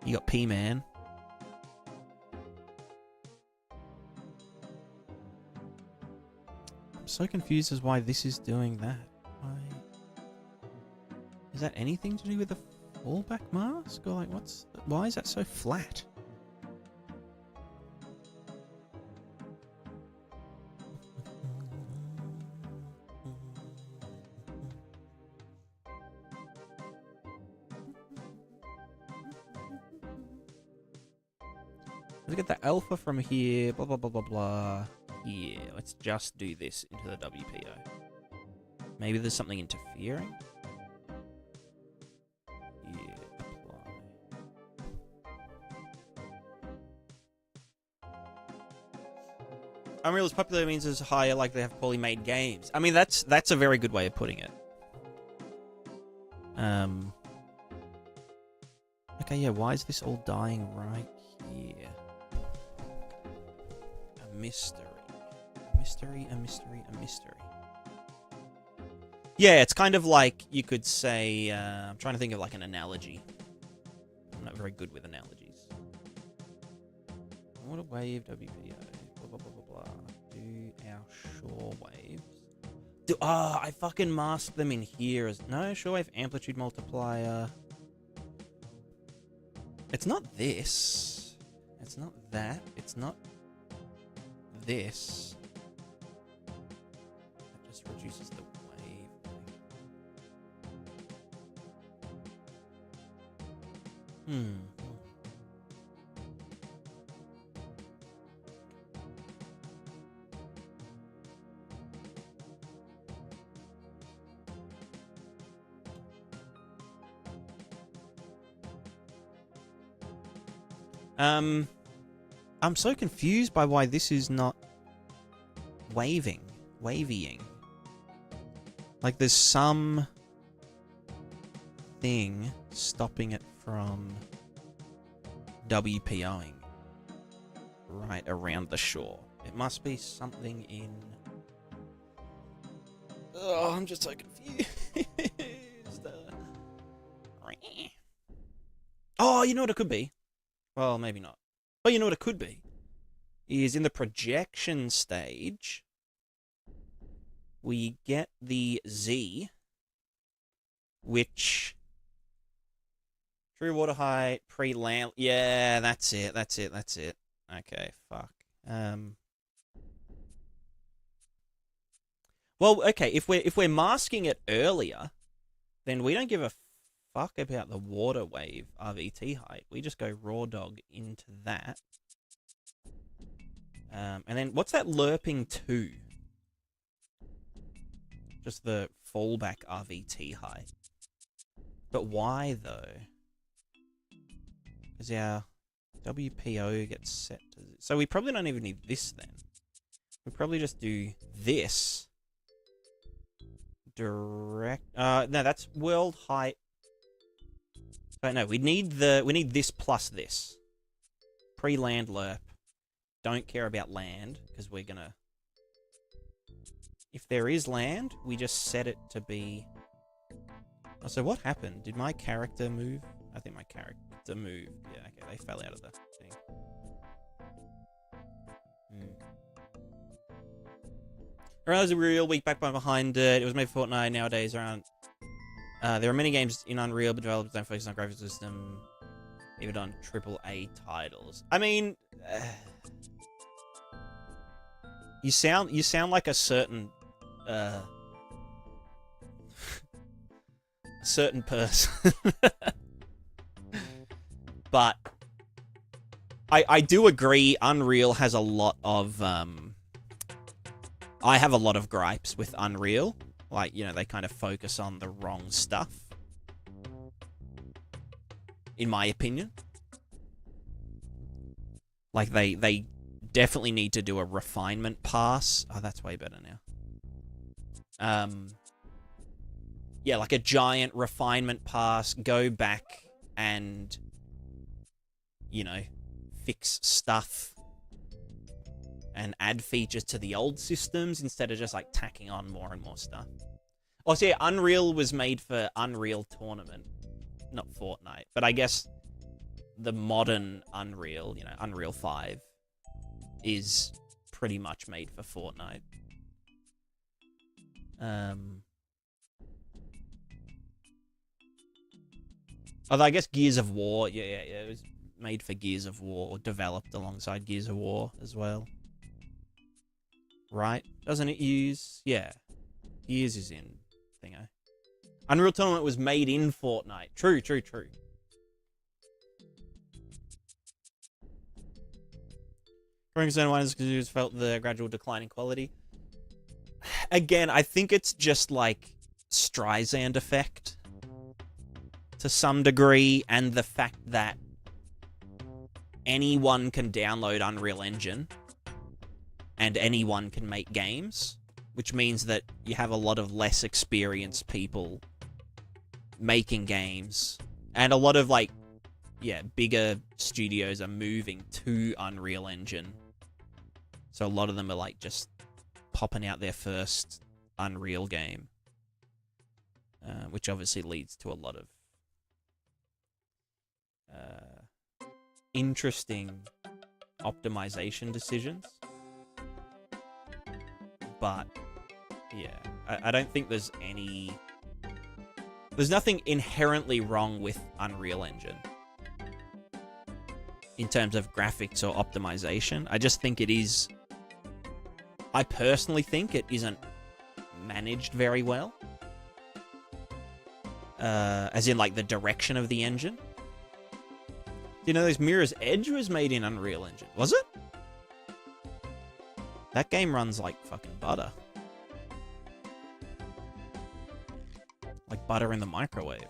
You got P-Man. I'm so confused as why this is doing that. Why? Is that anything to do with the fallback mask? Or like, why is that so flat? Let's get the alpha from here, blah, blah, blah, blah, blah. Yeah, let's just do this into the WPO. Maybe there's something interfering? Yeah, apply. Unreal is popular means it's higher, like they have poorly made games. I mean, that's a very good way of putting it. Okay, yeah, why is this all dying right here? A mystery. A mystery, a mystery, a mystery. Yeah, it's kind of like you could say... I'm trying to think of like an analogy. I'm not very good with analogies. Water wave, WPO, blah, blah, blah, blah, blah. Do our shore waves. I fucking masked them in here as... No, shore wave amplitude multiplier. It's not this. It's not that. It's not this. That just reduces the wave thing. I'm so confused by why this is not wavying. Like there's some thing stopping it from WPOing right around the shore. It must be something in... Oh, I'm just so confused. Oh, you know what it could be? Well, maybe not. But you know what it could be? Is in the projection stage, we get the Z, which... True water height, pre-land... Yeah, that's it. Okay, fuck. Well, okay, if we're masking it earlier, then we don't give a fuck about the water wave RVT height. We just go raw dog into that. And then what's that lerping to? Just the fallback RVT height. But why though? Because our WPO gets set to... So we probably don't even need this then. We probably just do this. Direct... no, that's world height. But no, we need this plus this. Pre-land lerp. Don't care about land, because we're gonna... If there is land, we just set it to be... Oh, so what happened? Did my character move? I think my character moved. Yeah, okay, they fell out of the thing. Alright, it was a real week back behind it. It was made for Fortnite. Nowadays, around... there are many games in Unreal, but developers don't focus on graphics system, even on AAA titles. I mean... You sound like a certain... a certain person. But... I do agree Unreal has a lot of... I have a lot of gripes with Unreal. Like, you know, they kind of focus on the wrong stuff. In my opinion. Like, they definitely need to do a refinement pass. Oh, that's way better now. Yeah, like a giant refinement pass. Go back and, you know, fix stuff. And add features to the old systems instead of just, like, tacking on more and more stuff. Also, yeah, Unreal was made for Unreal Tournament, not Fortnite. But I guess the modern Unreal, you know, Unreal 5, is pretty much made for Fortnite. Although I guess Gears of War, yeah, it was made for Gears of War, or developed alongside Gears of War as well. Right? Doesn't it use... Yeah. Gears is in thingo. Unreal Tournament was made in Fortnite. True. Growing concern why users felt the gradual decline in quality. Again, I think it's just like Streisand effect to some degree, and the fact that anyone can download Unreal Engine and anyone can make games, which means that you have a lot of less experienced people making games, and a lot of, like, yeah, bigger studios are moving to Unreal Engine. So a lot of them are, like, just popping out their first Unreal game, which obviously leads to a lot of interesting optimization decisions. But, yeah, I don't think there's nothing inherently wrong with Unreal Engine in terms of graphics or optimization. I just think I personally think it isn't managed very well. As in, like, the direction of the engine. Do you know those Mirror's Edge was made in Unreal Engine? Was it? That game runs like fucking butter. Like butter in the microwave.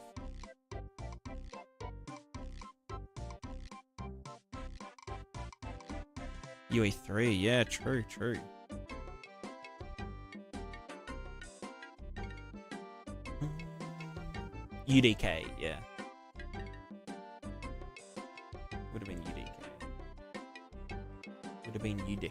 UE3, yeah, true. UDK, yeah. Would have been UDK. Would have been UDIC.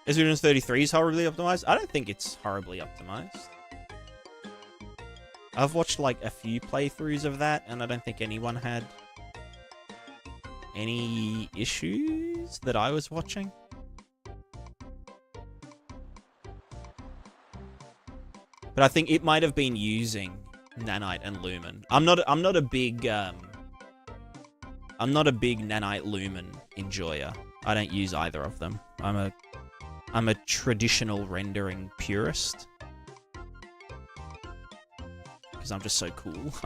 Is Windows 33 horribly optimized? I don't think it's horribly optimized. I've watched like a few playthroughs of that, and I don't think anyone had any issues that I was watching. But I think it might have been using Nanite and Lumen. I'm not a big Nanite Lumen enjoyer. I don't use either of them. I'm a traditional rendering purist. Because I'm just so cool. Let's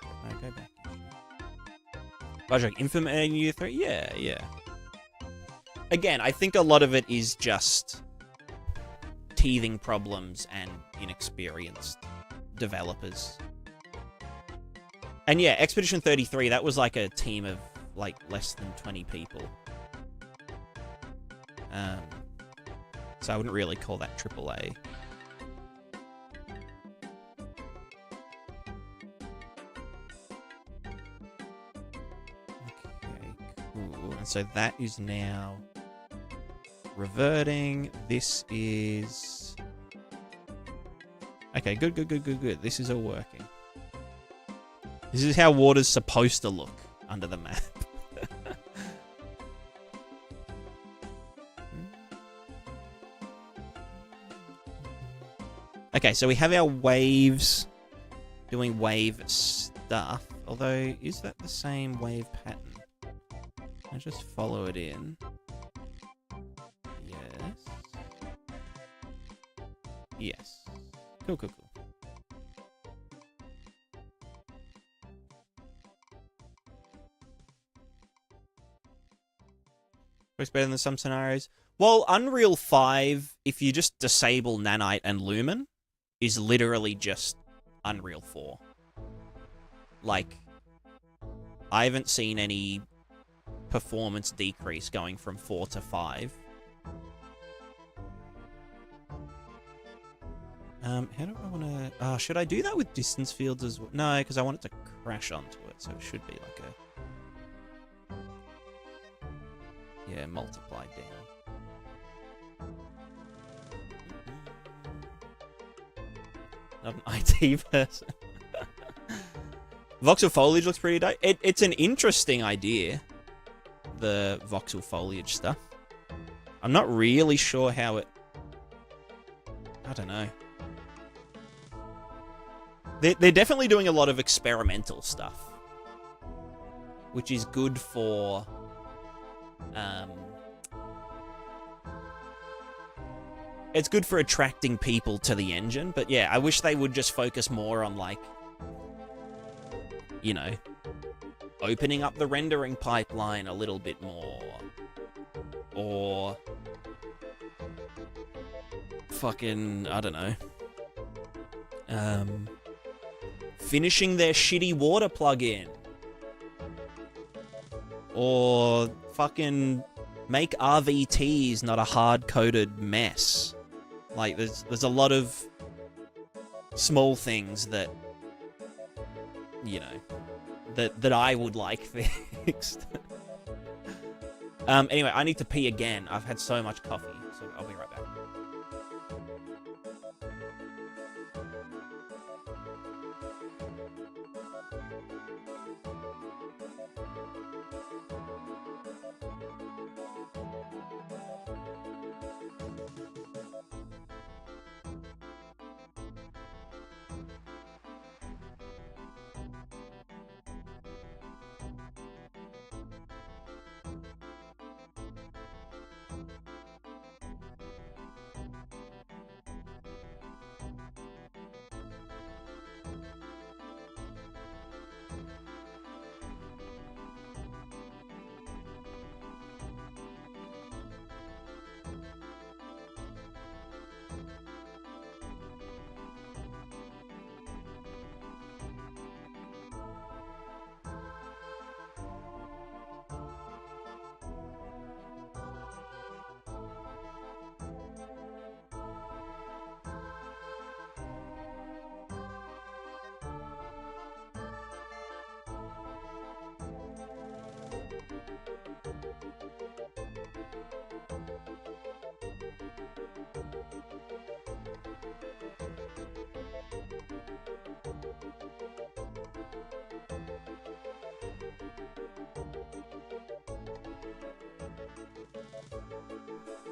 go back. Project Implementing Year 3? Yeah. Again, I think a lot of it is just teething problems and inexperienced developers. And yeah, Expedition 33, that was like a team of like less than 20 people. So I wouldn't really call that AAA. Okay, cool. And so that is now reverting. This is... Okay, good. This is all working. This is how water's supposed to look under the map. Okay, so we have our waves doing wave stuff. Although, is that the same wave pattern? I just follow it in. Yes. Cool. Works better than some scenarios. Well, Unreal 5, if you just disable Nanite and Lumen, is literally just Unreal 4. Like, I haven't seen any performance decrease going from 4 to 5. How do I want to... should I do that with distance fields as well? No, because I want it to crash onto it, so it should be like a... Yeah, multiplied down. Not an IT person. Voxel foliage looks pretty dope. It's an interesting idea, the voxel foliage stuff. I'm not really sure how it... I don't know. They're definitely doing a lot of experimental stuff, which is good for it's good for attracting people to the engine. But yeah, I wish they would just focus more on, like, you know, opening up the rendering pipeline a little bit more, or fucking, I don't know, finishing their shitty water plugin. Or fucking make RVTs not a hard-coded mess. Like, there's a lot of small things that, you know, that I would like fixed. Anyway, I need to pee again. I've had so much coffee, so I'll be right back.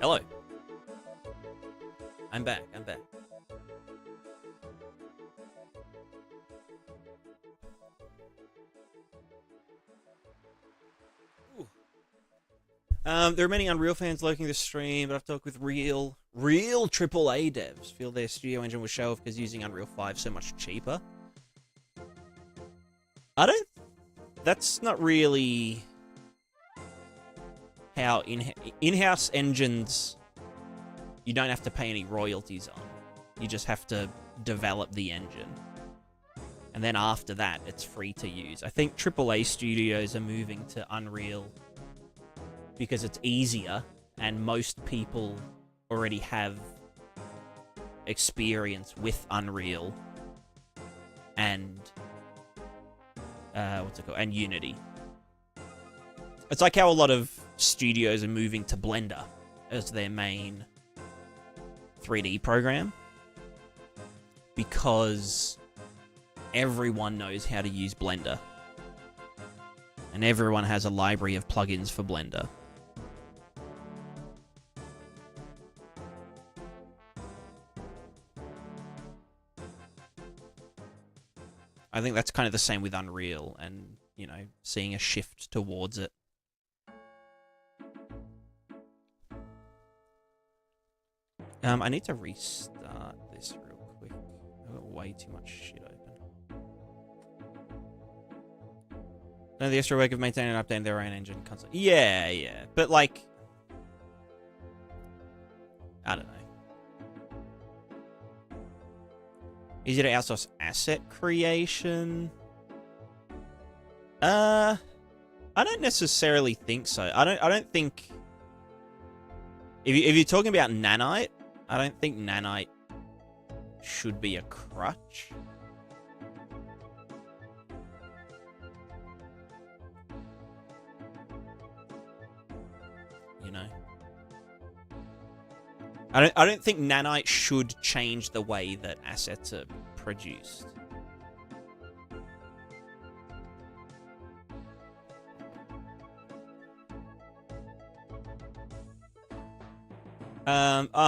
Hello. I'm back. I'm back. There are many Unreal fans lurking the stream, but I've talked with real AAA devs. Feel their studio engine was show off because using Unreal 5 so much cheaper. That's not really how in-house engines, you don't have to pay any royalties on. You just have to develop the engine. And then after that, it's free to use. I think AAA studios are moving to Unreal because it's easier, and most people already have experience with Unreal and and Unity. It's like how a lot of studios are moving to Blender as their main 3D program, because everyone knows how to use Blender and everyone has a library of plugins for Blender. I think that's kind of the same with Unreal and, you know, seeing a shift towards it. I need to restart this real quick. I've got way too much shit open. The extra work of maintaining and updating their own engine console. Yeah. But, like, I don't know. Easy to outsource asset creation? I don't necessarily think so. I don't think... If you're talking about Nanite, I don't think Nanite should be a crutch. You know? I don't think Nanite should change the way that assets are produced.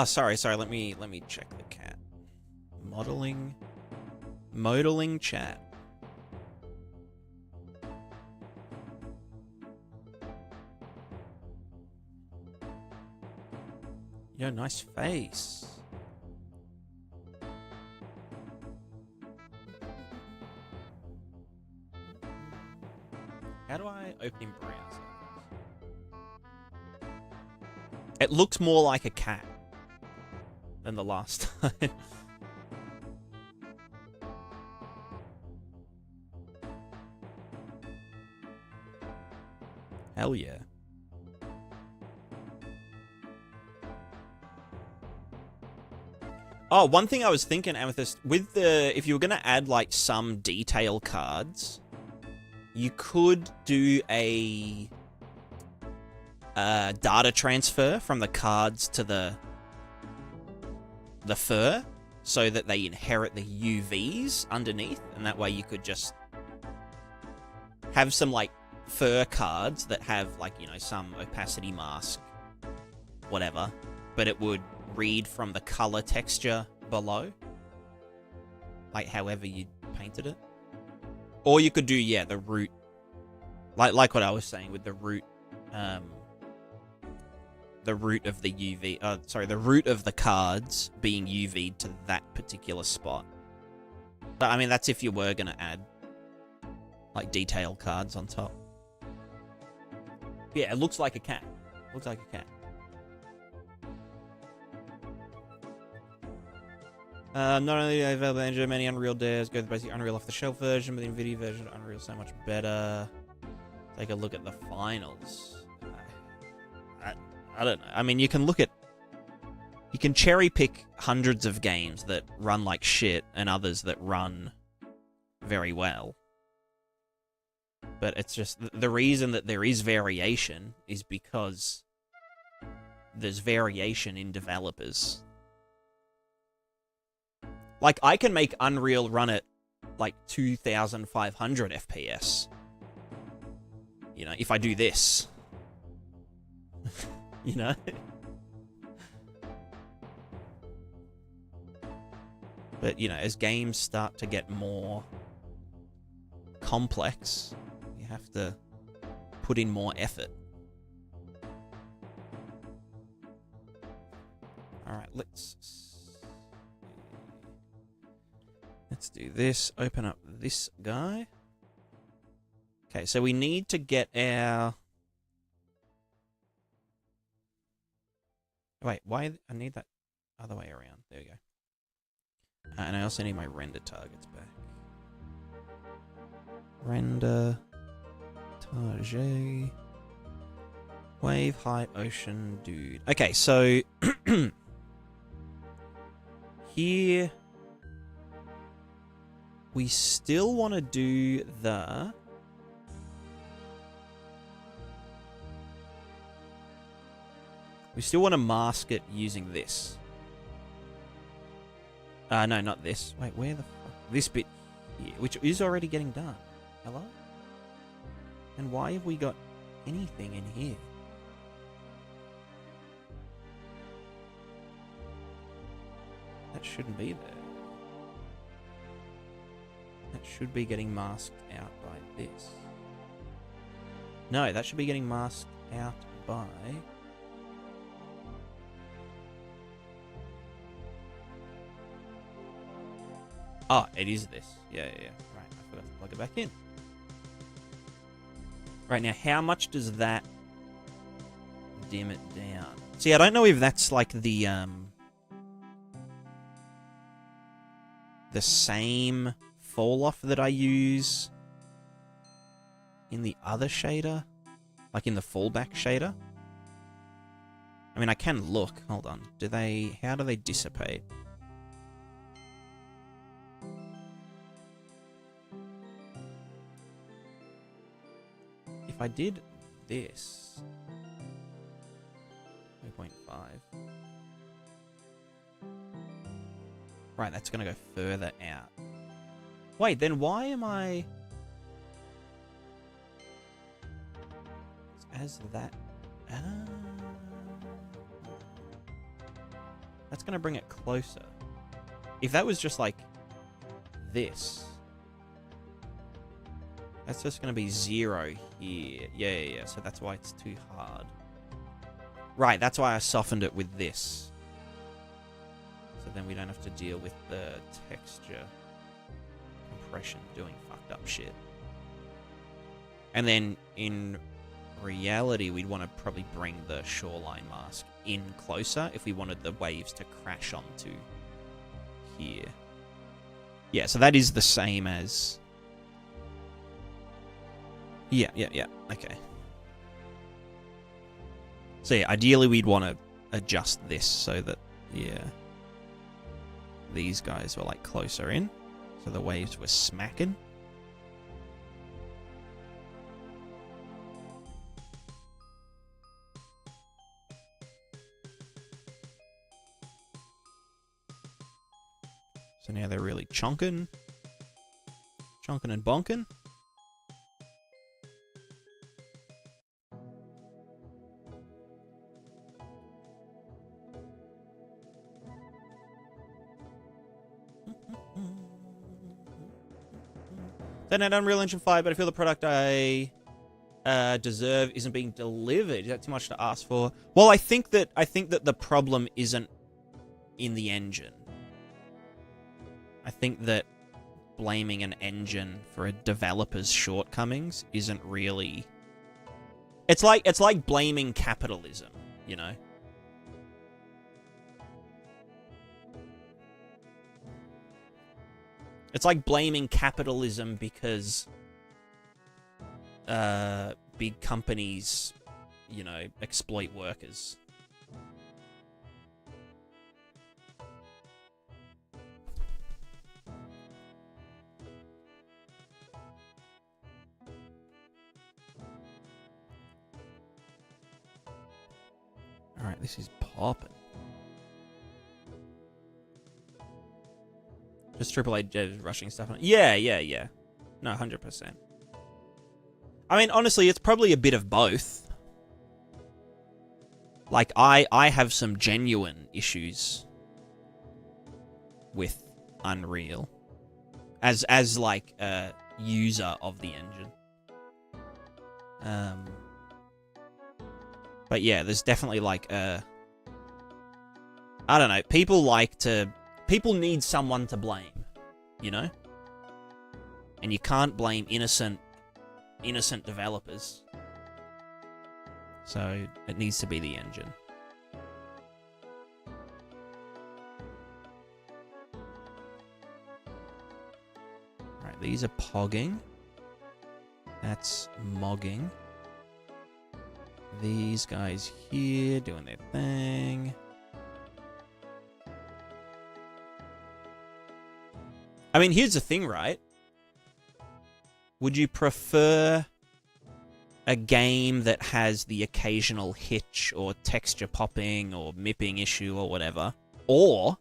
Sorry. Let me check the cat. Modeling chat. Yo, nice face. How do I open in browser? It looks more like a cat than the last time. Hell yeah. Oh, one thing I was thinking, Amethyst, with the... If you were going to add, like, some detail cards, you could do a... data transfer from the cards to the fur, so that they inherit the UVs underneath, and that way you could just have some, like, fur cards that have, like, you know, some opacity mask, whatever, but it would read from the color texture below, like however you painted it. Or you could do, yeah, the root, like what I was saying with the root of the UV, the root of the cards being UV'd to that particular spot. But I mean, that's if you were gonna add like detail cards on top. Yeah, it looks like a cat. Looks like a cat. Not only available in many Unreal devs go the basic Unreal off-the-shelf version, but the NVIDIA version of Unreal is so much better. Take a look at the finals. I don't know. I mean, you can look at... You can cherry-pick hundreds of games that run like shit and others that run very well. But it's just the reason that there is variation is because there's variation in developers. Like, I can make Unreal run at, like, 2,500 FPS. You know, if I do this. You know? But, you know, as games start to get more complex, you have to put in more effort. Alright, let's do this. Open up this guy. Okay, so we need to get our... Wait, why? I need that other way around. There we go. And I also need my render targets back. Render... Target... Wave, height, ocean, dude. Okay, so... Here... We still want to do the... We still want to mask it using this. No, not this. Wait, where the fuck? This bit here, which is already getting done. Hello? And why have we got anything in here? That shouldn't be there. That should be getting masked out by this. No, that should be getting masked out by... Oh, it is this. Yeah. Right, I forgot to plug it back in. Right, now, how much does that dim it down? See, I don't know if that's like the same falloff that I use in the other shader. Like in the fallback shader. I mean, I can look. Hold on. How do they dissipate? If I did this, 0.5. Right, that's going to go further out. Wait, then why am I... As that... That's going to bring it closer. If that was just like this... That's just going to be 0 here. Yeah. So that's why it's too hard. Right, that's why I softened it with this. So then we don't have to deal with the texture compression doing fucked up shit. And then in reality, we'd want to probably bring the shoreline mask in closer if we wanted the waves to crash onto here. Yeah, so that is the same as... Yeah. Okay. So yeah, ideally we'd want to adjust this so that, yeah, these guys were like closer in, so the waves were smacking. So now they're really chonking and bonking. Then at Unreal Engine 5, but I feel the product I deserve isn't being delivered. Is that too much to ask for? Well, I think that the problem isn't in the engine. I think that blaming an engine for a developer's shortcomings isn't really... It's like blaming capitalism, you know? It's like blaming capitalism because big companies, you know, exploit workers. Alright, this is popping. Just AAA rushing stuff. Yeah. No, 100%. I mean, honestly, it's probably a bit of both. Like, I have some genuine issues with Unreal as like a user of the engine. But yeah, there's definitely like I don't know, people need someone to blame, you know? And you can't blame innocent developers. So it needs to be the engine. Right, these are pogging. That's mogging. These guys here doing their thing. I mean, here's the thing, right? Would you prefer a game that has the occasional hitch or texture popping or mipping issue or whatever, or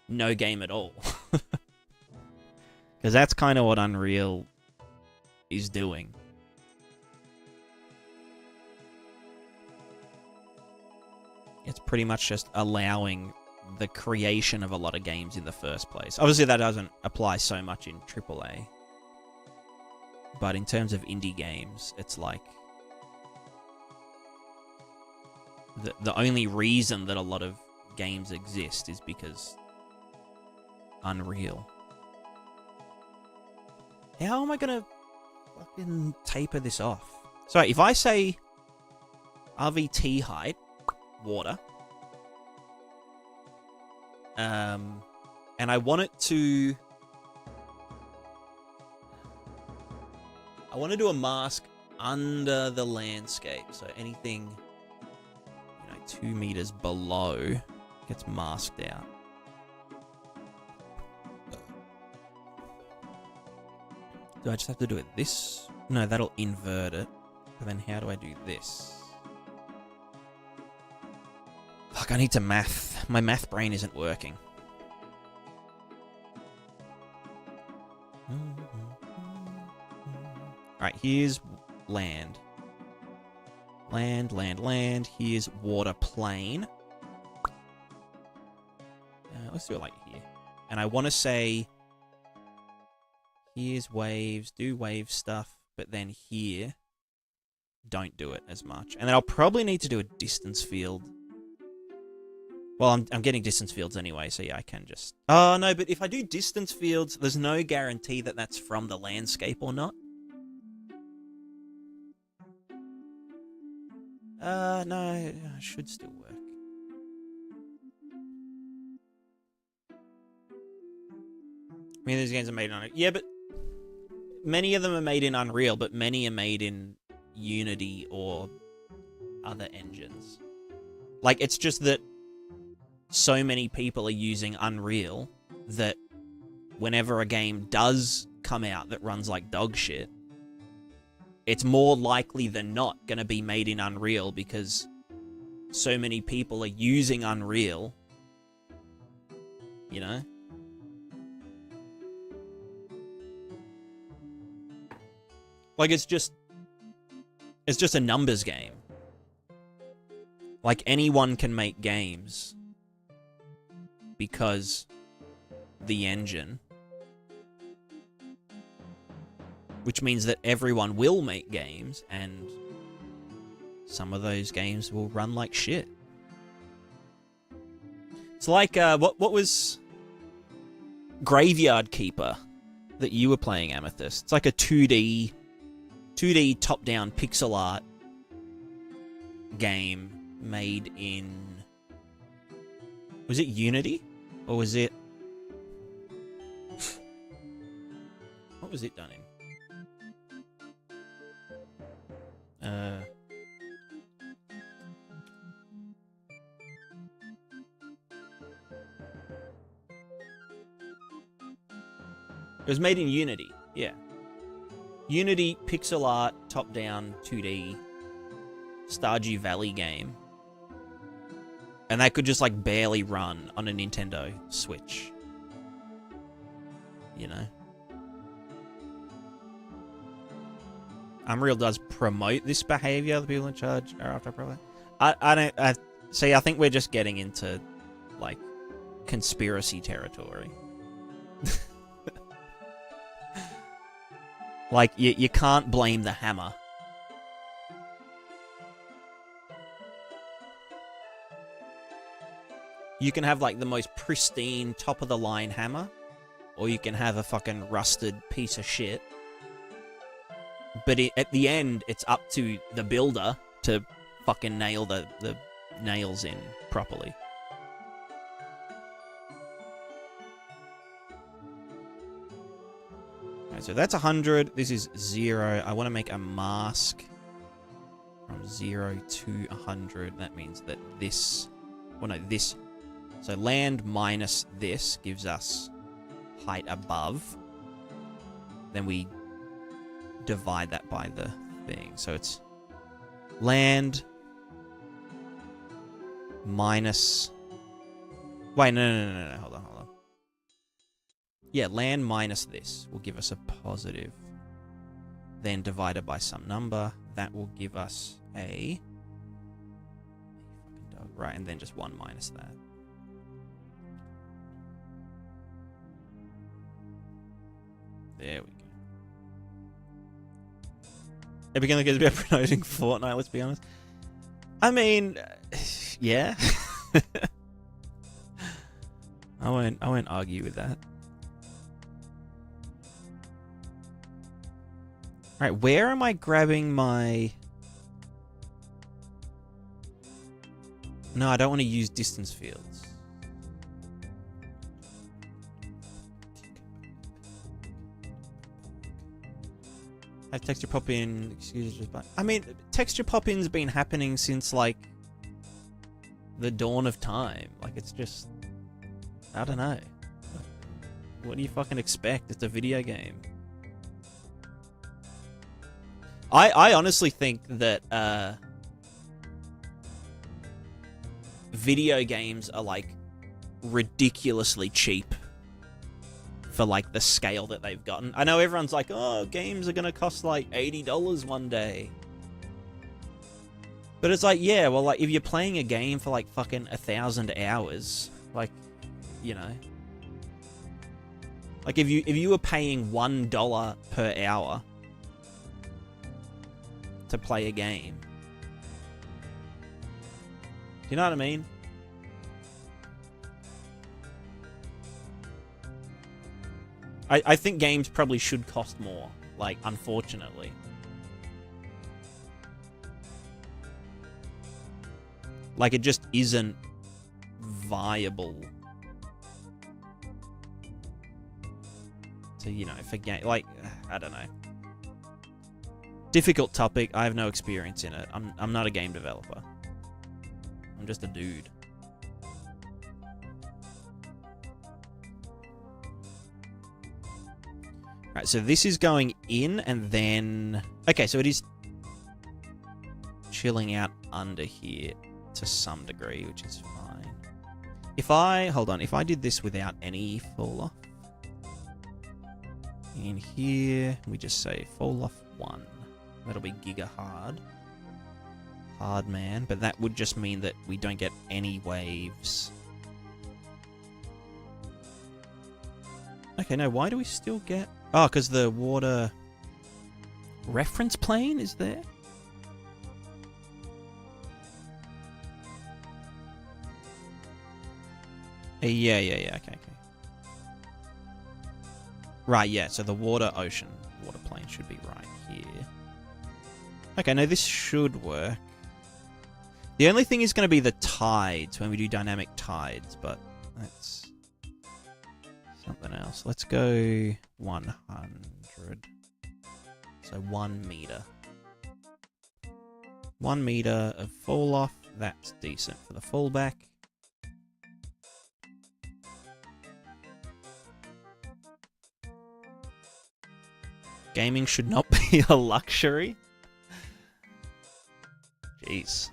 no game at all? Because that's kind of what Unreal is doing. It's pretty much just allowing the creation of a lot of games in the first place. Obviously, that doesn't apply so much in AAA. But in terms of indie games, it's like the only reason that a lot of games exist is because Unreal. How am I gonna fucking taper this off? So if I say RVT height, water, and I want it to... I want to do a mask under the landscape, so anything, 2 meters below gets masked out. Do I just have to do it this? No, that'll invert it. But then how do I do this? Fuck, I need to math. My math brain isn't working. Alright, here's land. Land. Here's water plane. Let's do it like here. And I want to say... Here's waves. Do wave stuff. But then here... Don't do it as much. And then I'll probably need to do a distance field. Well, I'm getting distance fields anyway, so yeah, I can just... Oh, no, but if I do distance fields, there's no guarantee that that's from the landscape or not. No, it should still work. I mean, these games are made on it. Yeah, but many of them are made in Unreal, but many are made in Unity or other engines. Like, it's just that so many people are using Unreal that whenever a game does come out that runs like dog shit, it's more likely than not going to be made in Unreal because so many people are using Unreal, you know? Like, it's just a numbers game. Like, anyone can make games because the engine, which means that everyone will make games, and some of those games will run like shit. It's like, what was Graveyard Keeper that you were playing, Amethyst? It's like a 2D top-down pixel art game made in... Was it Unity? Or was it... What was it done in? It was made in Unity, yeah. Unity pixel art, top-down, 2D, Stardew Valley game. And that could just, like, barely run on a Nintendo Switch. You know? Unreal does promote this behavior. The people in charge are after probably. I think we're just getting into, like, conspiracy territory. Like, you can't blame the hammer. You can have, like, the most pristine, top-of-the-line hammer, or you can have a fucking rusted piece of shit. But at the end, it's up to the builder to fucking nail the nails in properly. Alright, so that's 100. This is 0. I want to make a mask from 0 to 100. That means that this... Well, no, this... So land minus this gives us height above. Then we divide that by the thing. So it's land minus... Wait, no. Hold on. Yeah, land minus this will give us a positive. Then divided by some number. That will give us a... Right, and then just 1 minus that. There we go. It began to get a bit promoting Fortnite, let's be honest. I mean, yeah. I won't argue with that. Alright, where am I grabbing my... No, I don't want to use distance fields. Have texture pop in, excuses, but I mean, texture pop in's been happening since like the dawn of time. Like, it's just, I don't know. What do you fucking expect? It's a video game. I honestly think that video games are like ridiculously cheap for like the scale that they've gotten. I know everyone's like, oh, games are gonna cost like $80 one day. But it's like, yeah, well, like if you're playing a game for like fucking 1,000 hours, like, you know, like if you were paying $1 per hour to play a game, do you know what I mean? I think games probably should cost more, like, unfortunately. Like, it just isn't viable to, you know, for game, like, I don't know. Difficult topic. I have no experience in it. I'm not a game developer. I'm just a dude. Right, so this is going in, and then... Okay, so it is chilling out under here to some degree, which is fine. If I... Hold on, if I did this without any falloff... In here, we just say falloff 1. That'll be giga hard. Hard man, but that would just mean that we don't get any waves. Okay, no, why do we still get... Oh, because the water reference plane is there? Yeah, okay. Right, yeah, so the water plane should be right here. Okay, no, this should work. The only thing is going to be the tides when we do dynamic tides, but that's something else. Let's go 100. So 1 meter. 1 meter of fall off. That's decent for the fallback. Gaming should not be a luxury. Jeez.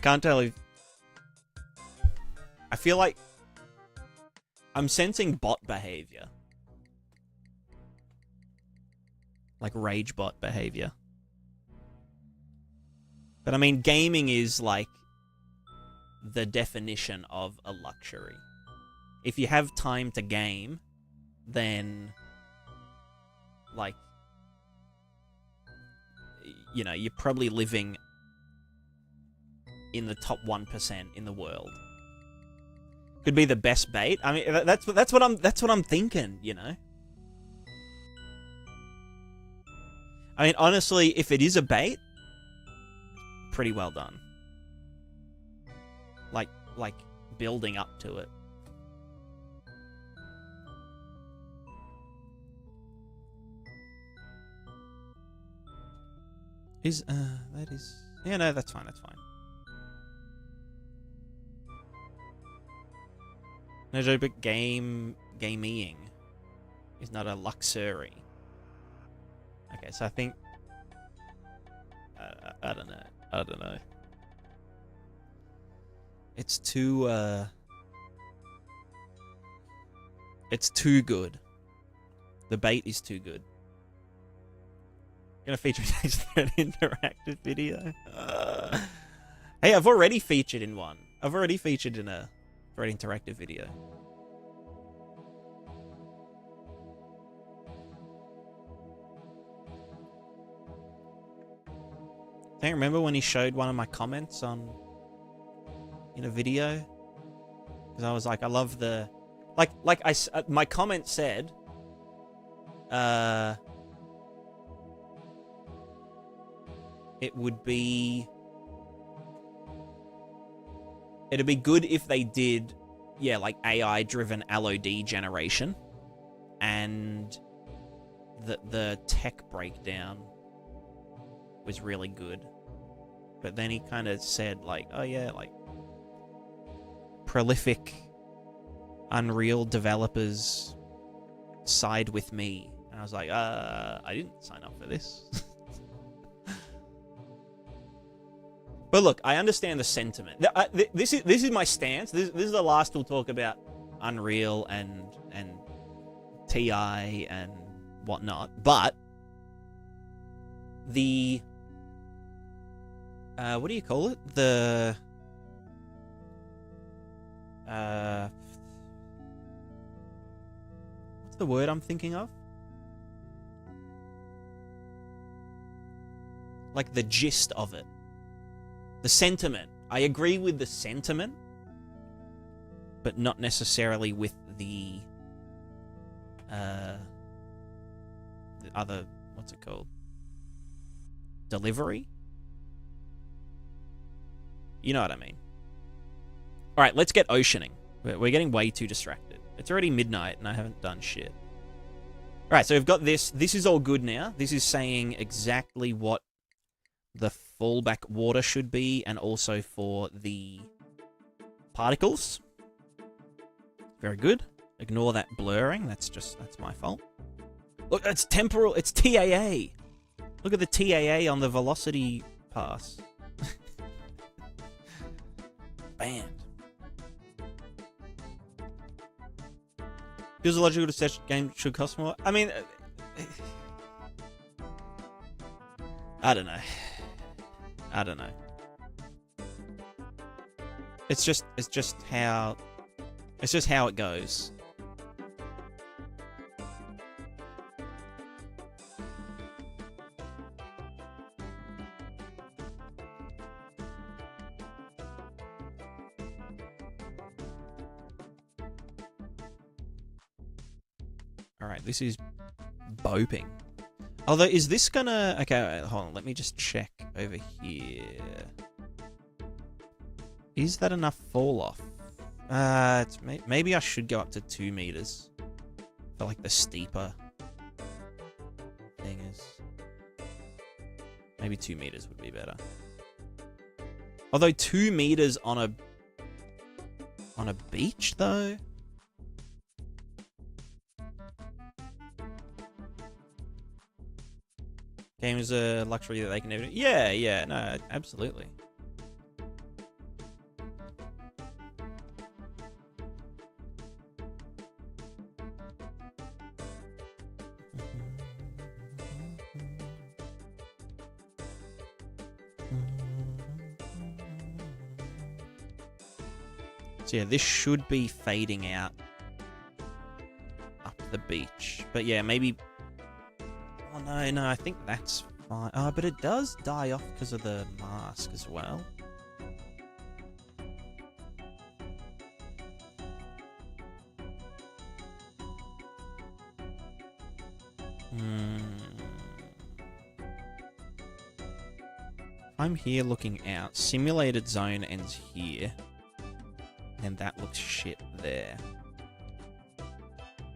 can't tell if... I feel like I'm sensing bot behavior. Like rage bot behavior. But I mean, gaming is like the definition of a luxury. If you have time to game, then like, you know, you're probably living in the top 1% in the world. Could be the best bait. I mean, that's what I'm thinking, you know. I mean, honestly, if it is a bait, pretty well done. Like building up to it. That is... Yeah, no, that's fine, that's fine. No joke, but gaming is not a luxury. Okay, so I think... I don't know. It's too, it's too good. The bait is too good. Gonna feature an interactive video. Hey, I've already featured in one. I've already featured in a very interactive video. I don't remember when he showed one of my comments in a video, because I was like, I love the my comment said it'd be good if they did, yeah, like AI driven LOD generation, and the tech breakdown was really good. But then he kind of said, like, oh yeah, like prolific Unreal developers side with me. And I was like, I didn't sign up for this. But look, I understand the sentiment. This is my stance. This is the last we'll talk about Unreal and TI and whatnot. But the what do you call it? The what's the word I'm thinking of? Like the gist of it. The sentiment. I agree with the sentiment, but not necessarily with the other, what's it called? Delivery? You know what I mean. All right, let's get oceaning. We're getting way too distracted. It's already midnight and I haven't done shit. All right, so we've got this. This is all good now. This is saying exactly what the fallback water should be, and also for the particles. Very good. Ignore that blurring. That's my fault. Look, it's temporal. It's TAA. Look at the TAA on the velocity pass. Banned. Feels logical to say game should cost more. I mean, I don't know. It's just how it goes. All right, this is boping. Although, is this gonna... Okay, hold on. Let me just check over here. Is that enough fall off? Maybe I should go up to 2 meters. For like the steeper thing is. Maybe 2 meters would be better. Although 2 meters on a beach though. Game is a luxury that they can never do. Yeah, no, absolutely. So yeah, this should be fading out up the beach. But yeah, maybe... Oh, no, I think that's fine. Oh, but it does die off because of the mask as well. I'm here looking out. Simulated zone ends here. And that looks shit there.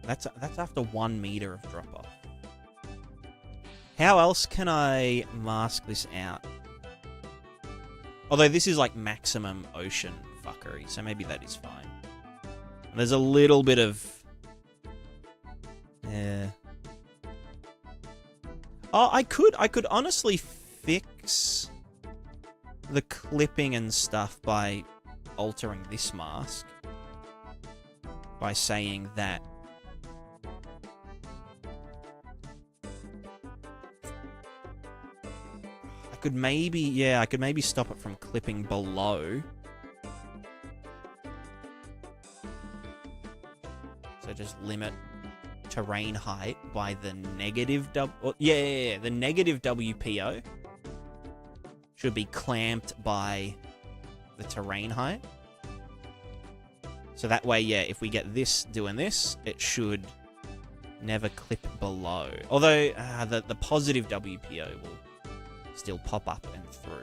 That's after 1 meter of drop-off. How else can I mask this out? Although this is like maximum ocean fuckery, so maybe that is fine. And there's a little bit of... Oh, I could honestly fix the clipping and stuff by altering this mask. By saying that I could maybe stop it from clipping below. So just limit terrain height by the negative the negative WPO should be clamped by the terrain height. So that way, yeah, if we get this doing this, it should never clip below. Although the positive WPO will still pop up and through.